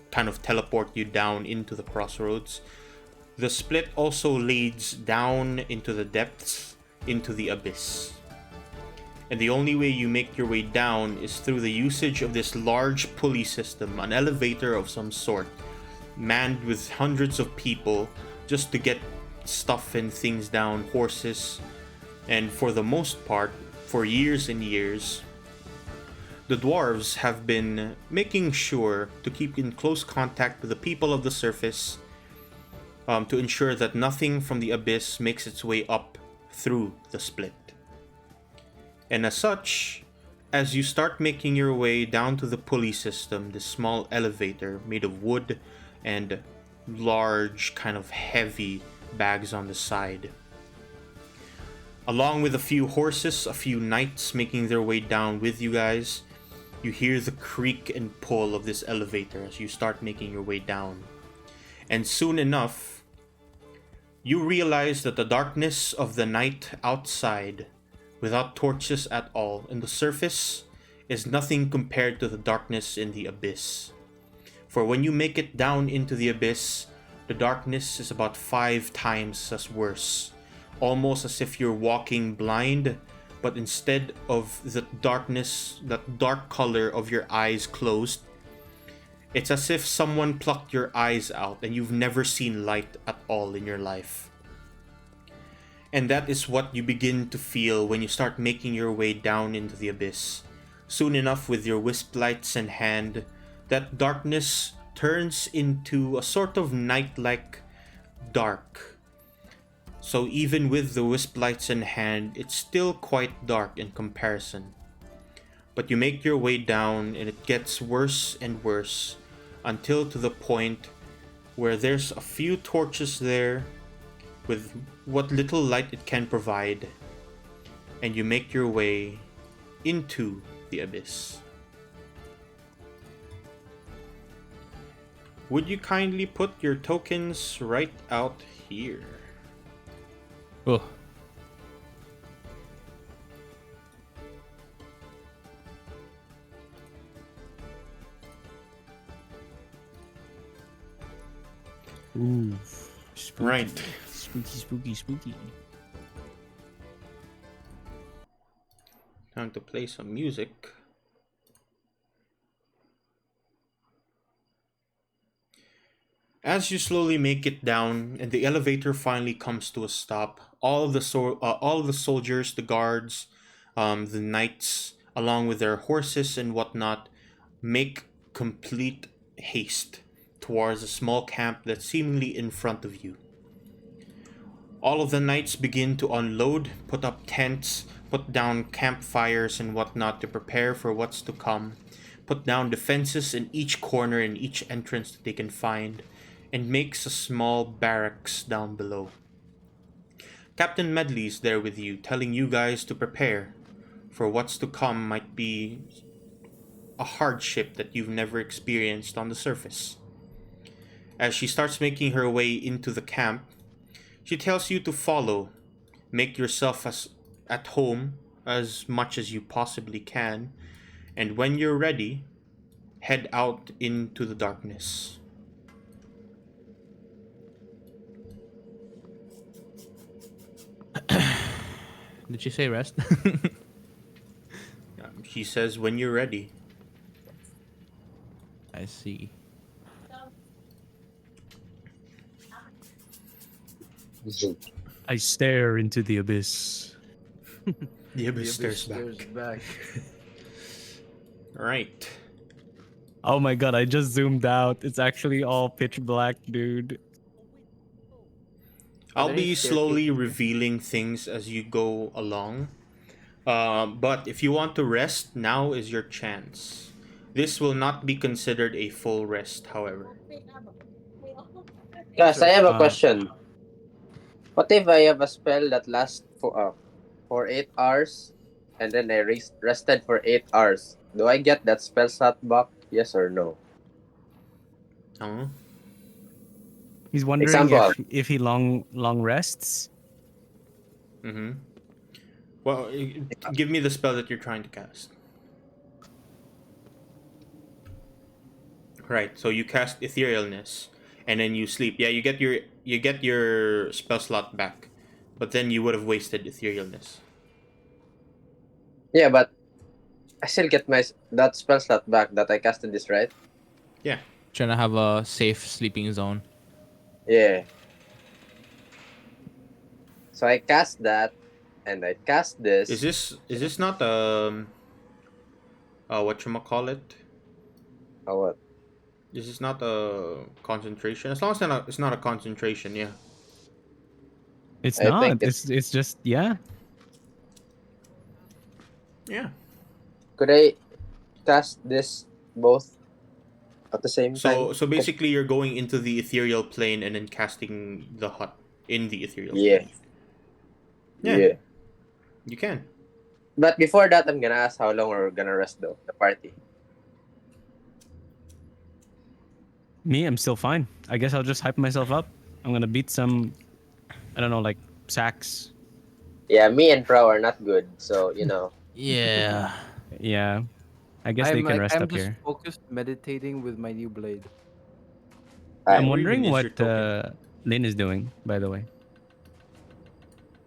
kind of teleport you down into the crossroads, the split also leads down into the depths, into the abyss. And the only way you make your way down is through the usage of this large pulley system, an elevator of some sort, manned with hundreds of people just to get stuff and things down, horses. And for the most part, for years and years, the dwarves have been making sure to keep in close contact with the people of the surface, to ensure that nothing from the abyss makes its way up through the split. And as such, as you start making your way down to the pulley system, this small elevator made of wood and large, kind of heavy bags on the side, along with a few horses, a few knights making their way down with you guys, you hear the creak and pull of this elevator as you start making your way down. And soon enough, you realize that the darkness of the night outside, without torches at all, and the surface is nothing compared to the darkness in the abyss. For when you make it down into the abyss, the darkness is about 5 times as worse. Almost as if you're walking blind, but instead of the darkness, that dark color of your eyes closed, it's as if someone plucked your eyes out and you've never seen light at all in your life. And that is what you begin to feel when you start making your way down into the abyss. Soon enough, with your wisp lights in hand, that darkness turns into a sort of night-like dark. So even with the wisp lights in hand, it's still quite dark in comparison. But you make your way down and it gets worse and worse until to the point where there's a few torches there with what little light it can provide, and you make your way into the abyss. Would you kindly put your tokens right out here? Oh, Ooh. Spooky. Right. Spooky. Time to play some music. As you slowly make it down and the elevator finally comes to a stop, all of the soldiers, the guards, the knights, along with their horses and whatnot, make complete haste towards a small camp that's seemingly in front of you. All of the knights begin to unload, put up tents, put down campfires and whatnot to prepare for what's to come, put down defenses in each corner and each entrance that they can find, and makes a small barracks down below. Captain Medley's there with you, telling you guys to prepare, for what's to come might be a hardship that you've never experienced on the surface. As she starts making her way into the camp, she tells you to follow, make yourself as at home as much as you possibly can, and when you're ready, head out into the darkness. did she say rest? She says when you're ready. I see. I stare into the abyss. The abyss The stares back. back. Right. Oh my god, I just zoomed out. It's actually all pitch black, dude. I'll there be any slowly staircases? revealing things as you go along. But if you want to rest, now is your chance. This will not be considered a full rest, however. Guys, I have a Uh, question. What if I have a spell that lasts for 8 hours, and then I rested for 8 hours? Do I get that spell slot back? Yes or no? Huh? He's wondering Example. if he long rests. Mm-hmm. Well, give me the spell that you're trying to cast. Right. So you cast Etherealness, and then you sleep. Yeah, you get your spell slot back, but then you would have wasted Etherealness. Yeah, but I still get that spell slot back that I casted this, right? Yeah. Trying to have a safe sleeping zone. Yeah. So I cast that, and I cast this. Is this not whatchamacallit? What? This is not a concentration. As long as it's not a concentration, yeah. It's I think not. It's just yeah. Yeah. Could I cast this both at the same time? So basically you're going into the ethereal plane and then casting the hut in the ethereal Yeah. plane. Yeah. Yeah. You can. But before that, I'm gonna ask how long we're gonna rest though, the party. Me, I'm still fine. I guess I'll just hype myself up. I'm gonna beat some, I don't know, like sacks. Yeah, me and Pro are not good, so you know. Yeah. Yeah. I guess they can rest I'm up just here. focused meditating with my new blade. I'm I, Where even wondering is what your token? Lynn is doing, by the way.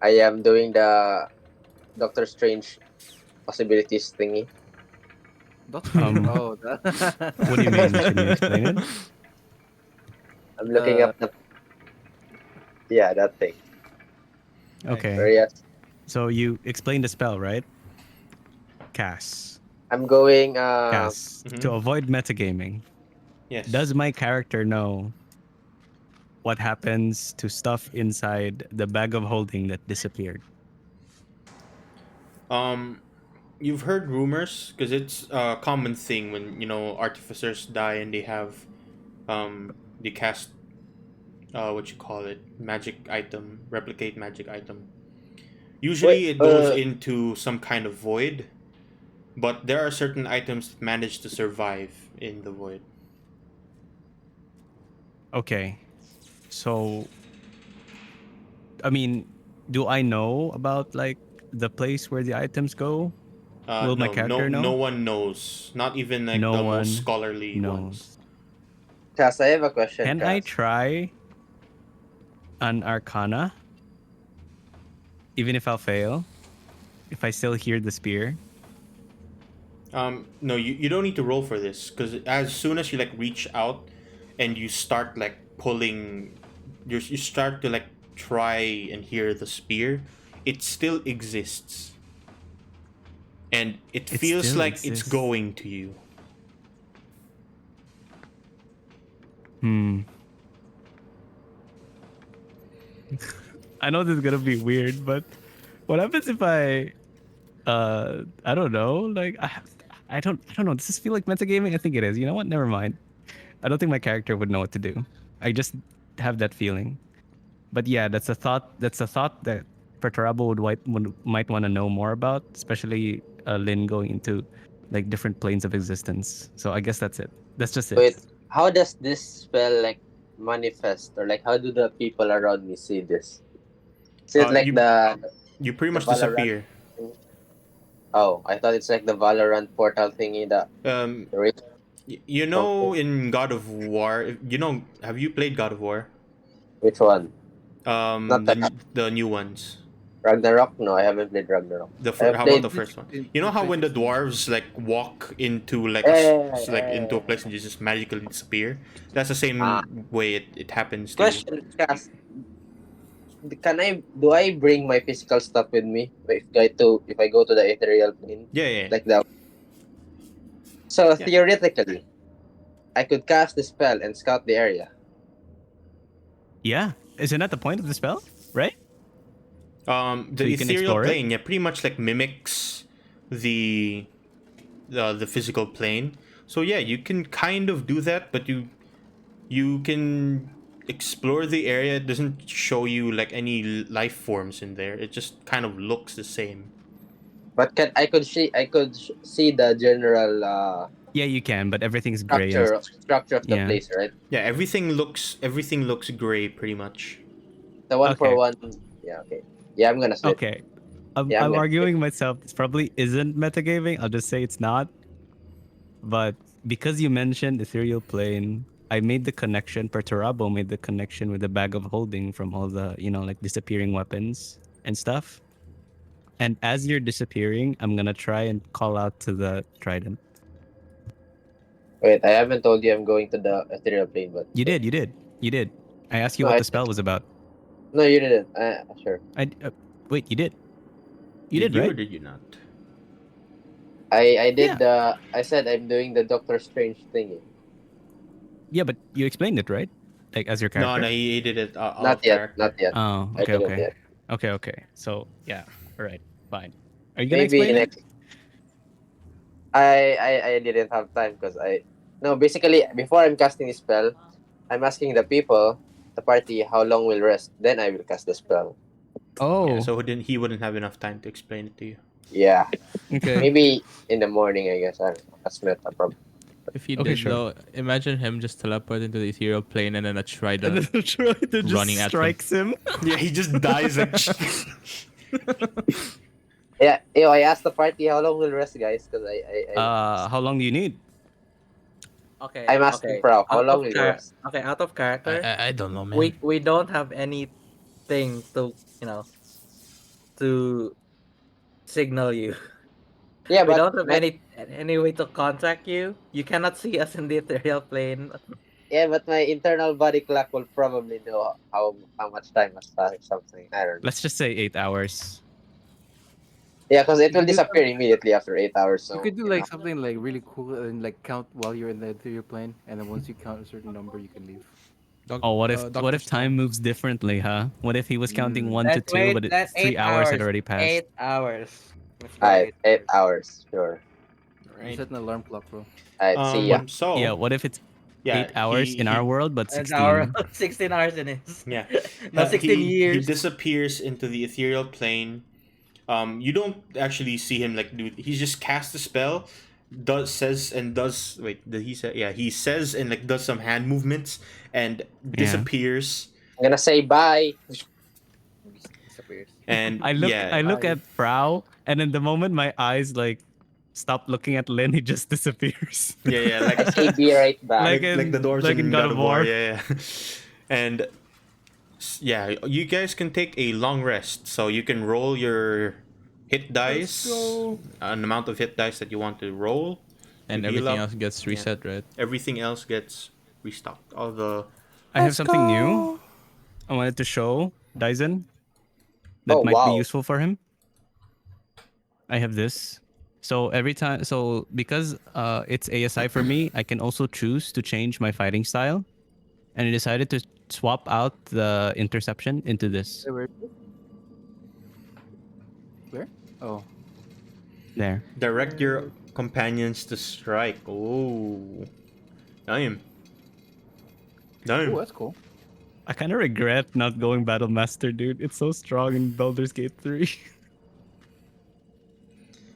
I am doing the Doctor Strange possibilities thingy. Oh, that. What do you mean? Can you explain it? I'm looking up the that thing. Okay. Yes. So you explained the spell, right? Cast. I'm going Cast. Mhm. To avoid metagaming. Yes. Does my character know what happens to stuff inside the bag of holding that disappeared? You've heard rumors because it's a common thing when artificers die and they have they cast what you call it, magic item, replicate magic item. Wait, Usually it goes into some kind of void, but there are certain items that manage to survive in the void. Okay. So, I mean, do I know about like the place where the items go? Will my character no know? one knows. Not even like No the most one scholarly ones. knows. Cass, I have a question, Can I Cass. try an Arcana, even if I'll fail? If I still hear the spear? No, you don't need to roll for this because as soon as you like reach out and you start like pulling, you start to like try and hear the spear, it still exists, and it It feels still like it's exists. going to you. I know this is gonna be weird, but what happens if I don't know, like I don't know. Does this feel like metagaming? I think it is. You know what? Never mind. I don't think my character would know what to do. I just have that feeling. But yeah, that's a thought. That's a thought that Perturabo might want to know more about, especially Lin going into like different planes of existence. So I guess that's it. That's just it. Wait, how does this spell like manifest, or like how do the people around me see this? Is it like You pretty the much Valorant disappear. thing? Oh, I thought it's like the Valorant portal thingy that You know, in God of War, have you played God of War? Which one? Not that The new ones. Ragnarok? No, I haven't played Ragnarok. I have How about played. the first one? You know how when the dwarves like walk into like into a place and you just magically disappear? That's the same way it happens to you. Question, Cass. Do I bring my physical stuff with me if I go to the ethereal plane? Yeah. Like that. So theoretically, I could cast the spell and scout the area. Yeah, isn't that the point of the spell, right? The So you can ethereal explore it? plane, pretty much like mimics the the physical plane. So yeah, you can kind of do that, but you can explore the area. It doesn't show you like any life forms in there. It just kind of looks the same. But I could see the general Yeah, you can, but everything's gray. And, structure of the yeah. place, right? Yeah, everything looks gray pretty much. The one for Okay. one. Yeah. Okay. Yeah, I'm gonna switch. Okay. I'm gonna arguing myself. This probably isn't metagaming. I'll just say it's not. But because you mentioned ethereal plane, I made the connection. Perturabo made the connection with the bag of holding from all the like disappearing weapons and stuff. And as you're disappearing, I'm gonna try and call out to the trident. Wait, I haven't told you I'm going to the ethereal plane, but You did. I asked you what the spell was about. No, you didn't. Sure. Wait, you did. You did, you right? or did you not? I did I said I'm doing the Doctor Strange thingy. Yeah, but you explained it, right? Like as your character. No, he did it. Not yet. Not yet. Oh, I okay, didn't yet. okay. So yeah, all right, fine. Are you gonna Maybe explain it? I didn't have time because basically before I'm casting the spell, I'm asking the people, the party, how long will rest. Then I will cast the spell. Oh, yeah, so he wouldn't have enough time to explain it to you. Yeah. Okay. Maybe in the morning, I guess. I don't know. That's meta problem. If he did though, imagine him just teleport into the ethereal plane and then a trident and then the trident running just at strikes him. Yeah, he just dies. Yeah, I asked the party how long will rest, guys, because how long do you need? Okay. I'm asking Prof, how long will rest? Okay, out of character. I don't know, man. We don't have anything to to signal you. Yeah, we but don't have any way to contact you. You cannot see us in the ethereal plane. Yeah, but my internal body clock will probably know how much time has passed or something. I don't know. Let's just say 8 hours. Yeah, because it will disappear immediately after 8 hours. So You could do like something like really cool and like count while you're in the ethereal plane, and then once you count a certain number, you can leave. Oh, what if time moves differently, huh? What if he was counting 1 to 2, but 3 hours had already passed? 8 hours. Alright, 8 hours, sure. You set an alarm clock, bro. Alright, see ya. So yeah, what if it's Yeah, 8 hours in our world, but An 16. hour, 16 hours in his. Yeah. No, 16 he years. disappears into the ethereal plane. You don't actually see him like do. He just casts a spell, does. Wait, did he say? Yeah, he says and like does some hand movements and disappears. I'm gonna say bye. Disappears. And I look Bye. at Prow, and in the moment my eyes like stop looking at Lynn, he just disappears. yeah, like I say be right back. like the doors like in in God of War. Yeah. And yeah, you guys can take a long rest, so you can roll your hit dice, an amount of hit dice that you want to roll, And to heal everything up. else gets reset, right? Everything else gets restocked. All the I have something new. I wanted to show Dyson that Oh, might be wow. useful for him. I have this. So every time, so because it's ASI for me, I can also choose to change my fighting style. And I decided to swap out the interception into this. Where? Where? Oh. There. direct your companions to strike. Oh, damn. Oh, that's cool. I kind of regret not going Battle Master, dude. It's so strong in Baldur's Gate 3.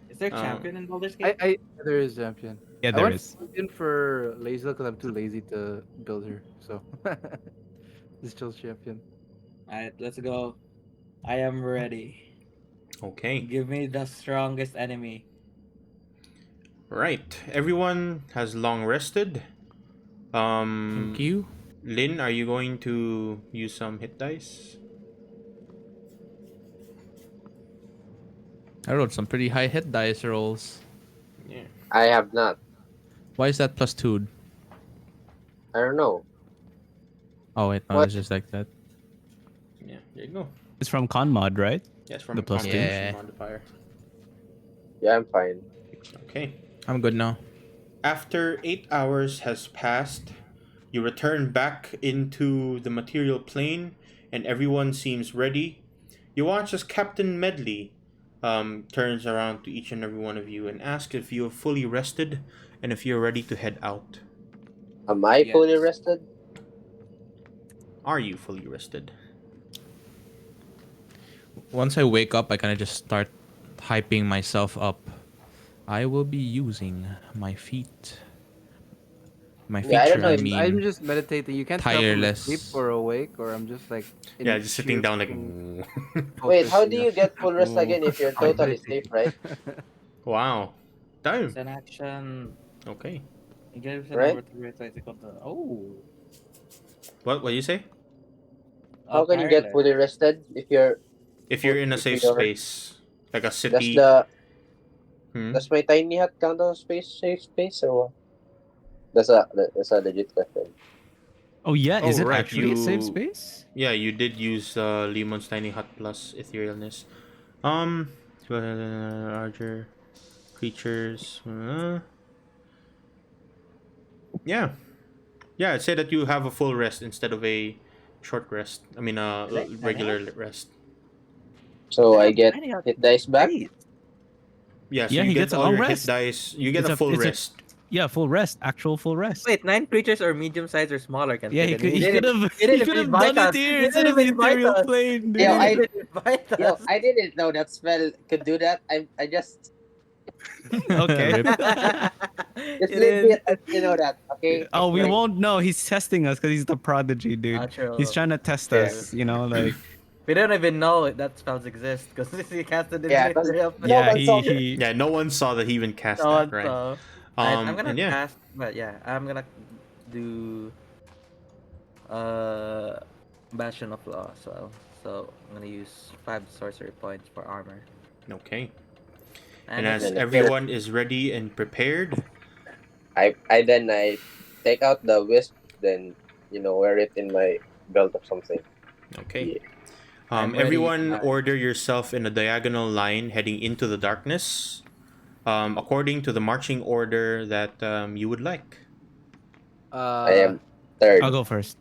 Is there a champion in Baldur's Gate? There is champion. Yeah, I there went is. in for Lazel because I'm too lazy to build her. So this Chill's champion. Alright, let's go. I am ready. Okay. Give me the strongest enemy. Right. Everyone has long rested. Thank you. Lynn, are you going to use some hit dice? I rolled some pretty high hit dice rolls. Yeah. I have not. Why is that +2? I don't know. Oh wait, no, What? it's just like that. Yeah, there you go. It's from Conmod, right? Yes, from The a plus two. Yeah. modifier. Yeah, I'm fine. Okay. I'm good now. After 8 hours has passed, you return back into the material plane, and everyone seems ready. You watch as Captain Medley turns around to each and every one of you and asks if you have fully rested and if you're ready to head out. Am I fully rested? Are you fully rested? Once I wake up, I kind of just start hyping myself up. I will be using my feet. My feet, Yeah, I don't know I if- mean, I'm just meditating. You can't tell if I'm tireless. asleep or awake, or I'm just like. in Yeah, just sitting sheer down like. fucking Wait, focus, how you do know? you get full rest again if you're totally Meditating. safe, right? Wow. Damn. It's an action. Okay. You get Right? over to it's equal to. Oh. What do you say? How can you get fully rested if you're If you're in a if safe you're- space, like a Does city. the Hmm? does my tiny hut count as safe space or what? That's a legit question. Oh yeah, is Oh, it right, actually a safe you- space? Yeah, you did use Lemon's Tiny Hut plus etherealness. Larger creatures. Yeah. Yeah, I'd say that you have a full rest instead of a short rest. I mean, regular rest. So I get hit dice back. Yeah, so Yeah, you he get gets a all long your rest. hit dice. You get It's a full it's rest. Yeah, full rest. Actual full rest. Wait, 9 creatures or medium sized or smaller can Yeah, fit he in. could have He didn't even done invite it us. here He instead didn't of the even invite ethereal us. plane, dude. He Yo, didn't even invite us. Yo, I didn't know that spell could do that. I just Okay. Rip. just He leave me didn't. at you know that. Okay. Oh, we Like, won't know. He's testing us because he's the prodigy, dude. Natural. He's trying to test True. us. You know, like We don't even know that spells exist because he casted it Yeah, in 'cause- real No yeah, one saw he Yeah, no one saw that he even cast No that, one right? saw. Alright, I'm gonna And yeah. cast, but yeah, I'm gonna do Bastion of Law as well. So I'm gonna use 5 sorcery points for armor. Okay. And it's- as everyone is ready and prepared, I take out the wisp, then wear it in my belt or something. okay. I'm ready. Everyone order yourself in a diagonal line heading into the darkness, according to the marching order that you would like. I am third. I'll go first.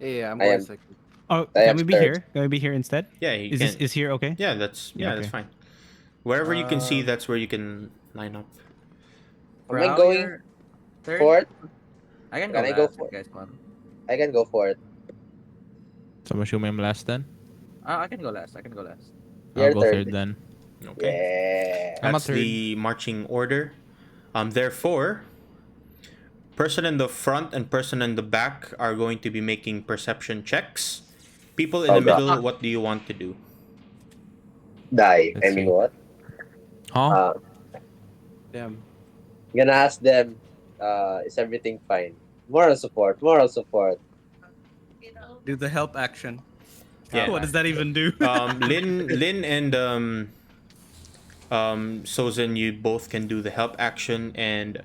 Yeah, I'm I going am- second. Oh, I can am we be third. here? Can we be here instead? Yeah, you Is can. this is here okay? Yeah, that's Yeah, that's okay. fine. Wherever you can see, that's where you can line up. Am I going Third? fourth? I can go Can I go last for if you guys want. I can go for it. So I'm assuming I'm last then. I can go last. I can go last. I'll Your go turn. third then. Okay. Yeah. I'm a That's third. the marching order. Therefore, person in the front and person in the back are going to be making perception checks. People in Oh the god. middle, what do you want to do? Die. Let's I mean see. what? Huh? Uh, Damn. gonna ask them, is everything fine? Moral support, moral support. Do the help action. Help Yeah. What does that even do? Lin and Sozin, you both can do the help action, and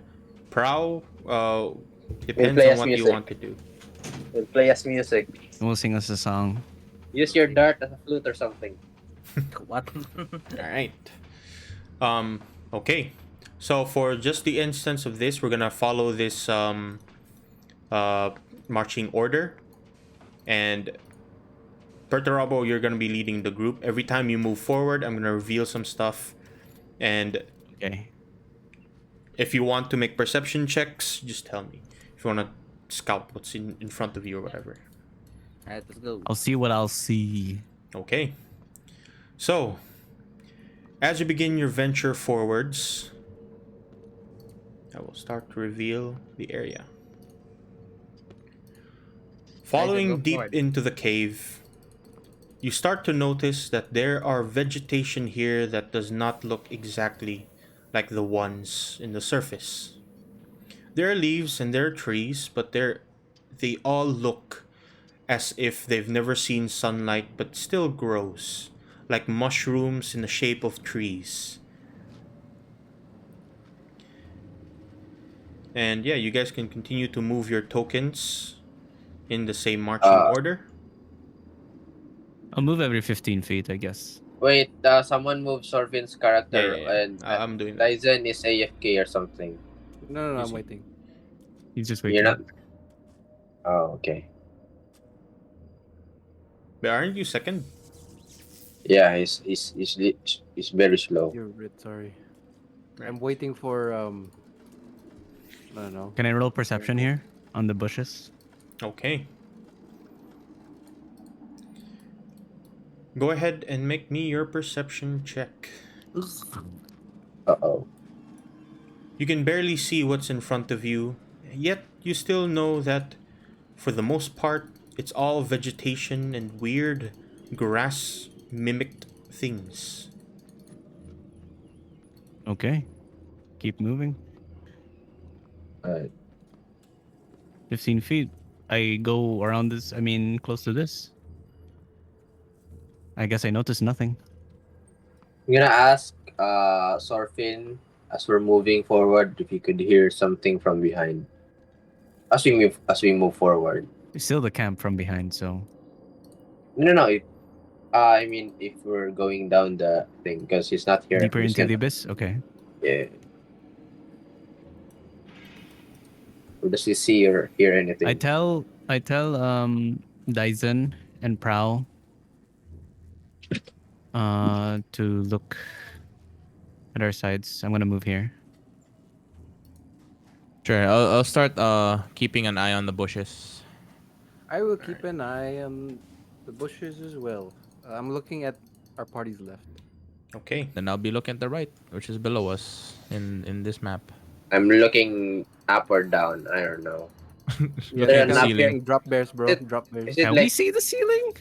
Prow, We'll depends play on as what you music. want to do. We'll play as music. We'll sing us a song. Use your dart as a flute or something. What? All right. Okay. So for just the instance of this, we're gonna follow this marching order, and Perturabo, you're gonna be leading the group. Every time you move forward, I'm gonna reveal some stuff, and Okay. if you want to make perception checks, just tell me. If you want to scout what's in front of you or whatever. Alright, let's go. I'll see what I'll see. Okay. So, as you begin your venture forwards, I will start to reveal the area. Following go deep forward. into the cave, you start to notice that there are vegetation here that does not look exactly like the ones in the surface. There are leaves and there are trees, but they all look as if they've never seen sunlight but still grows, like mushrooms in the shape of trees. And yeah, you guys can continue to move your tokens in the same marching order. I'll move every 15 feet, I guess. Wait, someone move Sorvin's character and I'm doing that. Dyson is AFK or something. No, I'm waiting. He's just You're waiting. not. Oh, okay. But aren't you second? Yeah, he's very slow. You're right, sorry. Right. I'm waiting for I don't know. Can I roll perception here on the bushes? Okay. Go ahead and make me your perception check. Uh-oh. You can barely see what's in front of you, yet you still know that, for the most part, it's all vegetation and weird grass mimicked things. Okay. Keep moving. Alright. 15 feet. I go around this, close to this. I guess I noticed nothing. I'm gonna ask Sorfin as we're moving forward if you could hear something from behind. As we move forward. It's still the camp from behind, so... No. If we're going down the thing, because he's not here. Deeper He's into the gonna- abyss? Okay. Yeah. Or does he see or hear anything? I tell Dyson and Prowl to look at our sides. I'm gonna move here. Sure. I'll start keeping an eye on the bushes. I will keep an eye on the bushes as well. I'm looking at our party's left. Okay. Then I'll be looking at the right, which is below us in this map. I'm looking up or down. I don't know. Looking They're at the not ceiling. Drop bears, bro. Is it- Drop bears. Is it Can we like, see the ceiling?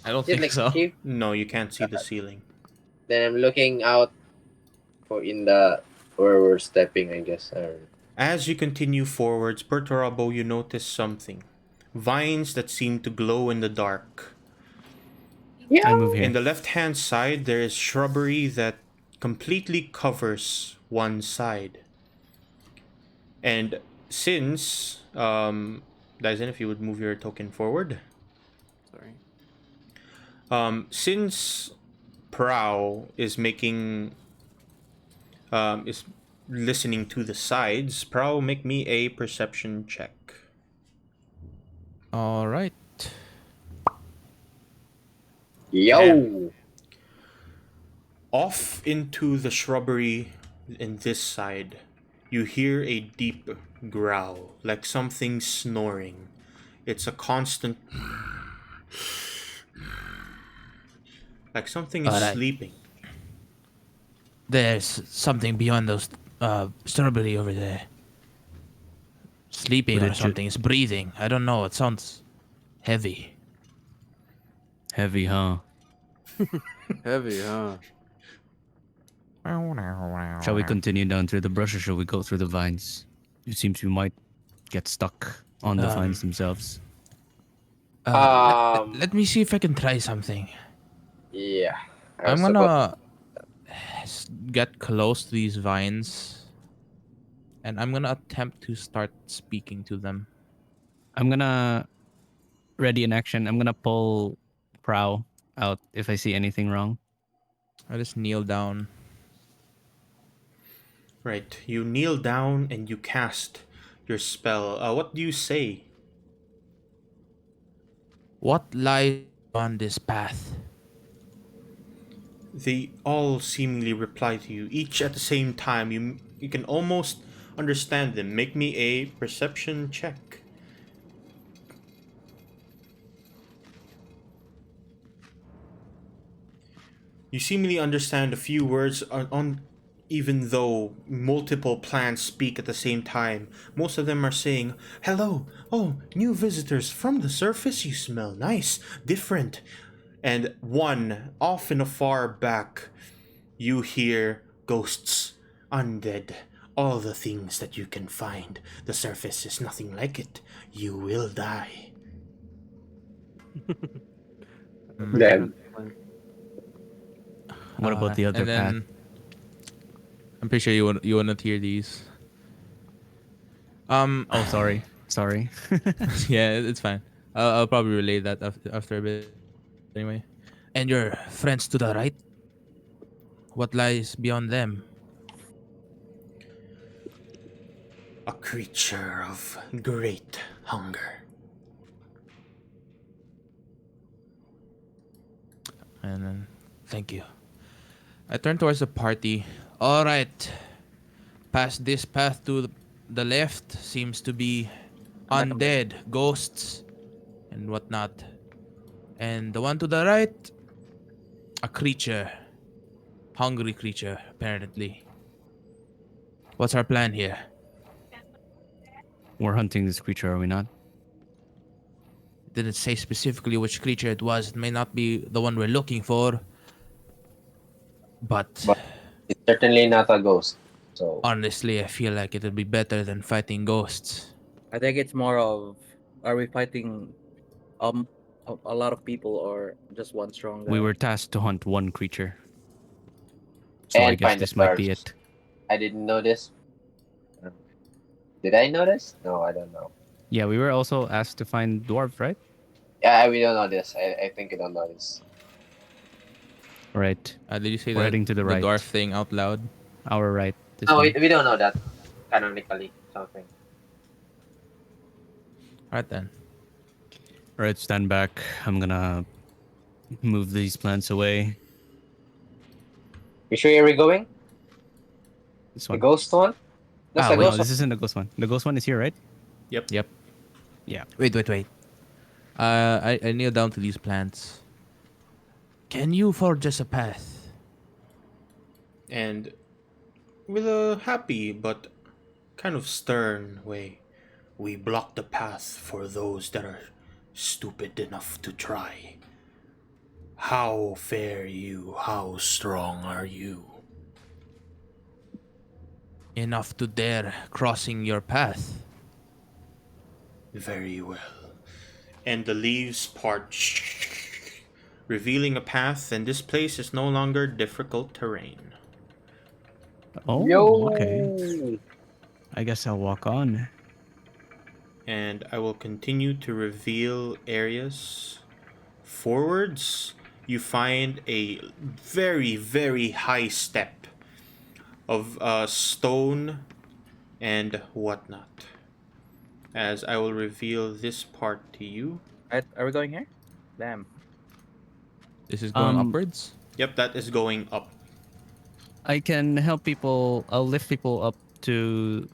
I don't is it think like so. cave? No, you can't see the ceiling. Then I'm looking out for in the where we're stepping, I guess. I don't know. As you continue forwards, Perturabo, you notice something. Vines that seem to glow in the dark. I move here. In the left-hand side, there is shrubbery that completely covers one side. And since, Dyson, if you would move your token forward. Sorry. Since Prow is is listening to the sides, Prow, make me a perception check. All right. Yo! Off into the shrubbery in this side, You hear a deep growl, like something snoring. It's a constant, like something is All right. sleeping. There's something beyond those strawberry over there. Sleeping Would or it something. It's breathing. I don't know. It sounds heavy. heavy, huh? Heavy, huh? Shall we continue down through the brush or shall we go through the vines? It seems we might get stuck on the vines themselves. Let me see if I can try something. Yeah. I I'm was about. gonna get close to these vines, and I'm gonna attempt to start speaking to them. I'm gonna ready in action. I'm gonna pull Prow out if I see anything wrong. I just kneel down. Right. You kneel down and you cast your spell. What do you say? What lies on this path? They all seemingly reply to you, each at the same time. You can almost understand them. Make me a perception check. You seemingly understand a few words even though multiple plants speak at the same time. Most of them are saying, "Hello, oh, new visitors from the surface, you smell nice, different." And one, off in a far back, you hear ghosts, undead, all the things that you can find. The surface is nothing like it. You will die. Then What about the other And path? then I'm pretty sure you wanna hear these. Oh, sorry. Sorry. Yeah, it's fine. I'll probably relay that after a bit. Anyway, and your friends to the right. What lies beyond them? A creature of great hunger. And then, thank you. I turn towards the party. All right, past this path to the left seems to be undead, ghosts, and whatnot. And the one to the right, a creature, hungry creature, apparently. What's our plan here? We're hunting this creature, are we not? Didn't say specifically which creature it was. It may not be the one we're looking for, but but it's certainly not a ghost. So honestly, I feel like it'll be better than fighting ghosts. I think it's more of, are we fighting um a lot of people or just one strong We guy? were tasked to hunt one creature. So I and guess find the this might be stars. it. I didn't know this. Did I notice? No, I don't know. Yeah, we were also asked to find dwarf, right? Yeah, we don't know this. I think you don't know this. Right. Did you say We're that heading to the right. dwarf thing out loud? Our right. This No, one. we don't know that canonically. Something. Alright then. Alright, stand back. I'm gonna move these plants away. You sure you're going? This The one. ghost one? That's the Wait, no, ghost this isn't the ghost one. The ghost one is here, right? Yep. Yep. Yeah. Wait. I kneel down to these plants. Can you forge us a path? And with a happy but kind of stern way, we block the path for those that are stupid enough to try. How fare you? How strong are you? Enough to dare crossing your path. Very well. And the leaves part, revealing a path, and this place is no longer difficult terrain. Oh, Yo. okay. I guess I'll walk on. And I will continue to reveal areas. Forwards, you find a very, very high step of stone and whatnot. As I will reveal this part to you. Right, are we going here? Damn. This is going upwards? Yep, that is going up. I can help people. I'll lift people up to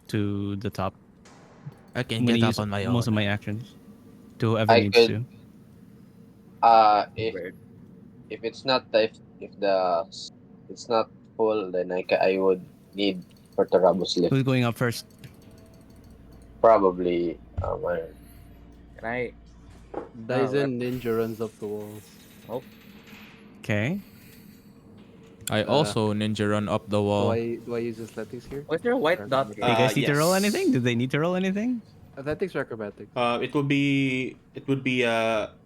the top. I can I'm gonna get use up on my most of own. my actions to whoever I needs could to. if Weird. it's not it's not full, then I would need Perturabus lift Who's going up first? probably. Can I? Dyson Ninja runs up the wall. Oh, Okay. I also ninja run up the Do wall. I use athletics here? was there a white dot Do you here? guys need to roll Yes. anything? Do they need to roll anything? Athletics or acrobatics? It would be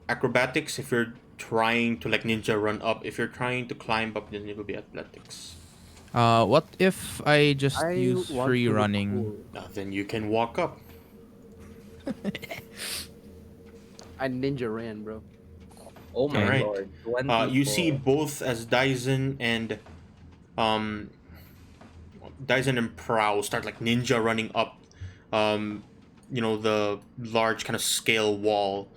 acrobatics if you're trying to like ninja run up. If you're trying to climb up, then it would be athletics. What if I just I use want free to look running? cool. Then you can walk up. I ninja ran, bro. Oh my Alright. lord! You see 24. both as Dyson and Prow start like ninja running up the large kind of scale wall.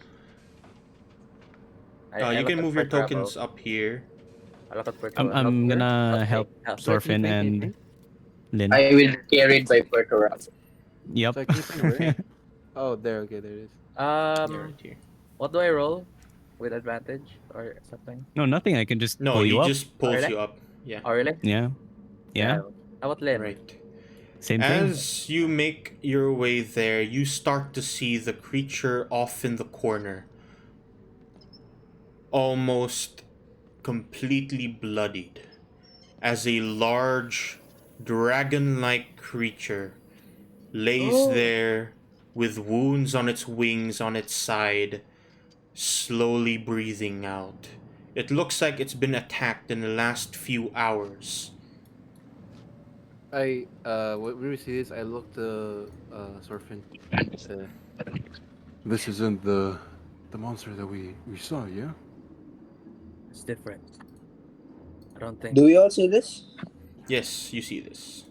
I You look can at move your Perturabo. tokens up here. I look at I'm gonna help Sorry, Sorfin can you and think? Lynn. I will be carried by Perturabus. Yep. So can you think where? Oh, there. Okay, there it is. Yeah, right here. What do I roll? With advantage or something? No, nothing. I can just No, pull he you up. just pulls Really? you up. Yeah. Oh really? Yeah. Yeah. How about Lynn? Right. Same thing. As you make your way there, you start to see the creature off in the corner. Almost completely bloodied. As a large, dragon-like creature lays there with wounds on its wings on its side, slowly breathing out. It looks like it's been attacked in the last few hours. When we see this, I looked Sorfin. This isn't the monster that we saw, yeah? It's different. I don't think. Do we all see this? Yes, you see this.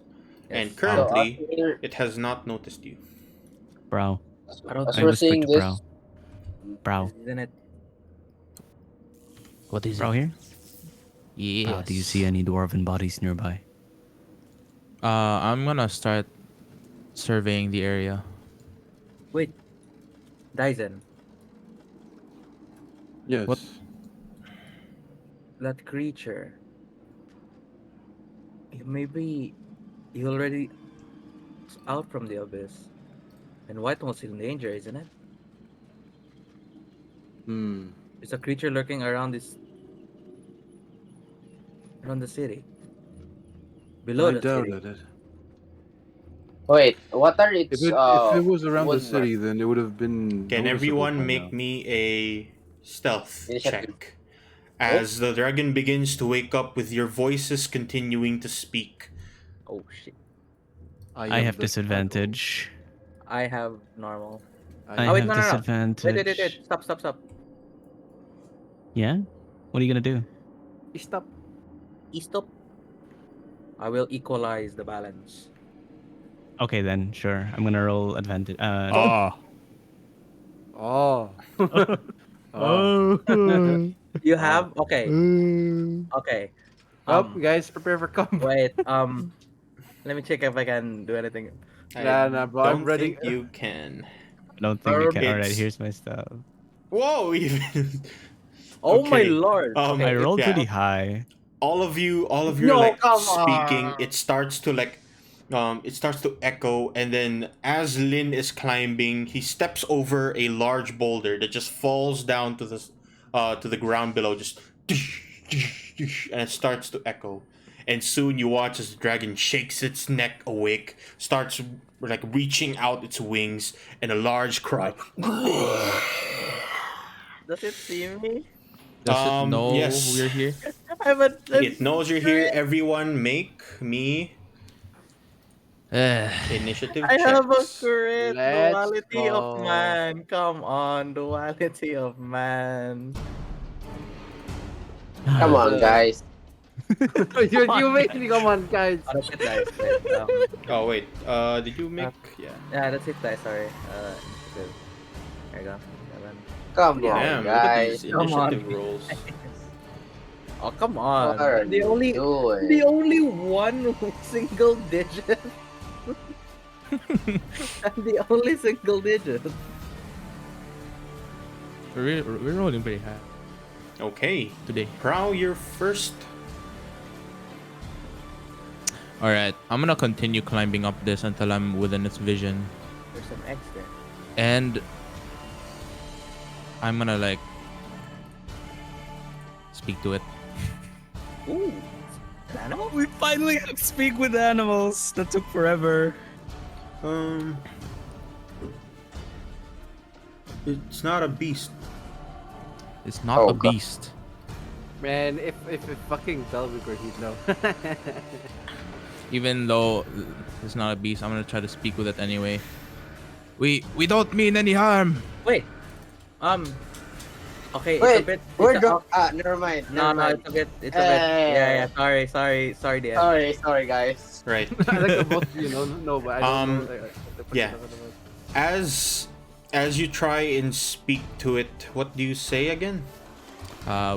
Yes. And currently, So, after- it has not noticed you. Brow. I don't as I we're whispered seeing to this, Brow. Brow. Isn't it? What is Brow it? here? Yes. Brow, do you see any dwarven bodies nearby? I'm gonna start surveying the area. Wait. Dyson. Yes. What? That creature. Maybe he already out from the abyss. And White was in danger, isn't it? Hmm. It's a creature lurking around the city. Below I the city. doubted it. wait, what are its If it was around the wound city, then it would have been. Can noticeable everyone by make now. me a stealth Initiative. check? As the dragon begins to wake up with your voices continuing to speak. Oh shit. I am have the disadvantage. I have normal. I Oh, wait, have no, no, no. disadvantage. Wait. Stop. Yeah? What are you gonna do? Stop. Stop. I will equalize the balance. Okay then, sure. I'm gonna roll advantage. Oh. You have okay. Okay. Oh, guys, prepare for combat. Wait. Let me check if I can do anything. Nah, bro. I'm Don't ready. think you can. I don't think you can. Alright, It's- here's my stuff. Whoa! Even. Oh my Okay, lord. um, Okay. I rolled yeah. pretty high. all of you are No, like come speaking. on. It starts to echo, and then as Lin is climbing, he steps over a large boulder that just falls down to the ground below, just and it starts to echo. And soon you watch as the dragon shakes its neck awake, starts like reaching out its wings, and a large cry. Does it see me? Does it know yes. we're here? I haven't. It knows you're here. Everyone, make me Eh, initiative I have a checks. crit. Let's Duality of go. man. Come on, duality of man. Come on, guys. you made me come on, guys. Oh, that's it, guys. Wait, Oh wait, did you make? Yeah. yeah, that's it, guys. Sorry. Initiative. There you go. 7. Come on, Damn, look at guys. these Come on. initiative rolls. Oh, come on. What are The you only doing? one single digit. The only single digit. We're rolling pretty high Okay. today. Prow, you're first. All right, I'm gonna continue climbing up this until I'm within its vision, There's some X there. and I'm gonna like speak to it. Ooh. An animal? We finally have speak with animals. That took forever. It's not a beast. It's not Oh, a God. beast. Man, if fucking Delvig were he'd know. Even though it's not a beast, I'm gonna try to speak with it anyway. We don't mean any harm. Wait. Okay, Wait, it's a bit. we're it's a, drunk. Never mind. no, Never mind. it's a bit. It's a bit. Yeah. Sorry, DM. Sorry, guys. Right. I like the both, no, but I don't know. Yeah. As you try and speak to it, what do you say again?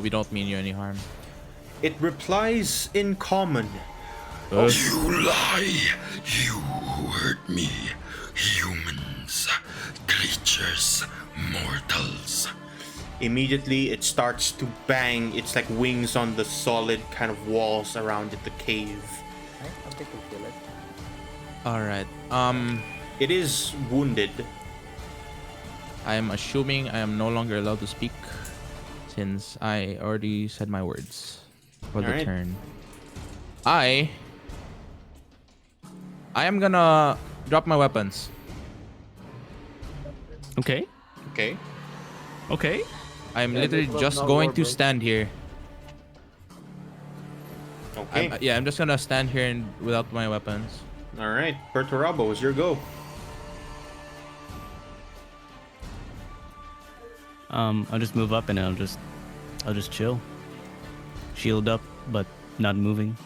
We don't mean you any harm. It replies in common. You lie! You hurt me. Humans, creatures, mortals. Immediately, it starts to bang its like wings on the solid kind of walls around it, the cave. I think we'll kill it. All right. It is wounded. I am assuming I am no longer allowed to speak since I already said my words for the Alright. turn. I am gonna drop my weapons. Okay. Okay. Okay. I'm Yeah, literally this was just not going war, to bro. stand here. Okay. I'm just gonna stand here and without my weapons. All right. Perturabo, is your go. I'll just move up and I'll just chill. Shield up, but not moving.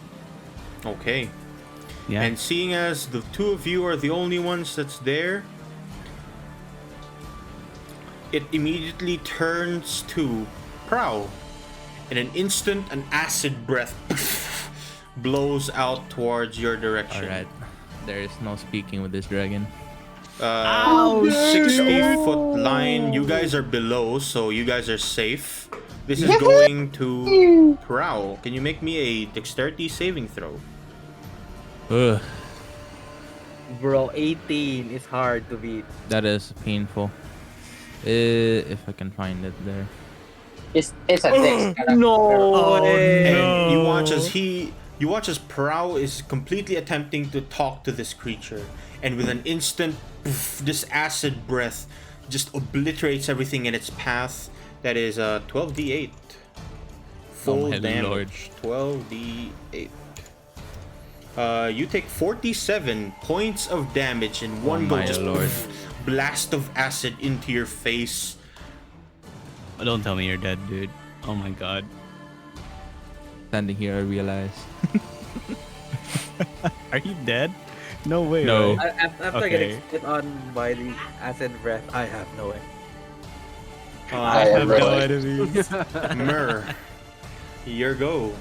Okay. Yeah. And seeing as the two of you are the only ones that's there, it immediately turns to Prow. In an instant, an acid breath blows out towards your direction. All right. There is no speaking with this dragon. 60-foot line. You guys are below, so you guys are safe. This is going to Prow. Can you make me a dexterity saving throw? Ugh, Bro, 18 is hard to beat. that is painful. If I can find it there. It's a dex. No And you watch as Prow is completely attempting to talk to this creature, and with an instant, poof, this acid breath just obliterates everything in its path. That is 12d8 full my damage. 12d8. You take 47 points of damage in one go. my Just lord. poof, blast of acid into your face. Don't tell me you're dead, dude. Oh my god. Standing here, I realize. Are you dead? No way. No. right? After Okay. getting spit on by the acid breath, I have no way. I have no enemies. Myrrh, your go.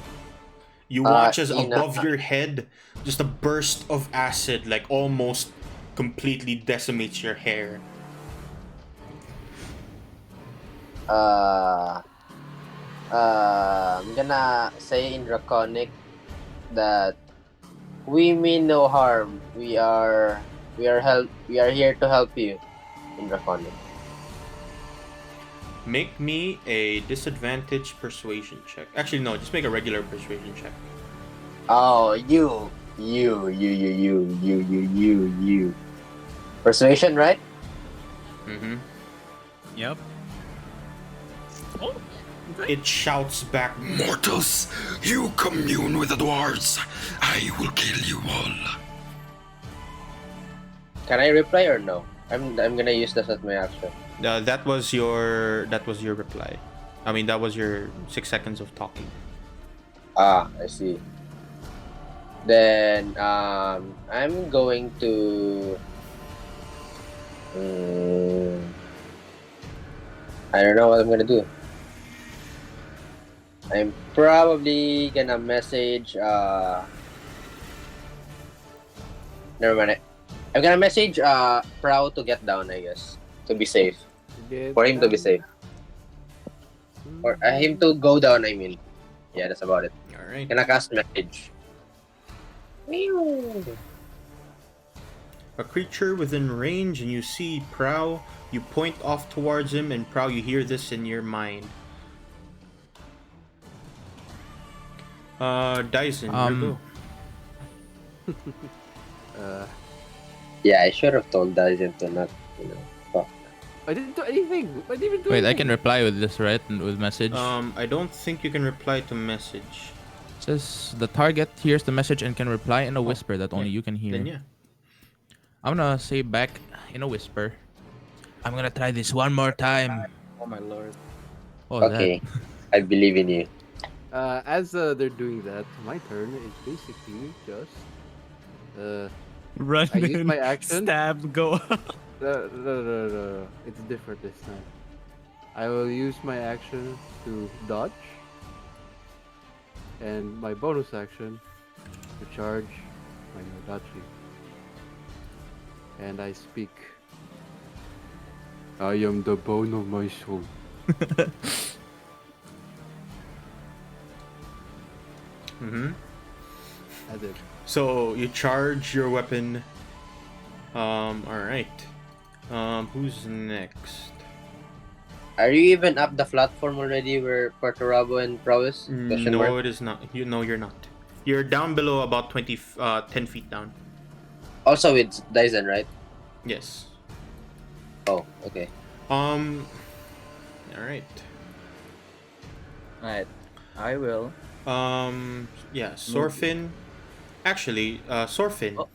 You watch as Ina- above your head, just a burst of acid, like almost completely decimates your hair. I'm gonna say in Draconic that we mean no harm. We are here to help you in Draconic. Make me a disadvantage persuasion check. Actually, no, just make a regular persuasion check. Oh, you. Persuasion, right? Mm-hmm. Yep. It shouts back, Mortals, you commune with the dwarves. I will kill you all. Can I reply or no? I'm gonna use this as my action. that was your reply. I mean, that was your 6 seconds of talking. Ah, I see. Then I'm going to. I don't know what I'm gonna do. I'm probably gonna message. Never mind. I'm gonna message Prow to get down. I guess to be safe. Get For him to be down. safe, or him to go down. I mean, yeah, that's about it. All right. Gonna cast message. Meow. A creature within range, and you see Prow. You point off towards him, and Prow, you hear this in your mind. Dyson, you go. Yeah, I should have told Dyson to not, fuck. I didn't do anything. I didn't even do Wait, I anything. can reply with this, right? With message. I don't think you can reply to message. Says the target hears the message and can reply in a whisper that only you can hear. Then yeah. I'm gonna say back in a whisper. I'm gonna try this one more time. Oh my lord. Oh, Okay, I believe in you. As they're doing that, my turn is basically just Run I use in, my action. stab, go. No. It's different this time. I will use my action to dodge, and my bonus action to charge my Yodachi. And I speak. I am the bone of my soul. Mm-hmm. That's it. So you charge your weapon. Alright. Who's next? Are you even up the platform already where Perturabo and Prowess? Question No, mark? it is not. You're not. You're down below about 10 feet down. Also with Dyson, right? Yes. Oh, okay. Alright. Alright. I will. Yeah, Sorfin. Actually, Sorfin. Oh.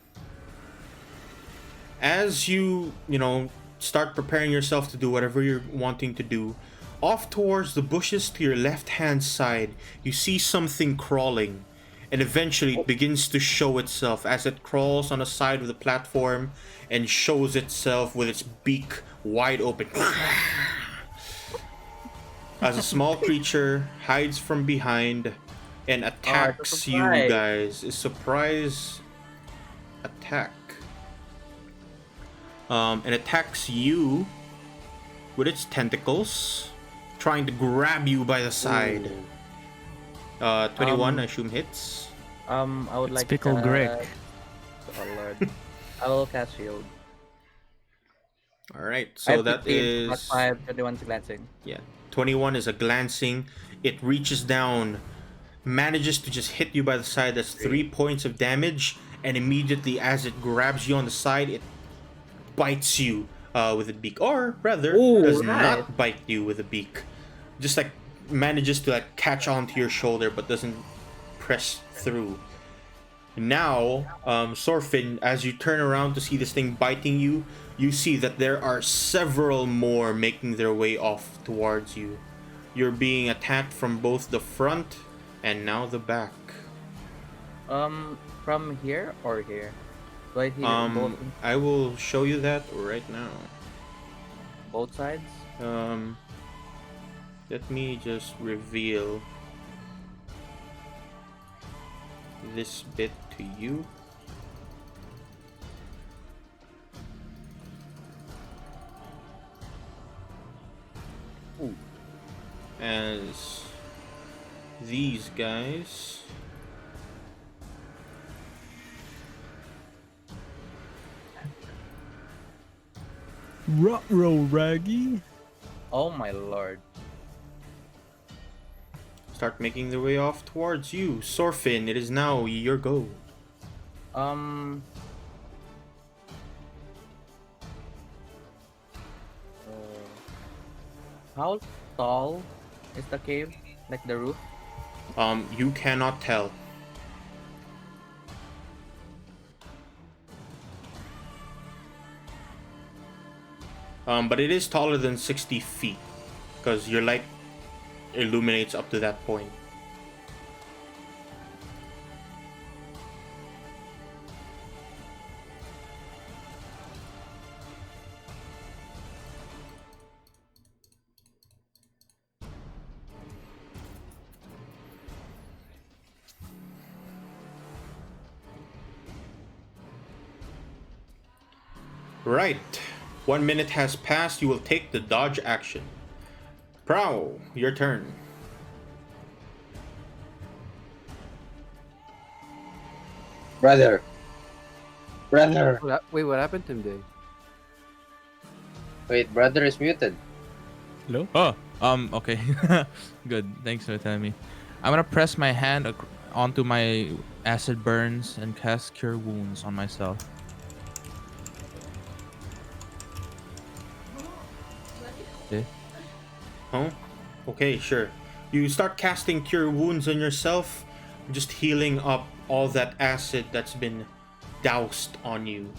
As you start preparing yourself to do whatever you're wanting to do, off towards the bushes to your left-hand side, you see something crawling, and eventually it begins to show itself as it crawls on the side of the platform and shows itself with its beak wide open. As a small creature hides from behind and attacks you surprise. guys. A surprise attack. And attacks you with its tentacles, trying to grab you by the side. 21, I assume hits. I would It's like Pickle to Greg. Oh lord. I will cast shield. Alright, I so have that 15, is... plus 5, 21 to glancing. Yeah, 21 is a glancing. It reaches down, manages to just hit you by the side. That's 3 points of damage, and immediately as it grabs you on the side, it bites you with a beak, or rather, does not bite you with a beak. Just like manages to like catch onto your shoulder, but doesn't press through. Now, Sorfin, as you turn around to see this thing biting you, you see that there are several more making their way off towards you. You're being attacked from both the front and now the back. From here or here? Do I hear both, I will show you that right now. both sides? Let me just reveal this bit to you. Ooh. As these guys Ruh-roh, Raggy. Oh my lord. start making their way off towards you. Sorfin, it is now your go. How tall is the cave? Like the roof? You cannot tell. But it is taller than 60 feet because your light illuminates up to that point. Right. 1 minute has passed. You will take the dodge action. Prow, your turn. Brother. Brother. Wait, what happened to him, Day? Wait, brother is muted. Hello? Oh, okay. Good. Thanks for telling me. I'm gonna press my hand onto my acid burns and cast Cure Wounds on myself. Okay. Oh, okay, sure. You start casting Cure Wounds on yourself, just healing up all that acid that's been doused on you.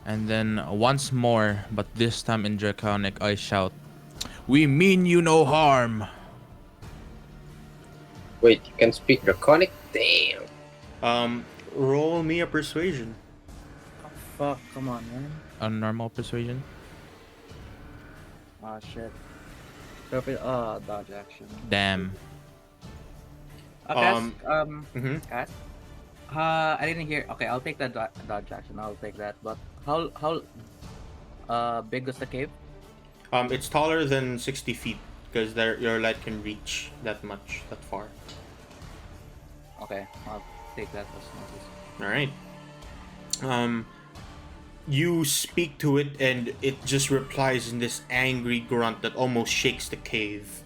And then once more, but this time in Draconic, I shout, "We mean you no harm!" Wait, you can speak Draconic? Damn. Roll me a persuasion. Oh, fuck, come on, man. A normal persuasion. Ah, shit. Dodge action. Damn. Cast, Mhm. cast. I didn't hear. Okay, I'll take that dodge action. I'll take that. But how big was the cave? It's taller than 60 feet because your light can reach that far. Okay, I'll take that as notice. All right. You speak to it, and it just replies in this angry grunt that almost shakes the cave.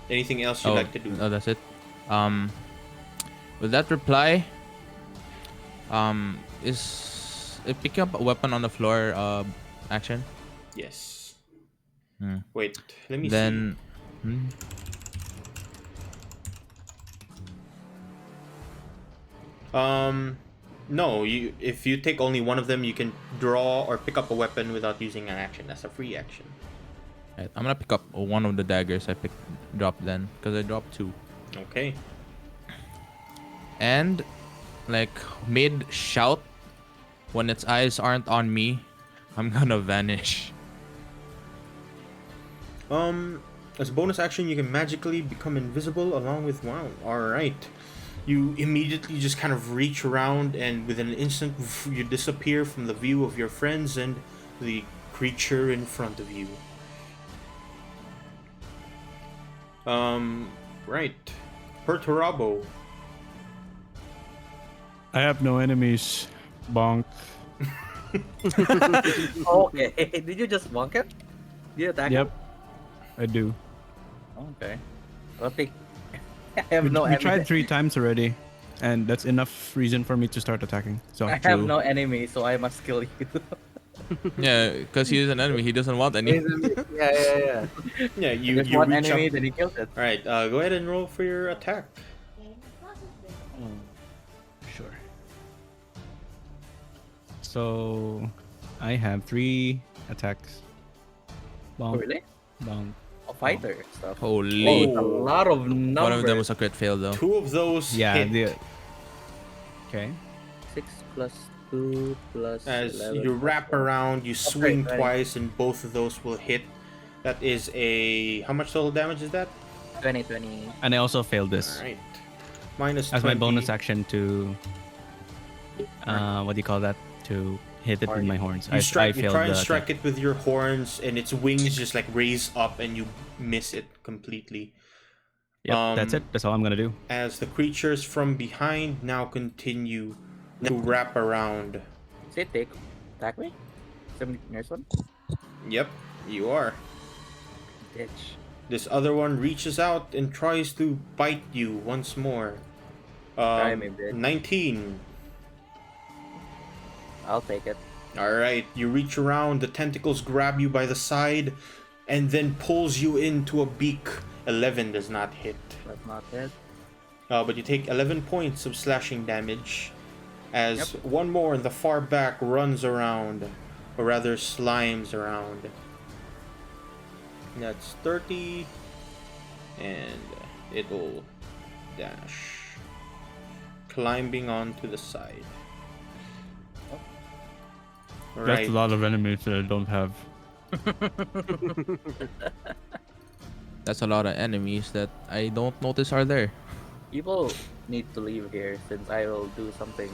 Anything else you'd like to do? Oh, that's it. With that reply, is it picking up a weapon on the floor action? Yes. Hmm. Wait, let me Then, see. No. If you take only one of them, you can draw or pick up a weapon without using an action. That's a free action. right, I'm gonna pick up one of the daggers I dropped then, because I dropped two. Okay. And, like, mid shout, when its eyes aren't on me, I'm gonna vanish. As a bonus action, you can magically become invisible along with wow. All right. You immediately just kind of reach around, and within an instant, you disappear from the view of your friends and the creature in front of you. Right. Perturabo. I have no enemies. Bonk. Okay, did you just bonk it? Did you attack Yep, it? I do. Okay. I'll take. I have We no tried enemy. 3 times already, and that's enough reason for me to start attacking. So I have no enemy, so I must kill you. Yeah, because he is an enemy. He doesn't want any. Yeah. Yeah, you There's you one reach enemy, up. then he kills it. All right. Go ahead and roll for your attack. Sure. So I have 3 attacks. Oh, Bonk, really? bonk. A fighter stuff. Holy. Oh, a lot of numbers. One of them was a crit fail, though. 2 of those Yeah. hit. Okay. 6 plus 2 plus As 11 you plus wrap 1. around, you swing right. twice, and both of those will hit. That is a how much total damage is that? 20, 20. And I also failed this All right. Minus as my 20. bonus action to what do you call that? To hit it with my horns. You strike. You failed try and the strike attack. it with your horns, and its wings just like raise up, and you miss it completely. Yep, that's it. That's all I'm gonna do. As the creatures from behind now continue to wrap around. Say attack me? 70 nearest one? Yep, you are. Bitch. This other one reaches out and tries to bite you once more. Try me, bitch. 19. I'll take it. Alright, you reach around, the tentacles grab you by the side, and then pulls you into a beak. 11 does not hit. That's not it. But you take 11 points of slashing damage as one more in the far back runs around, or rather slimes around. That's 30, and it'll dash, climbing onto the side. That's a lot of enemies that I don't have. That's a lot of enemies that I don't notice are there. People need to leave here since I will do something.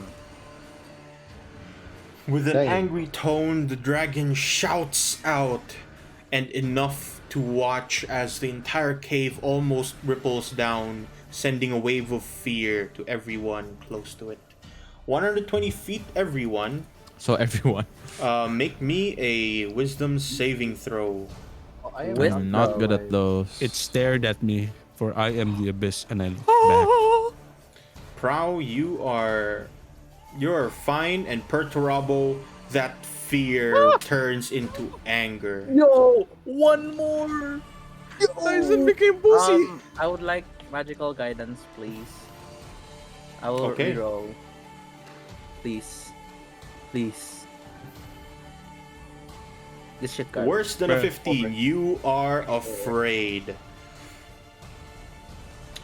With an Say. angry tone, the dragon shouts out, and enough to watch as the entire cave almost ripples down, sending a wave of fear to everyone close to it. 120 feet, everyone. So everyone. Make me a wisdom saving throw. Oh, I am With I'm not good at those. It stared at me, for I am the abyss, and I looked back. Prow, you're fine, and Perturabo, that fear turns into anger. Yo, one more. Dyson became pussy. I would like magical guidance, please. I will Okay. reroll. Please. Please. This shit card. Worse than a Bruh. 15, you are afraid.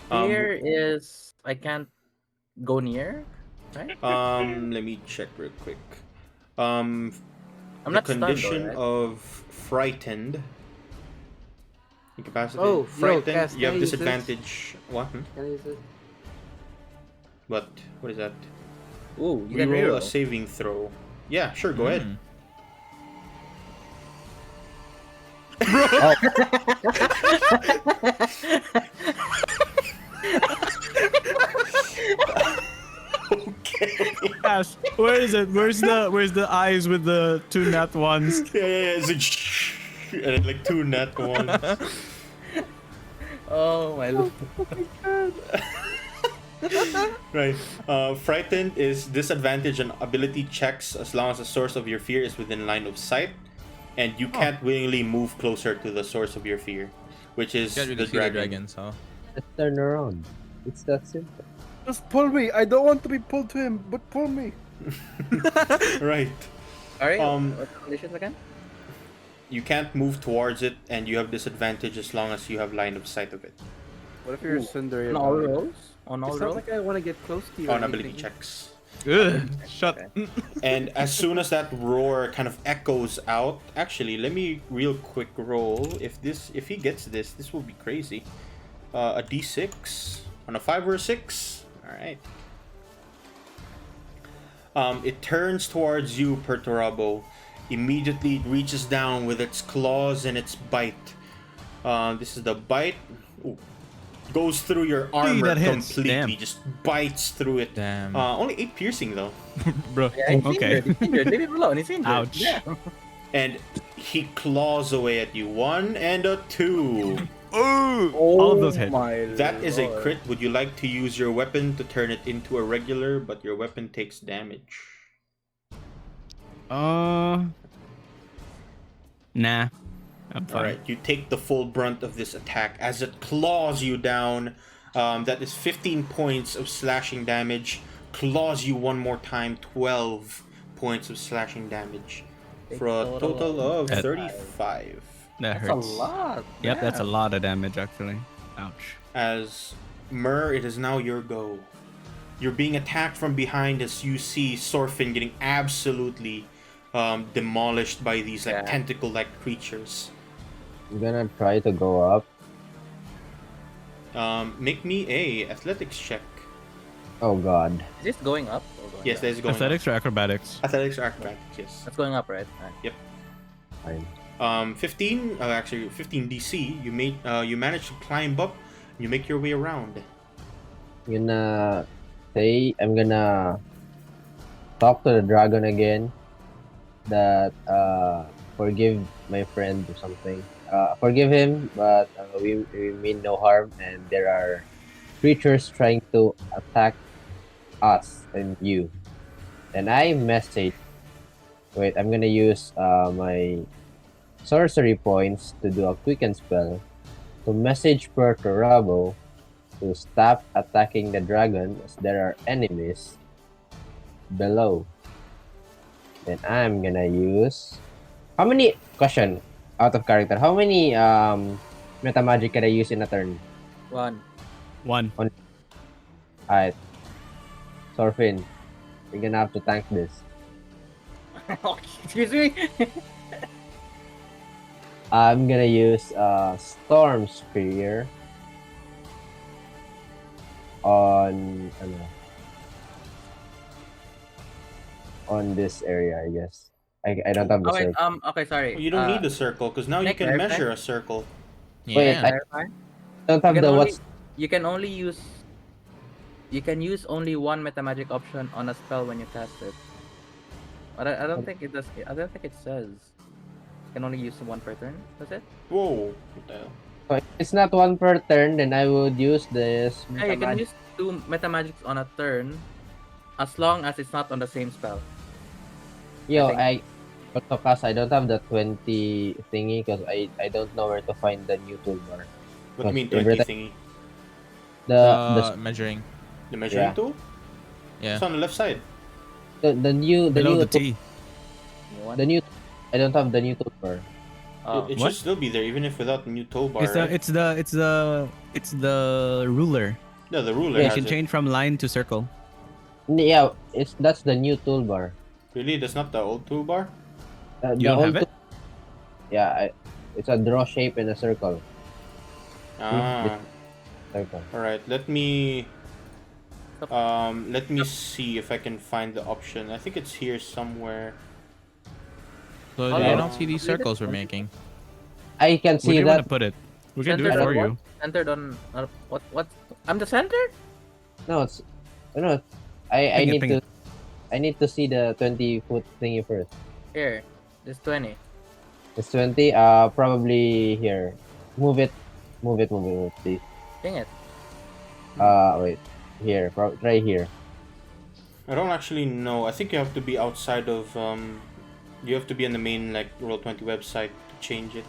Fear is I can't go near, right? Let me check real quick. I'm The not stunned, though, condition right? of frightened. Incapacitated. Oh, yo, frightened. Cass, You have can I use this? disadvantage. What? Can I use it? What? What is that? Ooh, you can Reroll a reroll. saving throw. Yeah, sure. Go ahead. Ash, where is it? Where's the eyes with the two nat ones? Yeah. It's like, and like 2 net ones. Oh my lord. Right. Frightened is disadvantage on ability checks as long as the source of your fear is within line of sight, and you can't willingly move closer to the source of your fear, which is Can't the really see the dragon. dragons, huh? Let's turn around. It's that simple. Just pull me. I don't want to be pulled to him, but pull me. Right. Alright, Um, what conditions again? You can't move towards it, and you have disadvantage as long as you have line of sight of it What if you're Ooh. Cinderella? On all rolls? On all It's not rolls? like I want to get close to you. or on ability anything. checks. Ugh, shut. Okay. And as soon as that roar kind of echoes out, actually, let me real quick roll. If he gets this will be crazy. A d6 on a 5 or a 6. All right. It turns towards you, Perturabo. Immediately it reaches down with its claws and its bite. This is the bite. Ooh. Goes through your armor that hits. completely. Damn. Just bites through it. Damn. Only 8 piercing though. Bro, Yeah, he's okay. injured. He's injured. Leave him alone. He's injured. Ouch. Yeah. And he claws away at you. 1 and a 2. All of those hit. My That is a lord. crit. Would you like to use your weapon to turn it into a regular, but your weapon takes damage? Nah. I'm fine. Alright, you take the full brunt of this attack as it claws you down. That is 15 points of slashing damage. Claws you one more time, 12 points of slashing damage. For a total of That- 35. That That's a hurts. lot. Yep, that's a yeah. lot of damage actually. Ouch. As Myrrh, it is now your go. You're being attacked from behind as you see Sorfin getting absolutely demolished by these like Yeah. tentacle-like creatures. I'm gonna try to go up. Make me a athletics check. Oh god. Is this going up or going Yes, down? that is going Athletics or acrobatics? up. Athletics or acrobatics, yes. That's going up, right? Alright. Fine. 15, actually 15 DC. You manage to climb up. You make your way around. I'm gonna talk to the dragon again. That forgive my friend or something. Forgive him, but we mean no harm, and there are creatures trying to attack us and you. And I message. Wait, I'm gonna use my sorcery points to do a quicken spell to message Perturabo to stop attacking the dragon as there are enemies below. Then I'm gonna use how many out of character, how many meta magic can I use in a turn? One. Alright. Sorfin, you're gonna have to tank this. Excuse me. I'm gonna use Storm Spear. on on this area, I guess. I don't have the Oh wait, circle. okay, sorry. You don't need the circle because now you Nick, can clarify. measure a circle. Wait, Yeah. I Clarify. don't You have can the only what's. you can only use you can use only one metamagic option on a spell when you cast it. But I don't think it does. I don't think it says you can only use one per turn. Does it? Whoa. What the hell? So if it's not one per turn, then I would use this. Yeah, you can use 2 metamagics on a turn, as long as it's not on the same spell. Yo, think. I also cast. I don't have the 20 thingy because I don't know where to find the new toolbar. What do you mean Because every 20 time- thingy? The Measuring. The measuring Yeah. tool? Yeah. It's on the left side. the new Below the tool- T. the new. I don't have the new toolbar. Oh. It What? should still be there even if without the new toolbar. It's the Right? it's the ruler. No, the ruler You has can it. change from line to circle. Yeah, that's the new toolbar. Really? That's not the old toolbar? The You don't old have it? Yeah, it's a draw shape in a circle. Ah. Circle. Alright, let me see if I can find the option. I think it's here somewhere. So Oh, you yeah. don't see these circles we're making. I can Where do see you want to that. put it? We can do Centered it on for what? you. Centered on what? I'm the center? No, it's no. I Ping it, need ping to. it. I need to see the 20-foot thingy first. Here. This 20. It's 20. Probably here. Move it, please. Dang it. Wait. Here. Try here. I don't actually know. I think you have to be outside of you have to be on the main like Roll20 website to change it.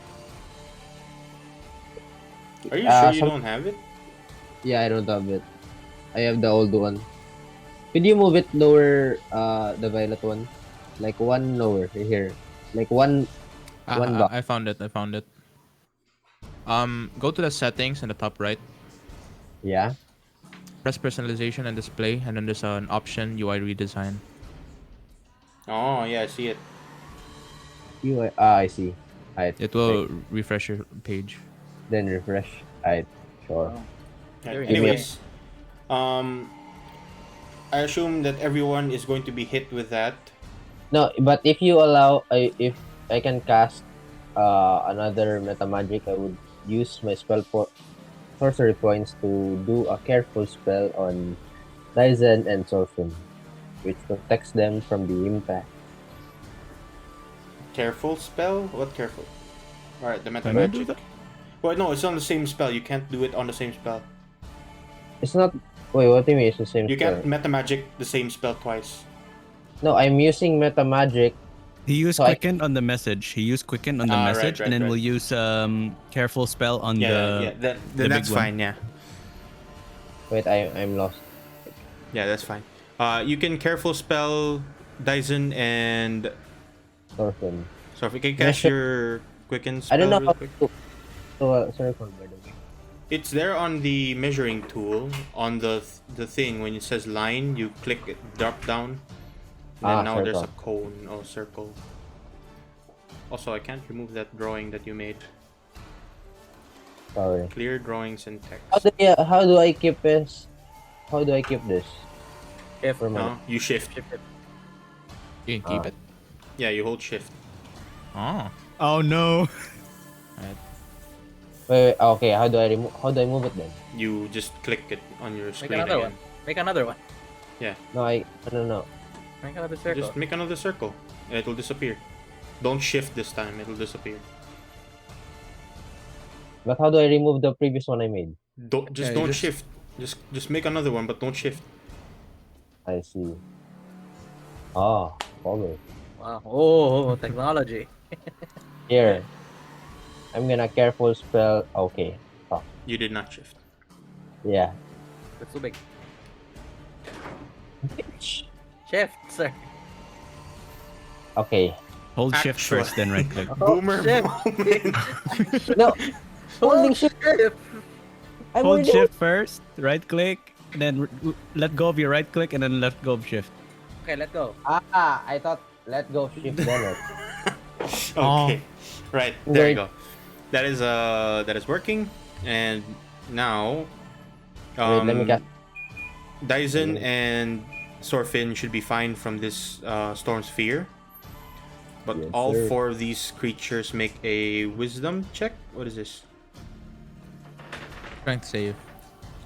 Are you sure you don't have it? Yeah, I don't have it. I have the old one. Could you move it lower? The violet one, like one lower here, like one block. I found it. Go to the settings in the top right. Yeah. Press personalization and display, and then there's an option UI redesign. Oh yeah, I see it. I see. It will refresh your page. Then refresh. Sure. Right, anyways, I assume that everyone is going to be hit with that. No, but if you allow, if I can cast another metamagic, I would use my sorcery points to do a careful spell on Ryzen and Sorfin, which protects them from the impact. Careful spell? What careful? Alright, the Can I do metamagic. that? Well, no, it's on the same spell. You can't do it on the same spell. It's not. Wait, what do you mean? It's the same You spell? can't metamagic the same spell twice. No, I'm using metamagic. He used So I- quicken on the message. He used quicken on the Ah, right, message, right, and then right. we'll use careful spell on Yeah, the. yeah, the then that's big one. fine. Yeah, Wait, I'm lost. yeah, that's fine. You can careful spell Dyson and Sorfin. so if you can cast your quicken spell I don't know real how quick. to circle, by the way. It's there on the measuring tool on the thing when it says line. You click it, drop down. And now there's a circle. cone or circle. Also, I can't remove that drawing that you made. Sorry. Clear drawings and text. How do I keep this? How do I keep this? If No, you shift. You can keep it. Yeah, you hold shift. Oh. Oh no! Wait, okay. How do I move it then? You just click it on your make screen another again. one. Make another one. No, I don't know. Make another circle. Just make another circle. And it'll disappear. Don't shift this time. It'll disappear. But how do I remove the previous one I made? Don't Yeah, you don't just- shift. Just make another one, but don't shift. I see. Oh, follow. Wow. Oh, technology. Here. I'm gonna careful spell. Okay. Oh, You did not shift. yeah. That's so big. Shift, sir. Okay. Hold shift Actual- first, then right click. Boomer shit. moment. No. Holding shift. I'm Hold already- shift first, right click, then let go of your right click, and then let go of shift. Okay, let's go. I thought let go shift then. Okay. Right, there you Wait. go. That is working. And now Wait, let me cast. Dyson and Sorfin should be fine from this storm sphere. But Yes, all sir. 4 of these creatures make a wisdom check. What is this? Strength save.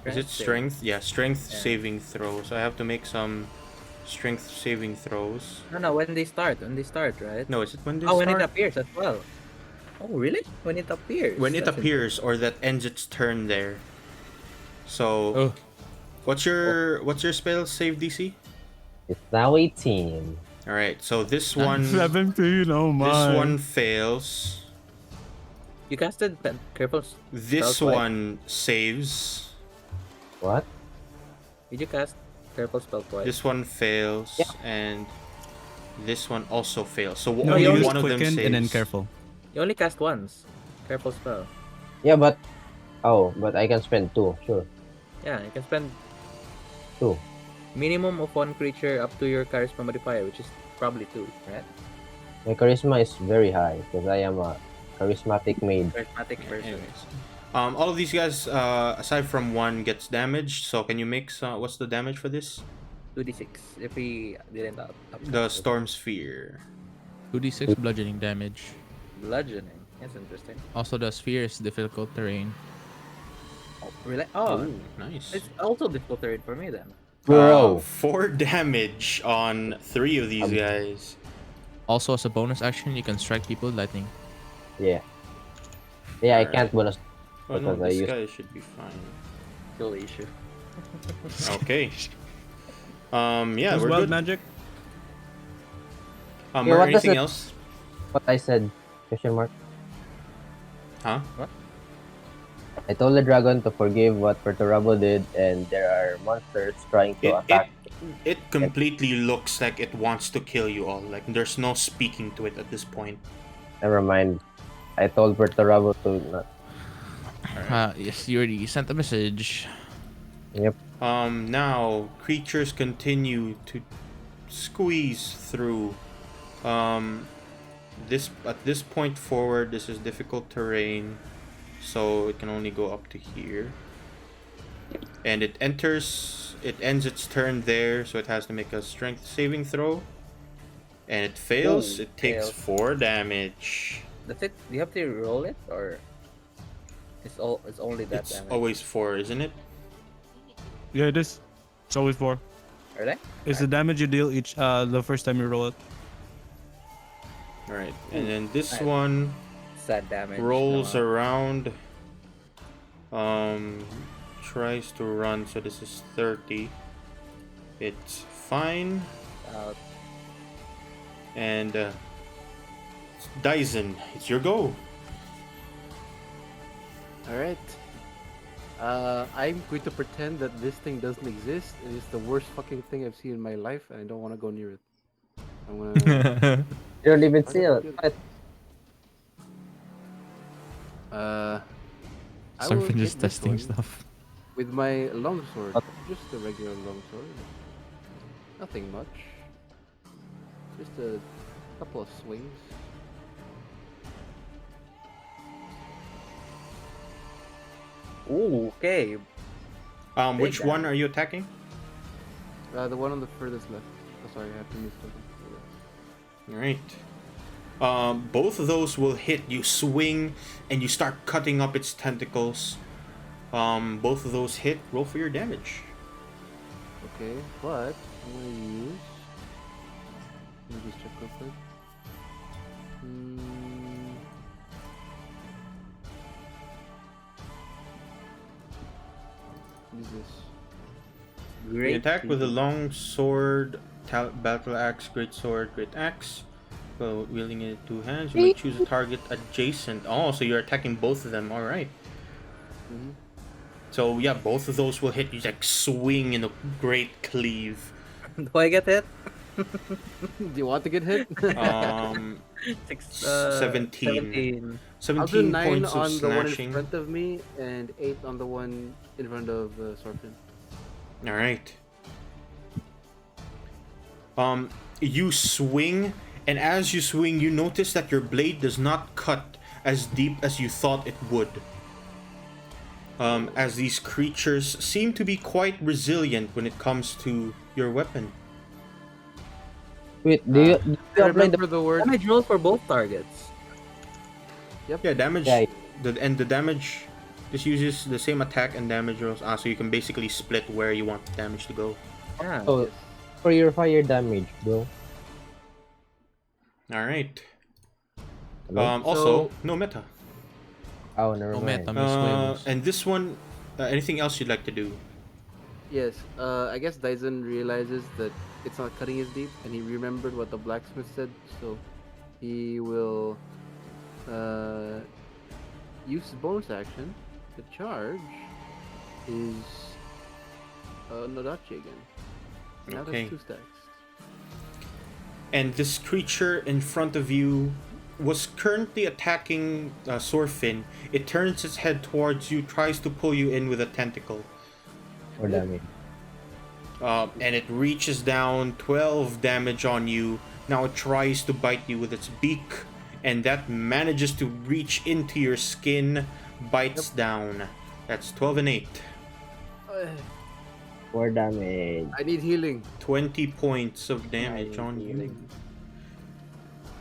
Is it save. strength? Yeah, strength Yeah. saving throw. So I have to make some strength saving throws. No, when they start, right? No, is it when they Oh, when start? it appears as well. Oh, really? When it appears. When it That's appears, or that ends its turn there. So, Oh, what's your spell save DC? It's now 18. All right, so this one, 17, oh my. this one fails. You casted careful. This Spell twice. one saves. What? Did you cast careful spell twice? This one fails, and this one also fails. So No, only you use one of them quicken saves. and then careful. You only cast once. Careful spell. Yeah, but I can spend 2. Sure, Yeah, you can spend 2. minimum of 1 creature up to your charisma modifier, which is probably 2, right? My charisma is very high because I am a charismatic maid. Charismatic person. Anyways, all of these guys, aside from one, gets damaged. So can you make what's the damage for this? 2d6 if he didn't up. The storm sphere. 2d6 bludgeoning damage. Bludgeoning. That's interesting. Also, the sphere is difficult terrain. Oh, really? Oh, Ooh, nice. it's also difficult terrain for me then. Bro, 4 damage on 3 of these guys. Also, as a bonus action, you can strike people with lightning. yeah. Yeah, I Alright. can't bonus. Oh no, Because I this used- guy should be fine. Kill issue. Okay. Yeah, Use we're wild good. magic. Yeah, Or what does anything it- else? What I said? Question mark. Huh? I told the dragon to forgive what Perturabo did, and there are monsters trying to attack. It completely looks like it wants to kill you all. Like there's no speaking to it at this point. Never mind. I told Perturabo to not. Yes, you already sent a message. Yep. Now creatures continue to squeeze through. At this point forward, this is difficult terrain, so it can only go up to here. And it ends its turn there, so it has to make a strength saving throw. And it fails. Ooh, It takes fails. 4 damage. That's it. Do you have to roll it or it's only that It's damage? always 4, isn't it? Yeah, it is. It's always 4. Really? It's the damage you deal each the first time you roll it. Alright, and then this Nice. one Sad damage. rolls no. around. Tries to run, so this is 30. It's fine. Out. And Dyson, it's your go. Alright. I'm going to pretend that this thing doesn't exist. It is the worst fucking thing I've seen in my life, and I don't want to go near it. I'm gonna. You don't even see it. What? I will Surfing hit just this testing one stuff. with my longsword. Just a regular longsword. Nothing much. Just a couple of swings. Ooh, okay. Which Big one guy. are you attacking? The one on the furthest left. Oh, sorry, I have to move something. Alright. Both of those will hit. You swing and you start cutting up its tentacles. Both of those hit. Roll for your damage. Okay, but I'm gonna use. Let me just check real quick. What is this? You Great. attack with a long sword, battle axe, great sword, great axe. Well, wielding it in 2 hands, you may choose a target adjacent. Oh, so you're attacking both of them. All right. Mhm. So yeah, both of those will hit. You like swing in a great cleave. Do I get hit? Do you want to get hit? 17. 17. 17 I'll do 9 points of on the one in slashing. front of me and 8 on the one in front of Sorpin. All right. You swing, and as you swing, you notice that your blade does not cut as deep as you thought it would. as these creatures seem to be quite resilient when it comes to your weapon. Wait, do you apply Remember the word? Damage roll for both targets. Yeah, damage. Yeah. The damage just uses the same attack and damage rolls. So you can basically split where you want the damage to go. Yeah. Oh, for your fire damage, bro? All right. Hello? Also, no meta. Oh, never No mind. meta, Miss Williams. And this one, anything else you'd like to do? Yes. I guess Dyson realizes that it's not cutting his deep, and he remembered what the blacksmith said, so he will use his bonus action to charge his Nodachi again. Now Okay. there's 2 stacks. And this creature in front of you was currently attacking Sorfin. It turns its head towards you, tries to pull you in with a tentacle. For damage. And it reaches down 12 damage on you. Now it tries to bite you with its beak, and that manages to reach into your skin, bites down. That's 12 and 8. 4 damage. I need healing. 20 points of damage on you.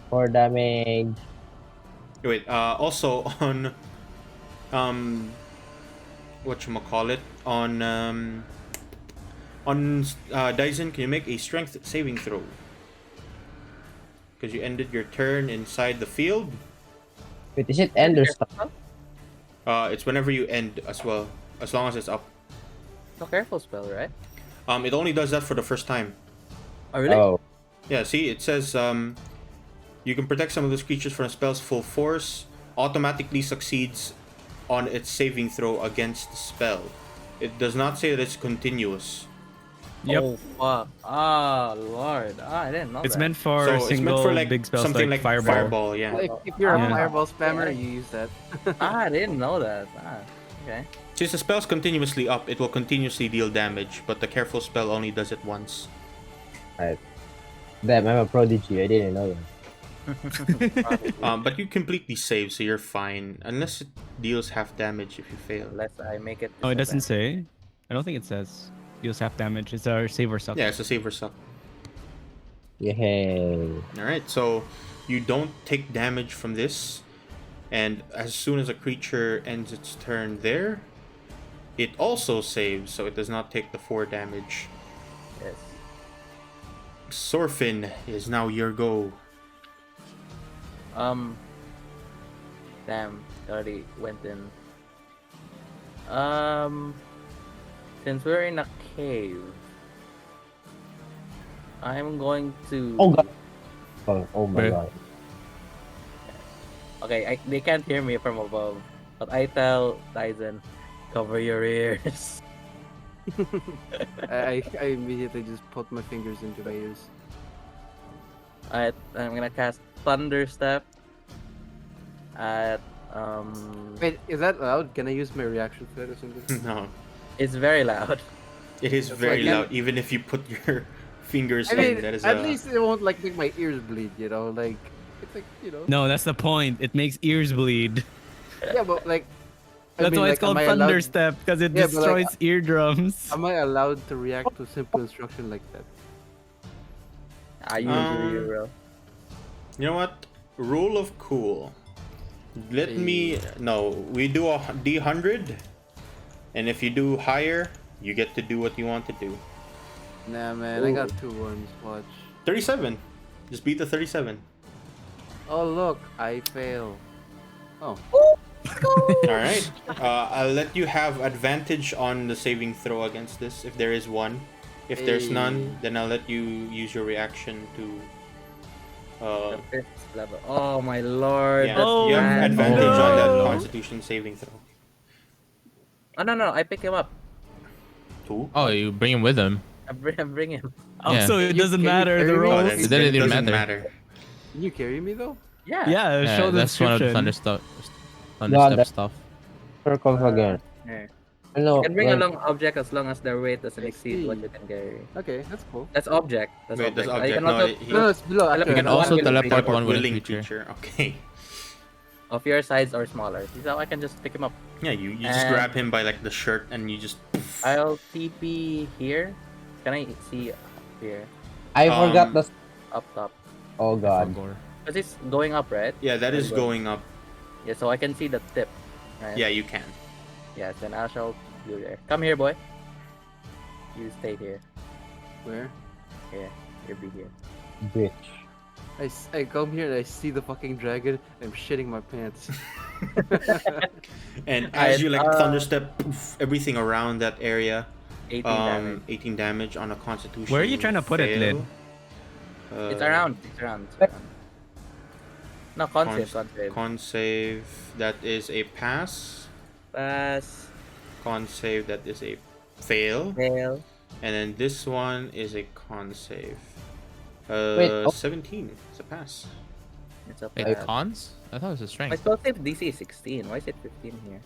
4 damage. Wait, also on whatchamacallit, on Dyson, can you make a strength saving throw? Because you ended your turn inside the field. Wait, is it end or stop? It's whenever you end as well, as long as it's up. No careful spell, right? It only does that for the first time. Oh, really? Oh, Yeah, see, it says you can protect some of those creatures from a spell's full force. Automatically succeeds on its saving throw against the spell. It does not say that it's continuous. Yep. Oh, fuck. Ah, Lord. I didn't know It's that. meant for So it's single meant for like big spells something like like fireball. yeah. If you're a Yeah. fireball spammer, you use that. I didn't know that. Okay. Since the spell's continuously up, it will continuously deal damage, but the careful spell only does it once. damn, I'm a prodigy. I didn't know that. But you completely save, so you're fine. Unless it deals half damage if you fail. Unless I make it. Oh, it doesn't say. I don't think it says. Deals half damage. It's our save or suck. Yeah, it's a save or suck. Yay. Alright, so you don't take damage from this. And as soon as a creature ends its turn there, it also saves, so it does not take the 4 damage. Yes. Sorfin is now your go. Damn. Already went in. Since we're in a cave, I'm going to. Oh god. Oh my Where? god. Okay, they can't hear me from above, but I tell Dyson, cover your ears. I immediately just put my fingers into my ears. Alright, I'm gonna cast Thunder Step at Wait, is that loud? Can I use my reaction to that or something? No, It's very loud. it is That's very like- loud, even if you put your fingers I mean, in. That is at least it won't like make my ears bleed, you know? Like, it's like, you know. No, that's the point. It makes ears bleed. Yeah, but like. That's why it's called Thunder Step, because it Yeah, but, like, destroys eardrums. Am I allowed to react to simple instruction like that? I usually Um, bro. You know what? Rule of cool. Let me. No, we do a D100, and if you do higher, you get to do what you want to do. Nah, man, I got 2 ones. Watch. 37. Just beat the 37. Oh, look, I fail. Oh. Alright. I'll let you have advantage on the saving throw against this, if there is one. If there's none, then I'll let you use your reaction to. The 5th level. Oh my lord. Yeah, that's you have bad. advantage on that no. Constitution saving throw. Oh no, I pick him up. 2? Oh, you bring him with him. I bring him. Also, it You- doesn't can you matter. The carry me? Oh, rolls. then, It then doesn't it even doesn't matter. matter. Can you carry me though? Yeah. Yeah, Yeah, show the that's one of the description. thunder No, step that- stuff. Circles again. Yeah. No, You can bring like, along object as long as their weight doesn't I exceed what see. you can carry. Okay, that's cool. That's object. That's Wait, that's object. object. You can No, also, he- No, it's below. You Actually, You can One also willing teleport creature. one willing willing creature. creature. Okay. of your size or smaller. So I can just pick him up. Yeah, you just And- grab him by like the shirt and you just. I'll TP here. Can I see here? I forgot Um, the. Up top. Oh god. Because it's going up, right? Yeah, that is It's going up. Yeah, so I can see the tip. Right? Yeah, you can. Yes, then I shall do there. Come here, boy. You stay here. Where? Here. You'll be here. Bitch. I come here and I see the fucking dragon. I'm shitting my pants. And as you like Alright, thunderstep, poof, everything around that area, 18 damage. 18 damage on a Constitution. Where are you trying to put it, Lid? It's around. It's around. It's around. No, con save. Con save. Con save. That is a pass. Pass. Con save. That is a fail. Fail. And then this one is a con save. Wait, oh. 17. It's a pass. It's a Wait, pass. cons? I thought it was a My strength. spell save DC is 16. Why is it 15 here?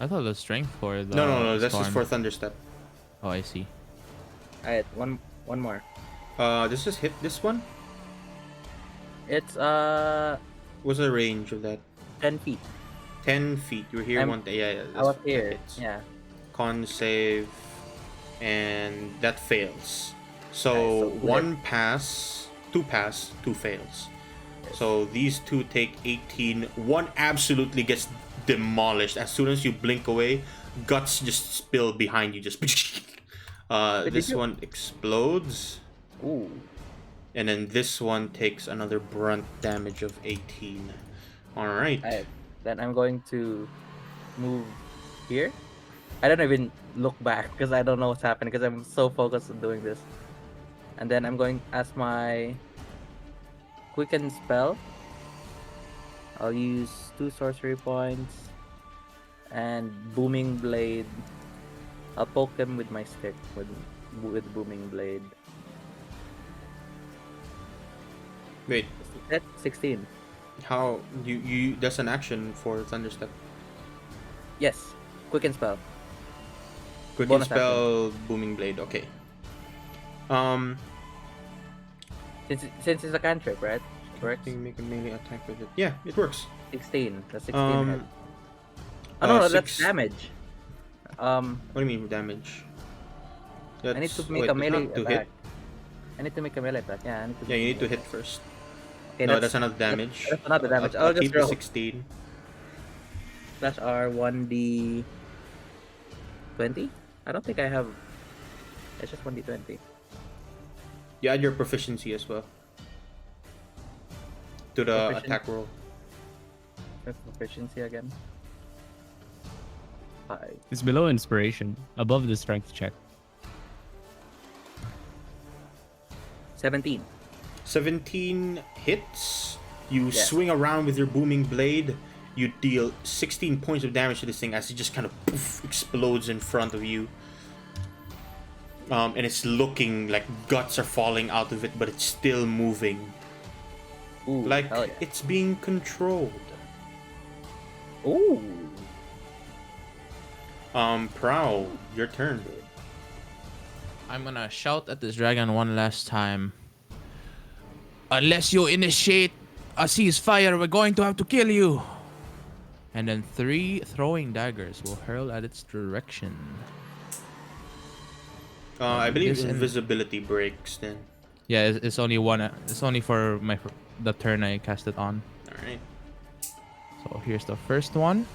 I thought it was strength for the. No. That's storm. just for thunderstep. Oh, I see. Alright, one more. This just hit this one. It's What's the range of that? 10 feet. 10 feet. You were here I'm- one. Yeah. I was that here. hits. Yeah. Con save, and that fails. So, Okay, so one pass, two pass, two fails. So these two take 18. One absolutely gets demolished as soon as you blink away. Guts just spill behind you. Just this you- one explodes, Ooh. and then this one takes another brunt damage of 18. All right. Alright. Then I'm going to move here. I don't even look back because I don't know what's happening because I'm so focused on doing this. And then I'm going as my quicken spell. I'll use 2 sorcery points and booming blade. I'll poke him with my stick with booming blade. Wait. That's 16. How you? That's an action for thunderstep. Yes. Quicken spell. Quicken Bonus spell, booming blade. Okay. Since it's a cantrip, right? Works. You make a melee attack with it. Yeah, it works. 16. That's 16 hit. Um. Oh no, that's six- damage. What do you mean damage? I need to That's- make wait, a it's melee not to attack. hit. I need to make a melee attack. Yeah, I need to. Yeah, you need to hit first. Okay, No, that's another damage. That's another damage. I'll I'll just keep the roll. 16. Slash R 1d 20. I don't think I have. It's just 1d20. You add your proficiency as well to the Proficiency. attack roll. That's proficiency again. 5. It's below inspiration, above the strength check. 17. 17 hits. You Yeah. swing around with your booming blade. You deal 16 points of damage to this thing as it just kind of poof, explodes in front of you. And it's looking like guts are falling out of it, but it's still moving. Ooh, Like hell yeah. it's being controlled. Ooh. Prowl, your turn. I'm gonna shout at this dragon one last time. Unless you initiate a ceasefire, we're going to have to kill you. And then 3 throwing daggers will hurl at its direction. I believe This and- invisibility breaks then. Yeah, it's only one. It's only for the turn I cast it on. All right. So here's the first one.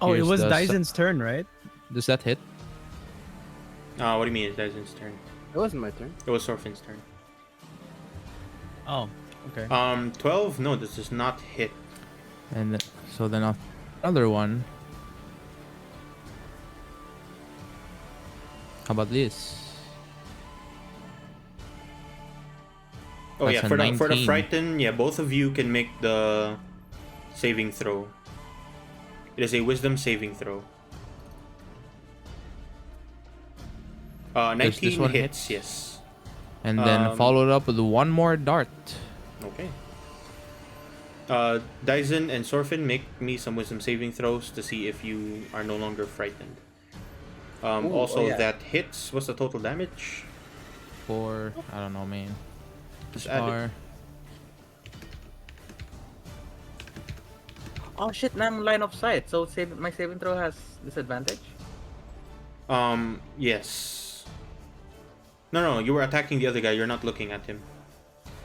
Oh, it Here's was the Dyson's turn, right? Does that hit? What do you mean? It's Dyson's turn. It wasn't my turn. It was Sorfin's turn. Oh, okay. 12? No, this does not hit. And so then another one. How about this? Oh That's yeah, a for the 19. frighten, yeah, both of you can make the saving throw. It is a wisdom saving throw. 19 this one hits, yes. And then followed up with one more dart. Okay. Dyson and Sorfin, make me some wisdom saving throws to see if you are no longer frightened. Also, yeah. that hits. What's the total damage? For I don't know, man. Just add it. Are Oh shit, now I'm line of sight, so my saving throw has disadvantage? Yes. No, you were attacking the other guy. You're not looking at him.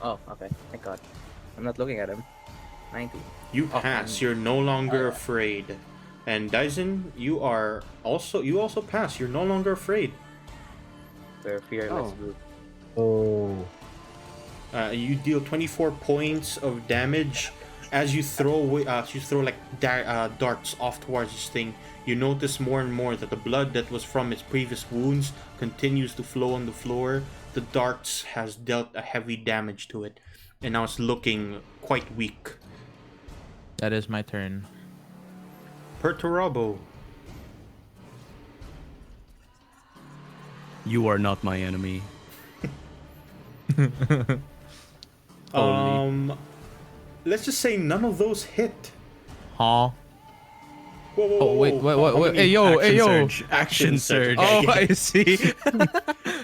Oh, okay. Thank God. I'm not looking at him. 19. You Oh, pass. 90. You're no longer afraid. And Dyson, you also pass. You're no longer afraid. We're fearless Oh. group. Oh. You deal 24 points of damage as you throw away, darts off towards this thing. You notice more and more that the blood that was from its previous wounds continues to flow on the floor. The darts has dealt a heavy damage to it, and now it's looking quite weak. That is my turn. Perturabo. You are not my enemy. Let's just say none of those hit. Huh? Whoa, whoa, Oh, wait, whoa. wait, How wait, many- hey, yo, hey, yo. Surge. Action surge. Oh, I see.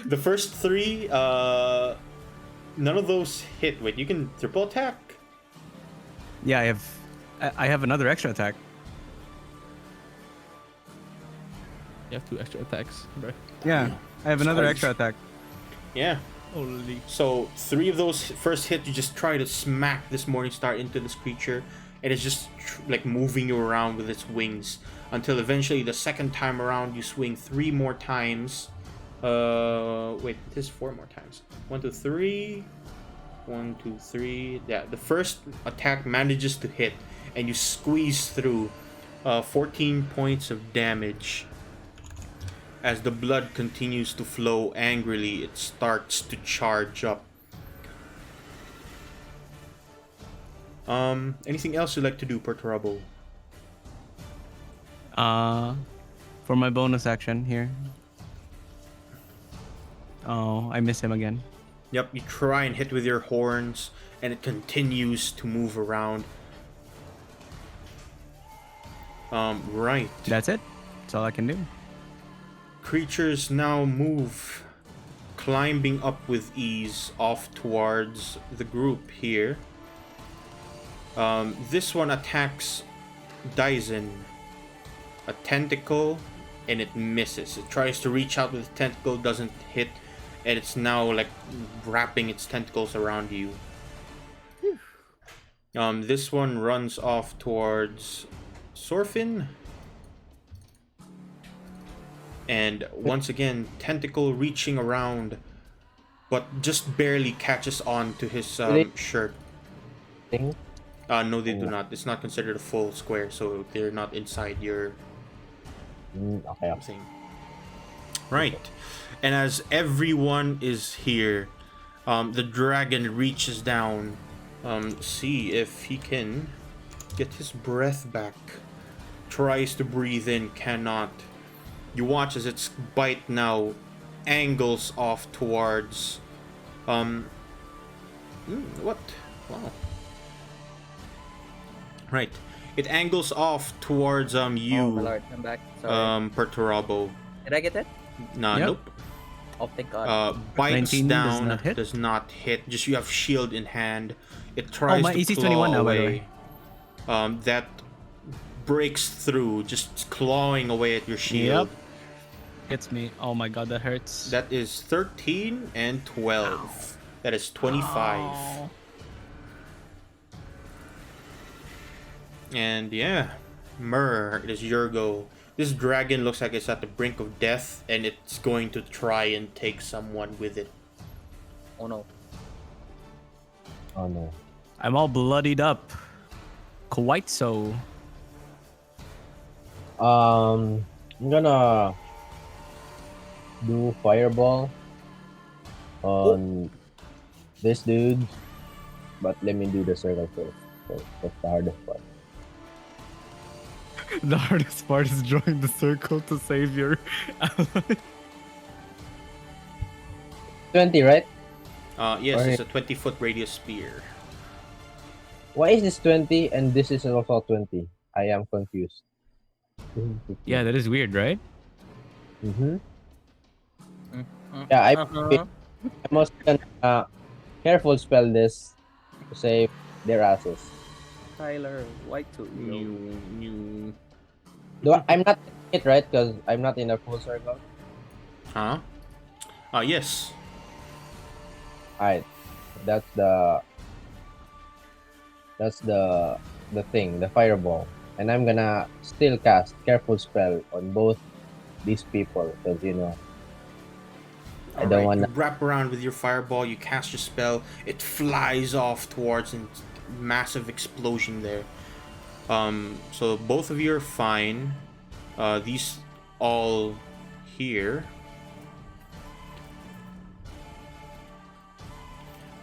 The first three, none of those hit. Wait, you can triple attack? Yeah, I have another extra attack. You have 2 extra attacks, bro. Yeah, I have another Charge. extra attack. Yeah. Holy. So 3 of those first hit, you just try to smack this Morning Star into this creature, and it's just like moving you around with its wings until eventually the second time around you swing 3 more times. Wait, this is 4 more times. 1, 2, 3. 1, 2, 3. Yeah, the first attack manages to hit, and you squeeze through 14 points of damage. As the blood continues to flow angrily, it starts to charge up. Anything else you'd like to do, Perturabo? For my bonus action here. Oh, I miss him again. Yep, you try and hit with your horns, and it continues to move around. Right. That's it. That's all I can do. Creatures now move, climbing up with ease off towards the group here. This one attacks Dyson. A tentacle, and it misses. It tries to reach out with a tentacle, doesn't hit, and it's now like wrapping its tentacles around you. This one runs off towards Sorfin. And once again, tentacle reaching around, but just barely catches on to his shirt. Thing? No, they do not. It's not considered a full square, so they're not inside your Okay. thing. Right. And as everyone is here, the dragon reaches down, see if he can get his breath back. Tries to breathe in, cannot. You watch as its bite now angles off towards what? Wow. Right. It angles off towards Oh, my you, lord, I'm back. Sorry. Perturabo. Did I get it? Nah, Yep. nope. Oh, thank God. Bites 19 does down, not hit? does not hit. Just you have shield in hand. It tries my to AC is claw 21 now, by the away. That breaks through, just clawing away at your shield. Yep. Hits me. Oh my god, that hurts. That is 13 and 12. That is 25. Oh. And yeah, Myrrh, it is your go. This dragon looks like it's at the brink of death, and it's going to try and take someone with it. Oh no. Oh no. I'm all bloodied up. Quite so. I'm gonna do fireball on this dude, but let me do the circle first. So that's the hardest part. The hardest part is drawing the circle to save your ally. 20, right? Yes, Okay. it's a 20-foot radius spear. Why is this 20 and this is also 20? I am confused. Yeah, that is weird, right? Mm-hmm. Yeah, I must careful spell this to save their asses. Tyler. Y2. I'm not in it, right? Because I'm not in a full circle. Huh? Yes. Alright. That's the thing, the fireball. And I'm gonna still cast careful spell on both these people because I don't Alright, wanna. you wrap around with your fireball, you cast your spell, it flies off towards a massive explosion there. So both of you are fine. These all here.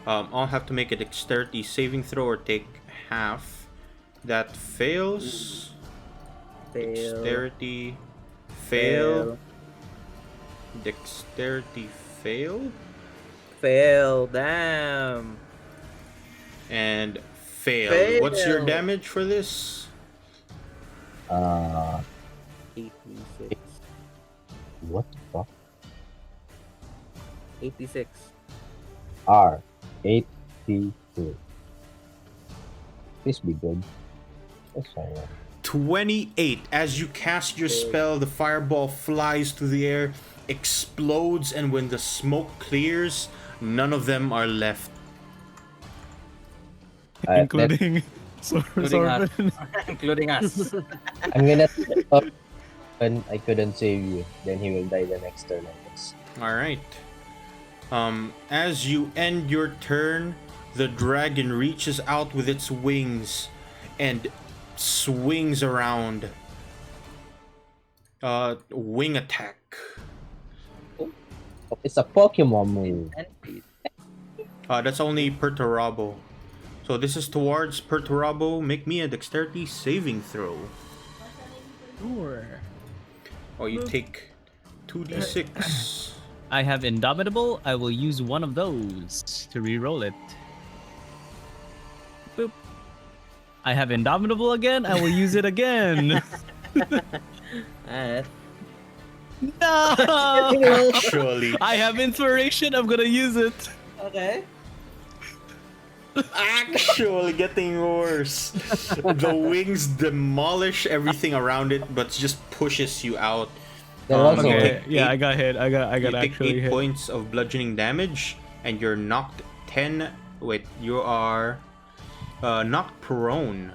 I'll have to make a dexterity saving throw or take half. That fails. Fail. Dexterity fail. Dexterity fail. Fail. Damn. And fail. What's your Fail. damage for this? 86. What the fuck? 86. R 82. Please be good. That's fine. 28. As you cast your spell, the fireball flies through the air, explodes, and when the smoke clears, none of them are left. Including Including us. Sorvin. Including us. I'm gonna when I couldn't save you, then he will die the next turn, I guess. Alright. As you end your turn, the dragon reaches out with its wings and swings around. Wing attack. It's a Pokemon move. That's only Perturabo. So this is towards Perturabo. Make me a dexterity saving throw. Sure. Or you take 2d6. I have Indomitable. I will use one of those to re-roll it. Boop. I have Indomitable again. I will use it again. No! Actually. I have Inspiration. I'm gonna use it. Okay. Actually getting worse. The wings demolish everything around it, but just pushes you out. Okay, yeah, I got hit. I got you take actually 8 hit. points of bludgeoning damage, and you're knocked 10. Wait, you are knocked prone.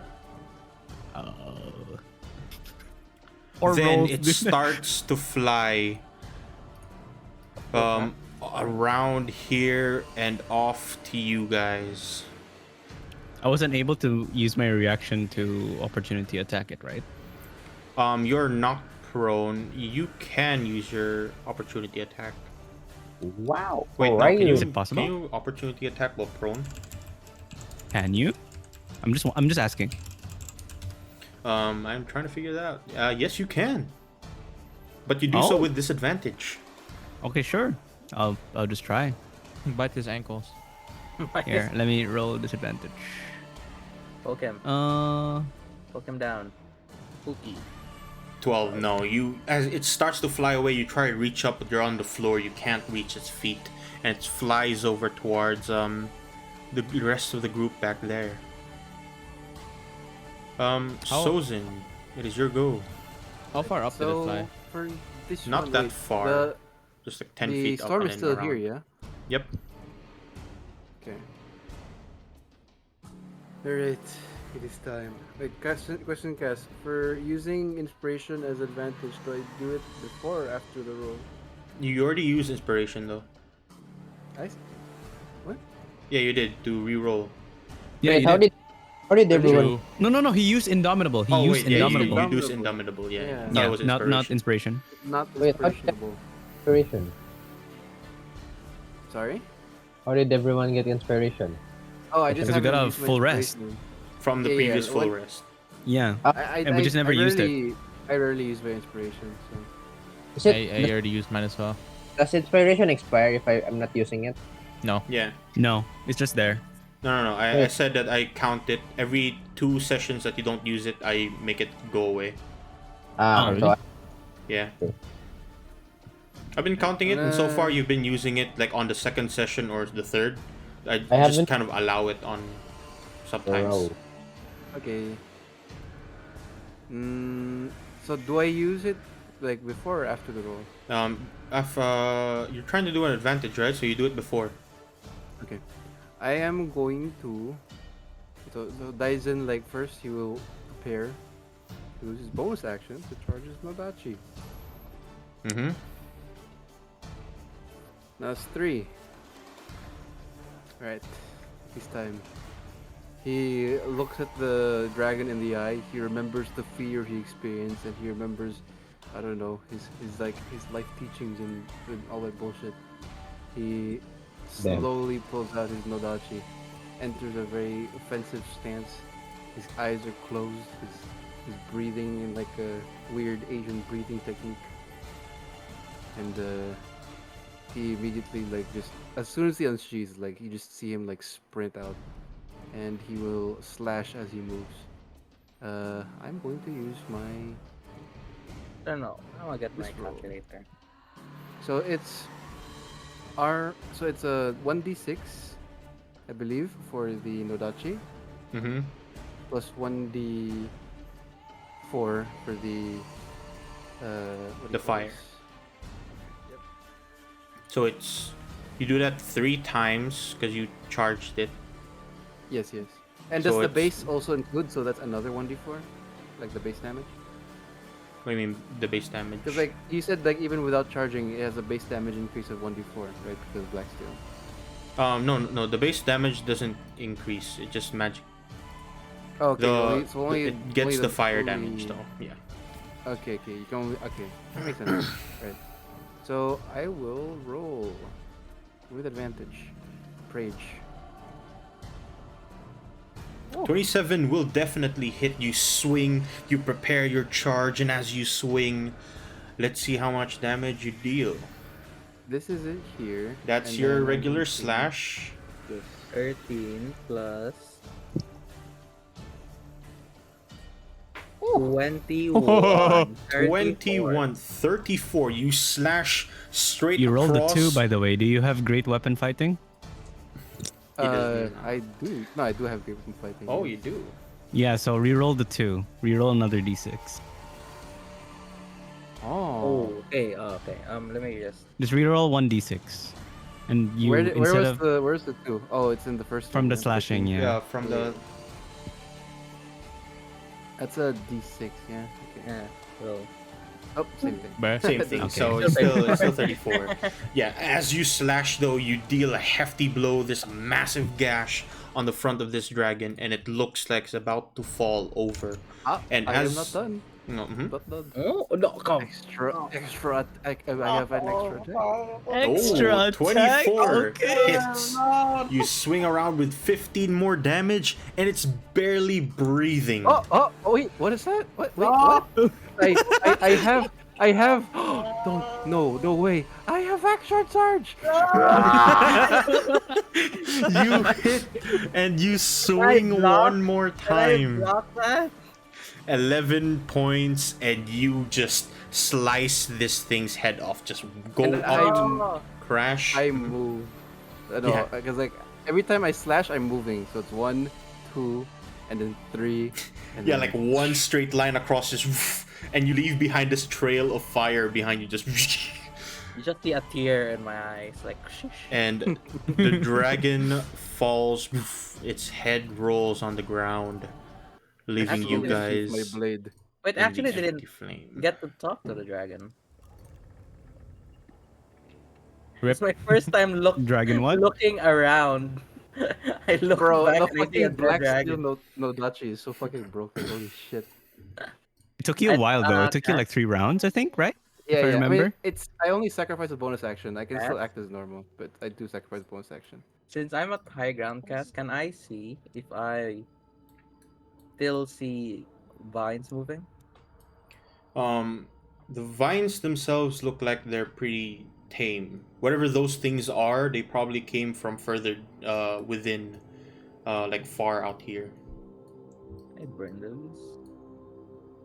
Or then rolls, it dude. starts to fly around here and off to you guys. I wasn't able to use my reaction to opportunity attack it, right? You're knocked prone. You can use your opportunity attack. Wow. Wait, no, Alright. can you, Is it possible? Can you opportunity attack while prone? Can you? I'm just asking. I'm trying to figure that out. Yes, you can. But you do so with disadvantage. Okay, sure. I'll just try. Bite his ankles. Here, let me roll disadvantage. Poke him. Poke him down. Pookie. 12. No, you as it starts to fly away, you try to reach up, but you're on the floor. You can't reach its feet, and it flies over towards the rest of the group back there. Sozin, it is your go. How far up did it fly? For this Not one, that wait, far. Just like 10 the feet up storm and is then still around. here, yeah? Yep. Okay. Alright, it is time. Wait, question, Cass. For using inspiration as advantage, do I do it before or after the roll? You already used inspiration though. What? Yeah, you did. To re-roll. Yeah, Wait, you how did. did everyone? No. He used Indomitable. He used wait, Indomitable. you used Indomitable. Yeah. Yeah. I thought Yeah, it was not inspiration. Not Wait, how did inspirational. Inspiration. Sorry? How did everyone get inspiration? Oh, I just Because we got haven't a used my full rest. inspiration. From the Yeah, previous full what- rest. Yeah. And we just never used it. I rarely use my inspiration, so... Is it, I already used mine as well. does inspiration expire if I'm not using it? No. Yeah. No, it's just there. No. I said that I count it every 2 sessions that you don't use it. I make it go away. Ah, Oh, so really? Yeah. I've been counting it, and so far you've been using it like on the 2nd session or the 3rd. I just haven't- kind of allow it on sometimes. Bro. Okay. So do I use it like before or after the roll? If you're trying to do an advantage, right? So you do it before. Okay. I am going to. So Daisen, like first he will prepare to use his bonus action to charge his Nodachi. Mm-hmm. Now it's 3. Alright. This time. He looks at the dragon in the eye. He remembers the fear he experienced, and he remembers, I don't know, his life teachings and all that bullshit. He Damn. slowly pulls out his Nodachi, enters a very offensive stance. His eyes are closed. He's breathing in like a weird Asian breathing technique, and he immediately like just as soon as he unsheathes, like you just see him like sprint out, and he will slash as he moves. I'm going to use my I don't know. I'm gonna get my This roll. calculator. so it's so it's a 1d6, I believe, for the Nodachi, Mm-hmm. plus 1d4 for the what do The you call fire. this? So it's you do that 3 times because you charged it. Yes, yes. And So does the it's- base also include? So that's another 1d4, like the base damage. What do you mean the base damage? Because like you said, like even without charging, it has a base damage increase of 1d4, right? Because black steel. No. The base damage doesn't increase. It just magic. Oh, okay. It gets only the fire damage only- though. Yeah. Okay, okay. You can only. Okay, that makes sense. Right. So I will roll with advantage. Rage. 27 will definitely hit. You swing, you prepare your charge, and as you swing, let's see how much damage you deal. This is it here. That's and your then I'm regular going to- slash. Yes. 13 plus 21. 21, 34. You slash straight You rolled a across. 2, by the way. Do you have great weapon fighting? I do. No, I do have great weapon fighting. Oh, yes. you do. Yeah, so reroll the 2. Reroll another d6. Oh. Okay, okay. Let me just. Just reroll 1d6. And you where instead was of where's the 2? Oh, it's in the first from one, the yeah. slashing, yeah. Yeah, from the. That's a d6, yeah. Okay. Yeah, well. Oh, same thing. Same thing. Okay. So it's still 34. Yeah, as you slash though, you deal a hefty blow. There's a massive gash on the front of this dragon, and it looks like it's about to fall over. And I as am not done. No, mhm. Not done. Oh, no, come. Extra. I have an extra attack. Oh, 24 hits. You swing around with 15 more damage, and it's barely breathing. Oh, wait, what is that? Wait, what? I have. Don't. No way. I have extra charge. You hit, and you swing one more time. Block that? 11 points, and you just slice this thing's head off. Just go And out, crash. I move. No, Yeah. because like every time I slash, I'm moving. So it's 1, 2, and then 3. And Yeah, then like one straight line across this, and you leave behind this trail of fire behind you. Just. You just see a tear in my eyes, like. And the dragon falls. Its head rolls on the ground, leaving you slowly shoots guys. my blade. Wait, in actually, the didn't empty flame. get to talk to the dragon. Rip. It's my first time Dragon what? looking around. I look Bro, back the and I see a fucking dead black steel dragon. no Dachi is so fucking broken. Holy shit. It took you a while though. It took you like 3 rounds, I think, right? Yeah, If I yeah. I remember. mean, I only sacrifice a bonus action. I can still Yes. act as normal, but I do sacrifice a bonus action. Since I'm at high ground cast, can I see if I still see vines moving? The vines themselves look like they're pretty tame. Whatever those things are, they probably came from further within, like far out here. I burn those.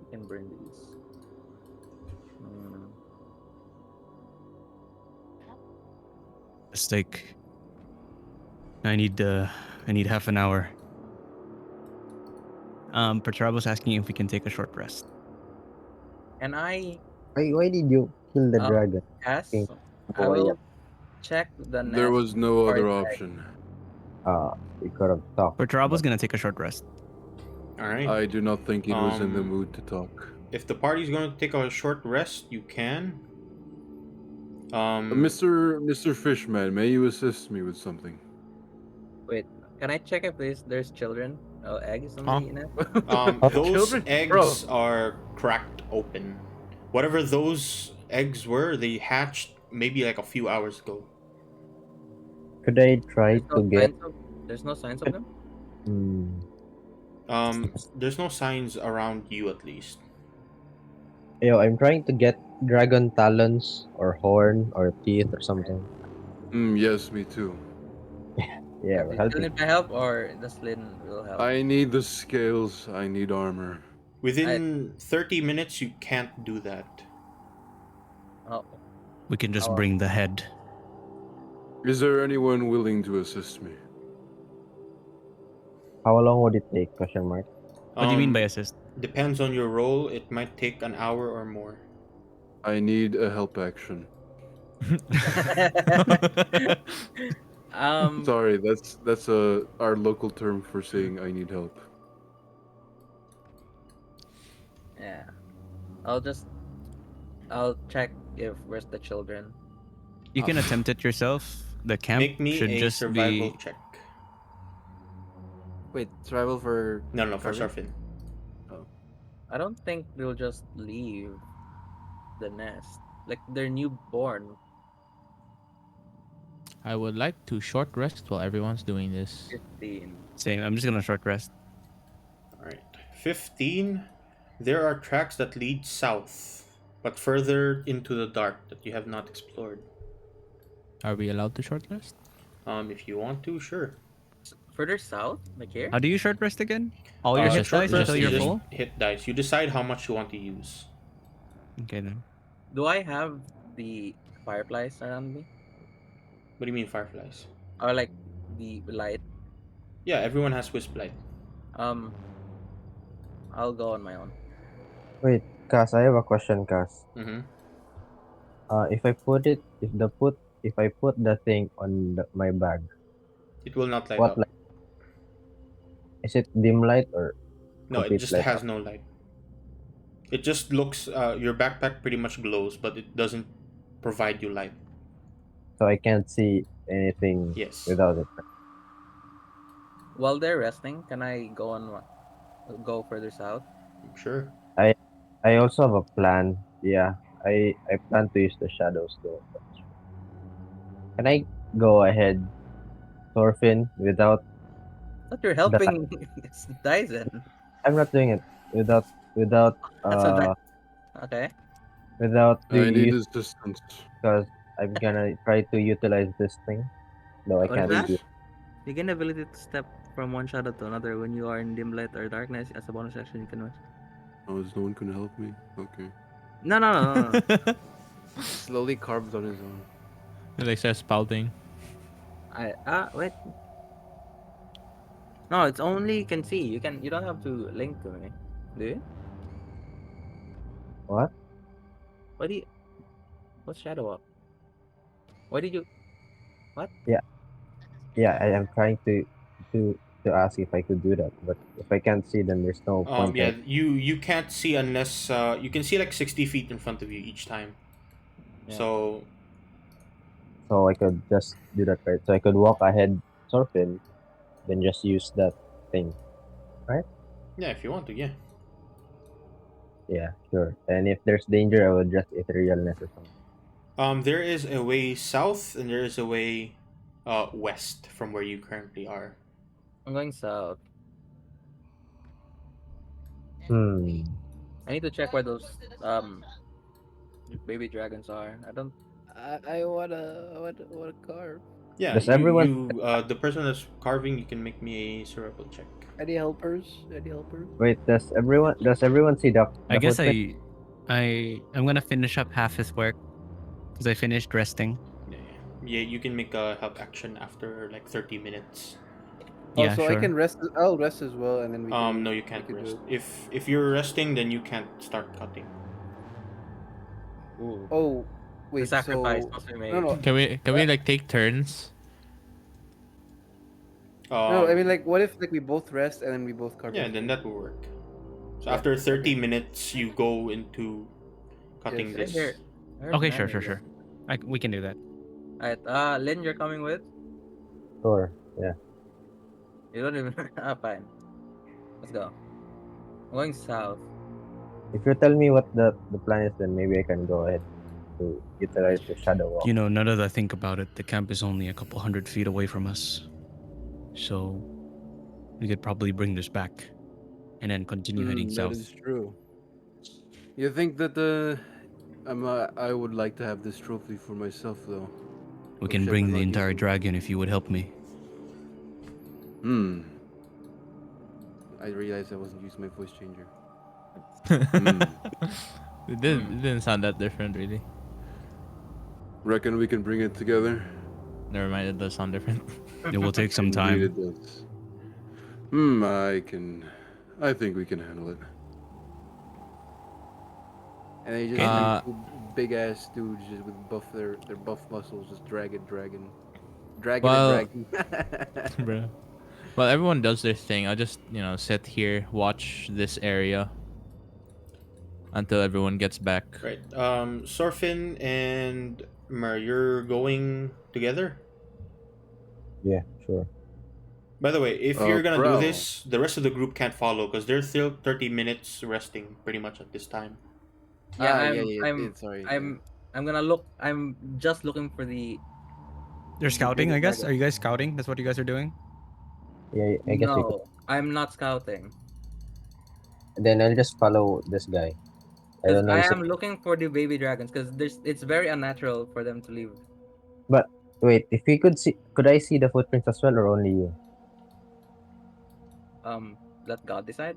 I can burn these. Mistake. I need half an hour. Petravo's asking if we can take a short rest. Can I Why did you kill the dragon? ask? King I Boya. will check the nest. There was no for other its option. We could have talked. Petravo's gonna take a short rest. All right. I do not think it was in the Um, mood to talk. If the party's going to take a short rest, you can. Mr. Fishman, may you assist me with something? Wait, can I check if there's children? Oh, eggs on Huh? the nest? Those Children? eggs Bro. are cracked open. Whatever those eggs were, they hatched maybe like a few hours ago. Could I try to get? There's no signs of them. There's no signs around you at least. I'm trying to get dragon talons or horn or teeth or something. Yes, me too. Yeah, Do we're you still helping. need my help, or the Slin will help? I need the scales. I need armor. Within 30 minutes, you can't do that. Oh, We can just bring the head. Is there anyone willing to assist me? How long would it take? Question mark. What do you mean by assist? Depends on your role. It might take an hour or more. I need a help action. Sorry, that's our local term for saying I need help. Yeah. I'll check if where's the children. You can attempt it yourself. The camp Make me should a just survival be. check. Wait, survival for No, for Carvin? Surfin. I don't think they'll just leave the nest. Like they're newborn. I would like to short rest while everyone's doing this. 15. Same. I'm just gonna short rest. Alright. 15. There are tracks that lead south, but further into the dark that you have not explored. Are we allowed to short rest? If you want to, sure. Further south, like here. How do you short rest again? All your hit Short dice rest until you're is full? hit dice. You decide how much you want to use. Okay then. Do I have the fireflies around me, What do you mean fireflies? or like the light? Yeah, everyone has wisp light. I'll go on my own. Wait, Cass, I have a question, Cass. Mm-hmm. If I put the thing on my bag, It will not light what up. light? Is it dim light or No, it complete just light has up? no light. It just looks. Your backpack pretty much glows, but it doesn't provide you light. So I can't see anything Yes. without it. While they're resting, can I go further south? Sure. I also have a plan. Yeah, I plan to use the shadows though. Can I go ahead, Thorfinn, without? But you're helping Dyson. I'm not doing it without That's okay. without I need use, assistance. because I'm gonna try to utilize this thing. No, I What is can't that? do it. You gain the ability to step from one shadow to another when you are in dim light or darkness. As a bonus action, you can. Oh, is no one gonna help me? Okay. No. Slowly carves on his own. He like starts spouting. Wait. No, it's only you can see. You don't have to link to me. Do you? What? What's shadow up? Why did you? What? Yeah, I am trying to ask if I could do that, but if I can't see, then there's no point. Yeah, you can't see unless you can see like 60 feet in front of you each time. Yeah. So So I could just do that, right? So I could walk ahead, Thorfinn, then just use that thing. yeah, if you want to, yeah. Yeah, sure. And if there's danger, I will just etherealness or something. There is a way south and there is a way west from where you currently are. I'm going south. Hmm. I need to check where those baby dragons are. I don't. I wanna carve. Yeah, Does everyone- the person that's carving, you can make me a survival check. Any helpers? Wait, does everyone see the? I guess footprint? I'm gonna finish up half his work because I finished resting. Yeah, you can make a help action after like 30 minutes. Yeah, So I sure. can rest. I'll rest as well, and then we can. No, you we can't could do rest. it. If you're resting, then you can't start cutting. Ooh, Oh, the wait. sacrifice So must be no, made. no, Can we like take turns? no. I mean, Um, like, what if like we both rest and then we both carve yeah, at the then same that time? will work. So Yeah. after 30 Okay. minutes, you go into cutting Yes. Hey, this. there's Okay, many sure. of them. We can do that. Alright, Lynn, you're coming with? Sure. Yeah. You don't even. Fine. Let's go. I'm going south. If you tell me what the plan is, then maybe I can go ahead to utilize the shadow walk. You know, now that I think about it, the camp is only a couple 100 feet away from us. So we could probably bring this back and then continue heading That south. is true. You think that I would like to have this trophy for myself though. We Or can should I bring the not entire using it? dragon if you would help me. I realized I wasn't using my voice changer. It didn't sound that different, really. Reckon we can bring it together? Never mind, it does sound different. It will take some Indeed time. it does. I think we can handle it. And they just Uh, two big ass dudes just with their buff muscles, just dragging and Well, dragging. bro. Well, everyone does their thing. I'll just sit here, watch this area until everyone gets back. Right. Sorfin and Mer, you're going together? Yeah, sure. By the way, if you're gonna do Prowl. this, the rest of the group can't follow because they're still 30 minutes resting pretty much at this time. Yeah, Sorry. I'm gonna look. I'm just looking for the. They're scouting, I guess. dragon. Are you guys scouting? That's what you guys are doing? Yeah, I guess we could. No, I'm not scouting. Then I'll just follow this guy. I Because don't know. I Is it? am looking for the baby dragons. Because it's very unnatural for them to leave. But wait, if we could see, could I see the footprints as well, or only you? Let God decide.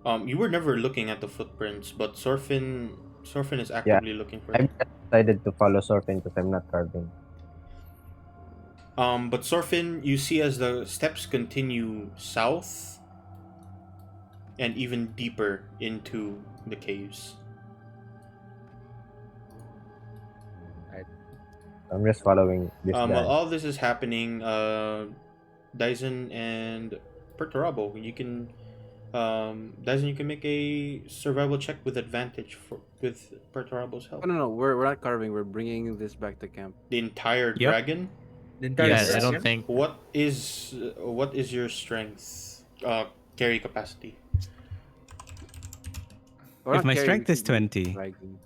You were never looking at the footprints, but Sorfin is Yeah, actively looking for I've them. just decided to follow Sorpin because I'm not carving. But Sorfin, you see as the steps continue south and even deeper into the caves. I'm just following this While guy. all this is happening, Dyson and Perturabo, Dyson, you can make a survival check with advantage with Perturabo's help. Oh, no, we're not carving. We're bringing this back to camp. The entire Yep. dragon. The entire Yes. I dragon? don't think. What is your strength? Carry capacity. We're If not my carrying, strength we is can be 20, dragging.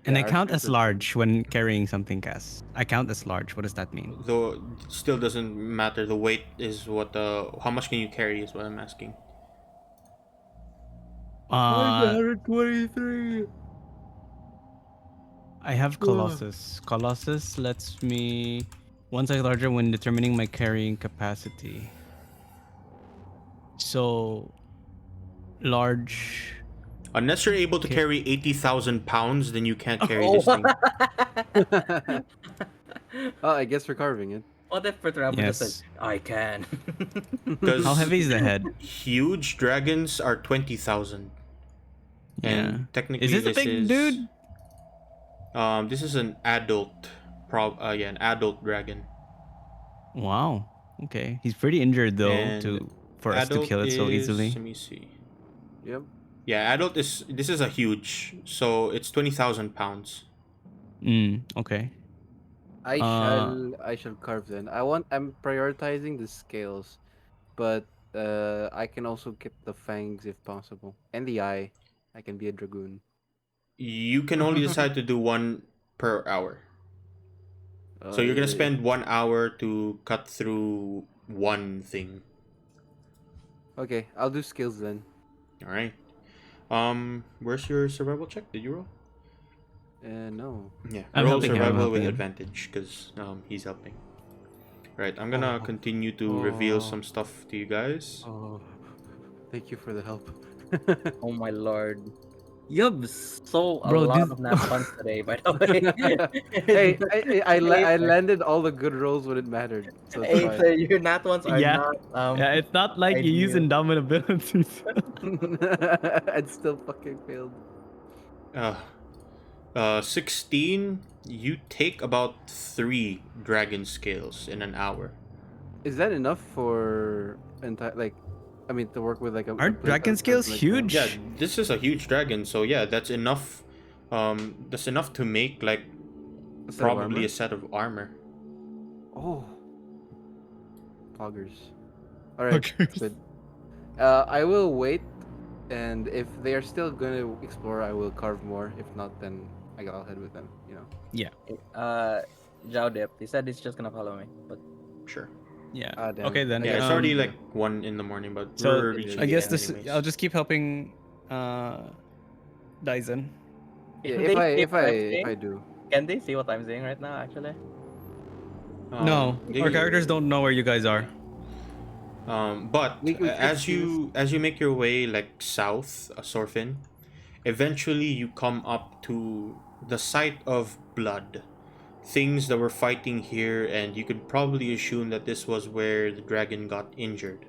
and Yeah, I our count strength as is- large when carrying something, Cass. I count as large. What does that mean? Though it still doesn't matter. The weight is what. How much can you carry is what I'm asking. 123. I have Colossus. Colossus lets me one size larger when determining my carrying capacity. So large. Unless you're able to Okay. carry 80,000 pounds, then you can't carry this thing. Oh, I guess we're carving it. What if Perturabo just said, Yes. I can? Because How heavy is the head? huge dragons are 20,000. Yeah. And technically, Is this a big dude? This is an adult, an adult dragon. Wow. Okay. He's pretty injured though And for us to adult kill it so easily. Let me see. Yep. Yeah, adult is. This is a huge, so it's 20,000 pounds. Okay. I shall carve then. I'm prioritizing the scales, but I can also keep the fangs if possible. And the eye. I can be a dragoon. You can only decide to do one per hour. So you're gonna spend 1 hour to cut through one thing. Okay, I'll do skills then. All right. Where's your survival check? Did you roll? No. Yeah, I'm roll helping him, I'm survival helping with him. advantage because he's helping. Right, I'm gonna continue to reveal some stuff to you guys. Oh, thank you for the help. Oh my lord. You have a Bro, lot this of nat ones today, by the way. Hey, I Aether, landed all the good rolls when it mattered, so it's fine. Aether, your nat ones are yeah. not Yeah, it's not like you use ideal. endowment abilities. I'd still fucking failed. 16. You take about 3 dragon scales in an hour. Is that enough for entire I mean, to work with like a Aren't plate dragon of scales like huge? Yeah, this is a huge dragon, so yeah, that's enough. That's enough to make like a set of probably armor? a set of armor. Oh, poggers. All right, that's Poggers. good. I will wait, and if they are still gonna explore, I will carve more. If not, then I'll head with them. You know. Yeah. Zhao dipped. He said he's just gonna follow me, but Sure. Yeah. Ah, damn Okay it. then. Yeah, it's Yeah. already Yeah. like 1 in the morning, but So we're reaching I the guess end this anyways. I'll just keep helping Dyson. Yeah, Can if they I see if what I I'm if seeing? I do. Can they see what I'm seeing right now? Actually, No, our they- characters don't know where you guys are. But We could as see this. you make your way like south, Sorfin, eventually you come up to the site of blood. Things that were fighting here, and you could probably assume that this was where the dragon got injured.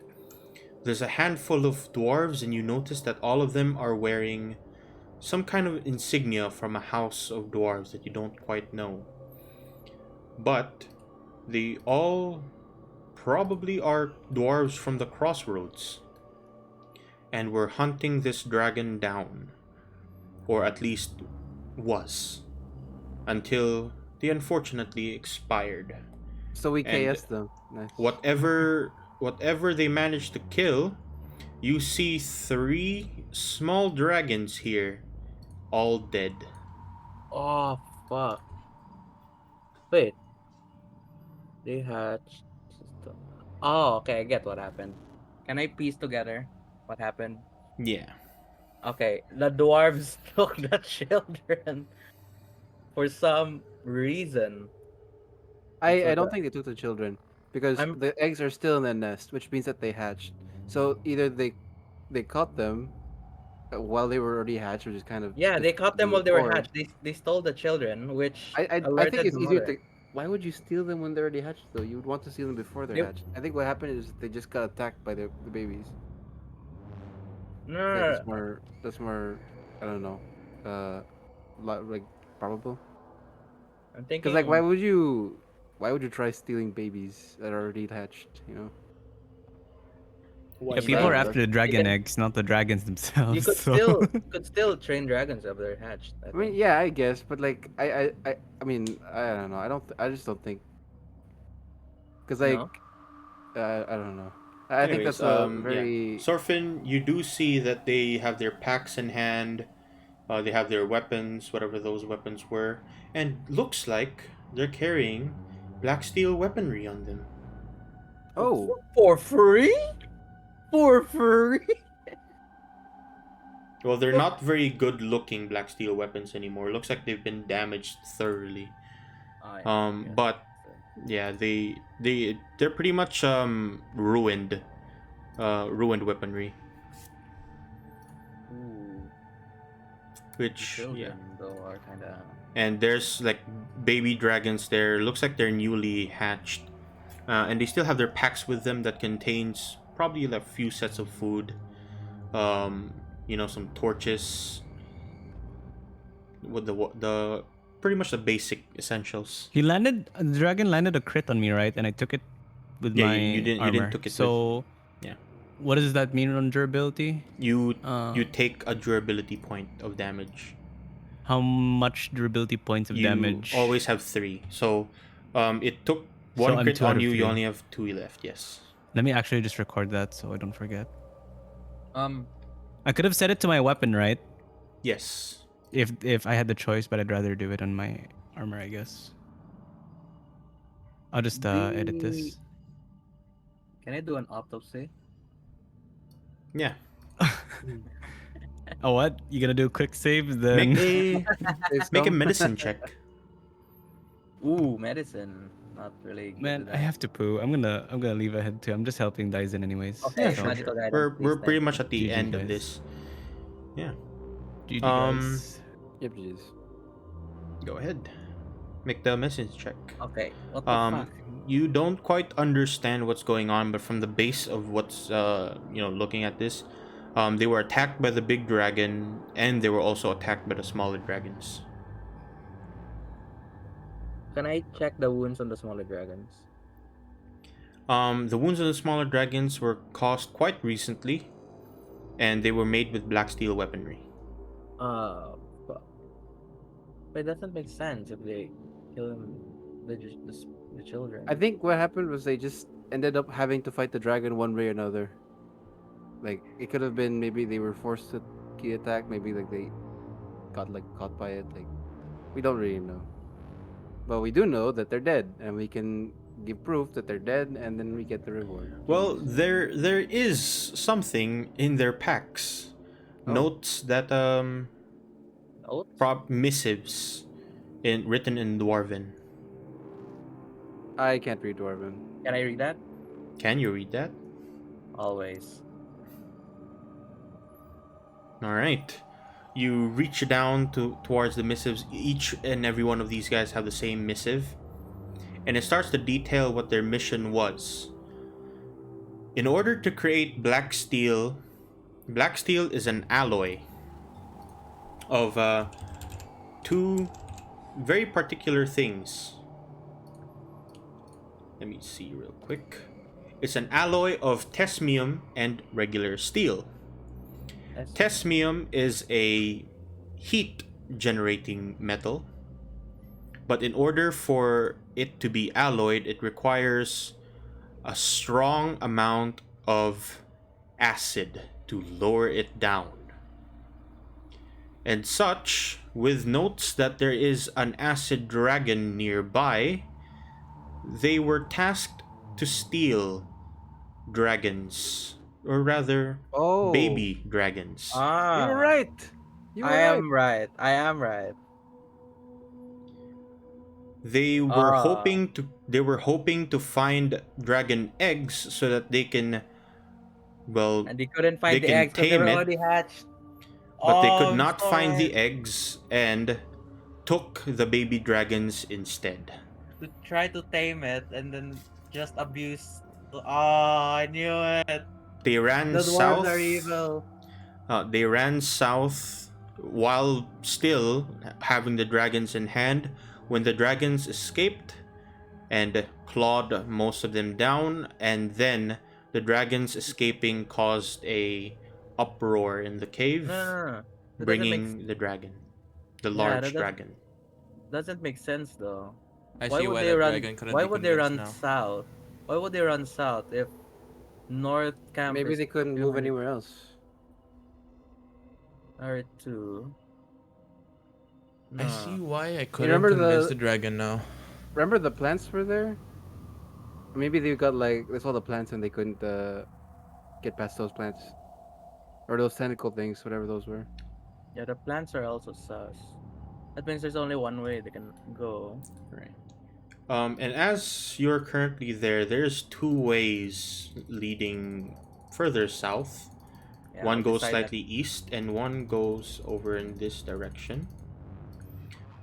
There's a handful of dwarves, and you notice that all of them are wearing some kind of insignia from a house of dwarves that you don't quite know. But they all probably are dwarves from the crossroads, and were hunting this dragon down, or at least was, until they unfortunately expired. So we And KS them. Nice. whatever they managed to kill, you see 3 small dragons here, all dead. oh fuck! Wait, they hatched. Oh, okay, I get what happened. Can I piece together what happened? Yeah. Okay, the dwarves took the children for some reason. I For don't the- think they took the children because I'm the eggs are still in the nest, which means that they hatched. So either they caught them while they were already hatched, which is kind of yeah, they difficult caught to them do, while they were or hatched. They stole the children, which I think alerted it's the easier mother. to. Why would you steal them when they're already hatched though? You would want to steal them before they're They- hatched. I think what happened is they just got attacked by the babies. No, I no, feel like no, that's more I don't know, like probable. I'm Because thinking. like why would you try stealing babies that are already hatched? You know. Yeah, people are that? after the dragon can- eggs, not the dragons themselves. You could so. still train dragons if they're hatched. I I mean, think. yeah, I guess, but like I mean, I don't know. I just don't think. Because like No? I don't know. I think Anyways, that's a yeah. very Sorfin, you do see that they have their packs in hand. They have their weapons, whatever those weapons were, and looks like they're carrying black steel weaponry on them. oh. For free? For free? Well, they're not very good looking black steel weapons anymore. Looks like they've been damaged thoroughly. Oh, yeah. But yeah, they're pretty much ruined weaponry. Ooh, Which children yeah. though are kind of. And there's like baby dragons there. Looks like they're newly hatched, and they still have their packs with them that contains probably like a few sets of food, some torches, with the pretty much the basic essentials. The dragon landed a crit on me, right? And I took it with Yeah, my you didn't armor. took it. So, yeah. What does that mean on durability? You take a durability point of damage. How much durability points of You damage? always have 3. So, it took So 1 I'm crit 2 out on of you. You 3. only have 2 left. Yes. Let me actually just record that so I don't forget. Um, I could have set it to my weapon, right? Yes. If I had the choice, but I'd rather do it on my armor, I guess. I'll just edit this. can I do an autopsy? Yeah. Oh, what? You gonna do a quick save then? Make a medicine check. Ooh, medicine. Not really. Good Man, to I that. have to poo. I'm gonna leave ahead too. I'm just helping Dyson anyways. Okay, so- magical guidance, We're please, pretty thank much at the GG, end of guys. this. Yeah. GG Um, guys. Yep, jeez. Go ahead. Make the message check. Okay, what the fuck? You don't quite understand what's going on, but from the base of what's looking at this, they were attacked by the big dragon, and they were also attacked by the smaller dragons. Can I check the wounds on the smaller dragons? The wounds on the smaller dragons were caused quite recently, and they were made with black steel weaponry. Fuck. But it doesn't make sense if they kill him, the children. I think what happened was they just ended up having to fight the dragon one way or another. Like it could have been maybe they were forced to key attack, maybe like they got like caught by it. Like we don't really know, but we do know that they're dead, and we can give proof that they're dead, and then we get the reward. Well, there is something in their packs. Oh. Notes that missives written in Dwarven. I can't read Dwarven. Can I read that? Can you read that? Always. All right. You reach down towards the missives. Each and every one of these guys have the same missive, and it starts to detail what their mission was. In order to create black steel is an alloy of two very particular things. Let me see real quick. It's an alloy of tesmium and regular steel. Tesmium is a heat generating metal, but in order for it to be alloyed, it requires a strong amount of acid to lower it down. And such, with notes that there is an acid dragon nearby, they were tasked to steal dragons, or rather, baby dragons. You were right. I am right. They were hoping to find dragon eggs so that they can, well, And they couldn't find they the can eggs because they tame were it. already hatched. But they could I'm not find sorry. the eggs and took the baby dragons instead. To try to tame it and then just abuse. Oh, I knew it. They ran The south. dwarves are evil. They ran south while still having the dragons in hand. When the dragons escaped and clawed most of them down, and then the dragons escaping caused a uproar in the cave, No. That bringing the dragon, the large that dragon. doesn't make sense though. I Why see would why they the run? dragon couldn't Why be would they run convinced now. south? Why would they run south if North Camp? Maybe is they couldn't move doing anywhere else. R2. I see why I couldn't remember convince the- the dragon now. Remember the plants were there? Maybe they got like they saw the plants and they couldn't get past those plants, or those tentacle things, whatever those were. Yeah, the plants are also sus. That means there's only one way they can go. Right. And as you're currently there, there's two ways leading further south. Yeah, One I'll goes decide slightly east, and one goes over in this direction.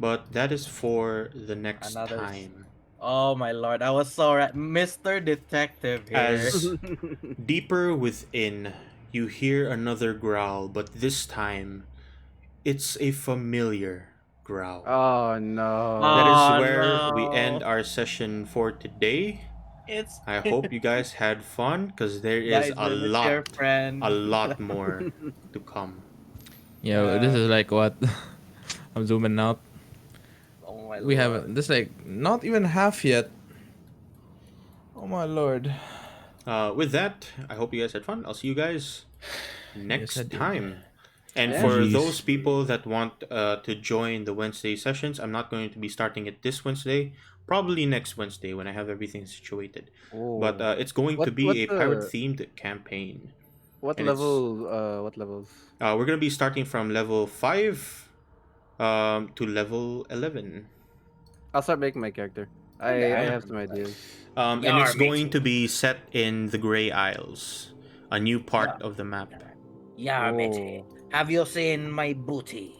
But that is for the next Another- time. Oh my lord, I was so right. Mr. Detective here. As deeper within, you hear another growl, but this time, it's a familiar growl. Oh no! That is Oh, where no. we end our session for today. It's I hope you guys had fun, because there is Guys, with your friend. a lot more to come. Yeah, this is like what? I'm zooming out. Oh my We lord. haven't. This like not even half yet. Oh my lord. With that, I hope you guys had fun. I'll see you guys next I did. time. And Yeah. for Jeez. those people that want to join the Wednesday sessions, I'm not going to be starting it this Wednesday. Probably next Wednesday when I have everything situated. But it's going to be a pirate-themed campaign. What and it's- level? What levels? We're going to be starting from level 5 to level 11. I'll start making my character. I have some ideas. And Yeah, it's me going too. to be set in the Grey Isles, a new part of the map. Yeah, matey. Oh. Have you seen my booty?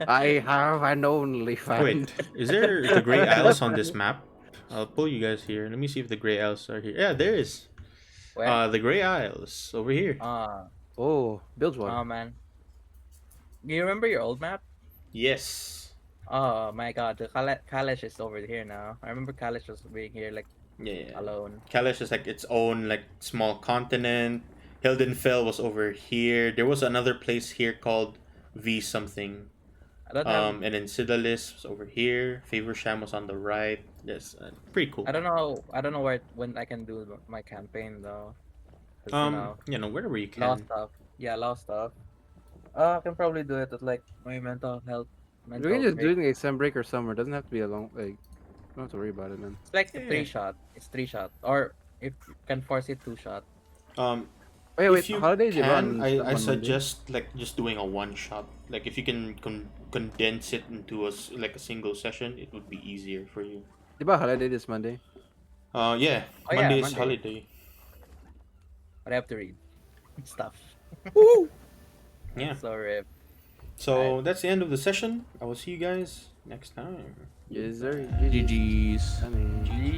I have an only fan. Wait, is there the Grey Isles on this map? I'll pull you guys here. Let me see if the Grey Isles are here. Yeah, there is. Where? The Grey Isles over here. Oh, bilge water. Oh man. Do you remember your old map? Yes. Oh my god, the Kalesh is over here now. I remember Kalesh was being here like Yeah. alone. Kalish is like its own like small continent. Hildenfell was over here. There was another place here called V something. I don't have. And then Sidalis was over here. Faversham was on the right. Yes, pretty cool. I don't know. I don't know when I can do my campaign though. 'Cause, Wherever you lost can. stuff. Yeah, lost stuff. I can probably do it at like my mental health. We Mental can just break. do it in like sem break or summer. Doesn't have to be a long like. Don't have to worry about it, man. It's like Yeah. 3-shot. It's 3-shot, or if you can force it 2-shot. Wait, If you holidays you can, run I on Monday? suggest like just doing a one shot. Like if you can condense it into like a single session, it would be easier for you. Diba holiday this Monday? Yeah, Oh, yeah, Monday is Monday. holiday. But I have to read stuff. Yeah. So rip. So that's the end of the session. I will see you guys next time. Yes, sir. GG's. I mean, GG.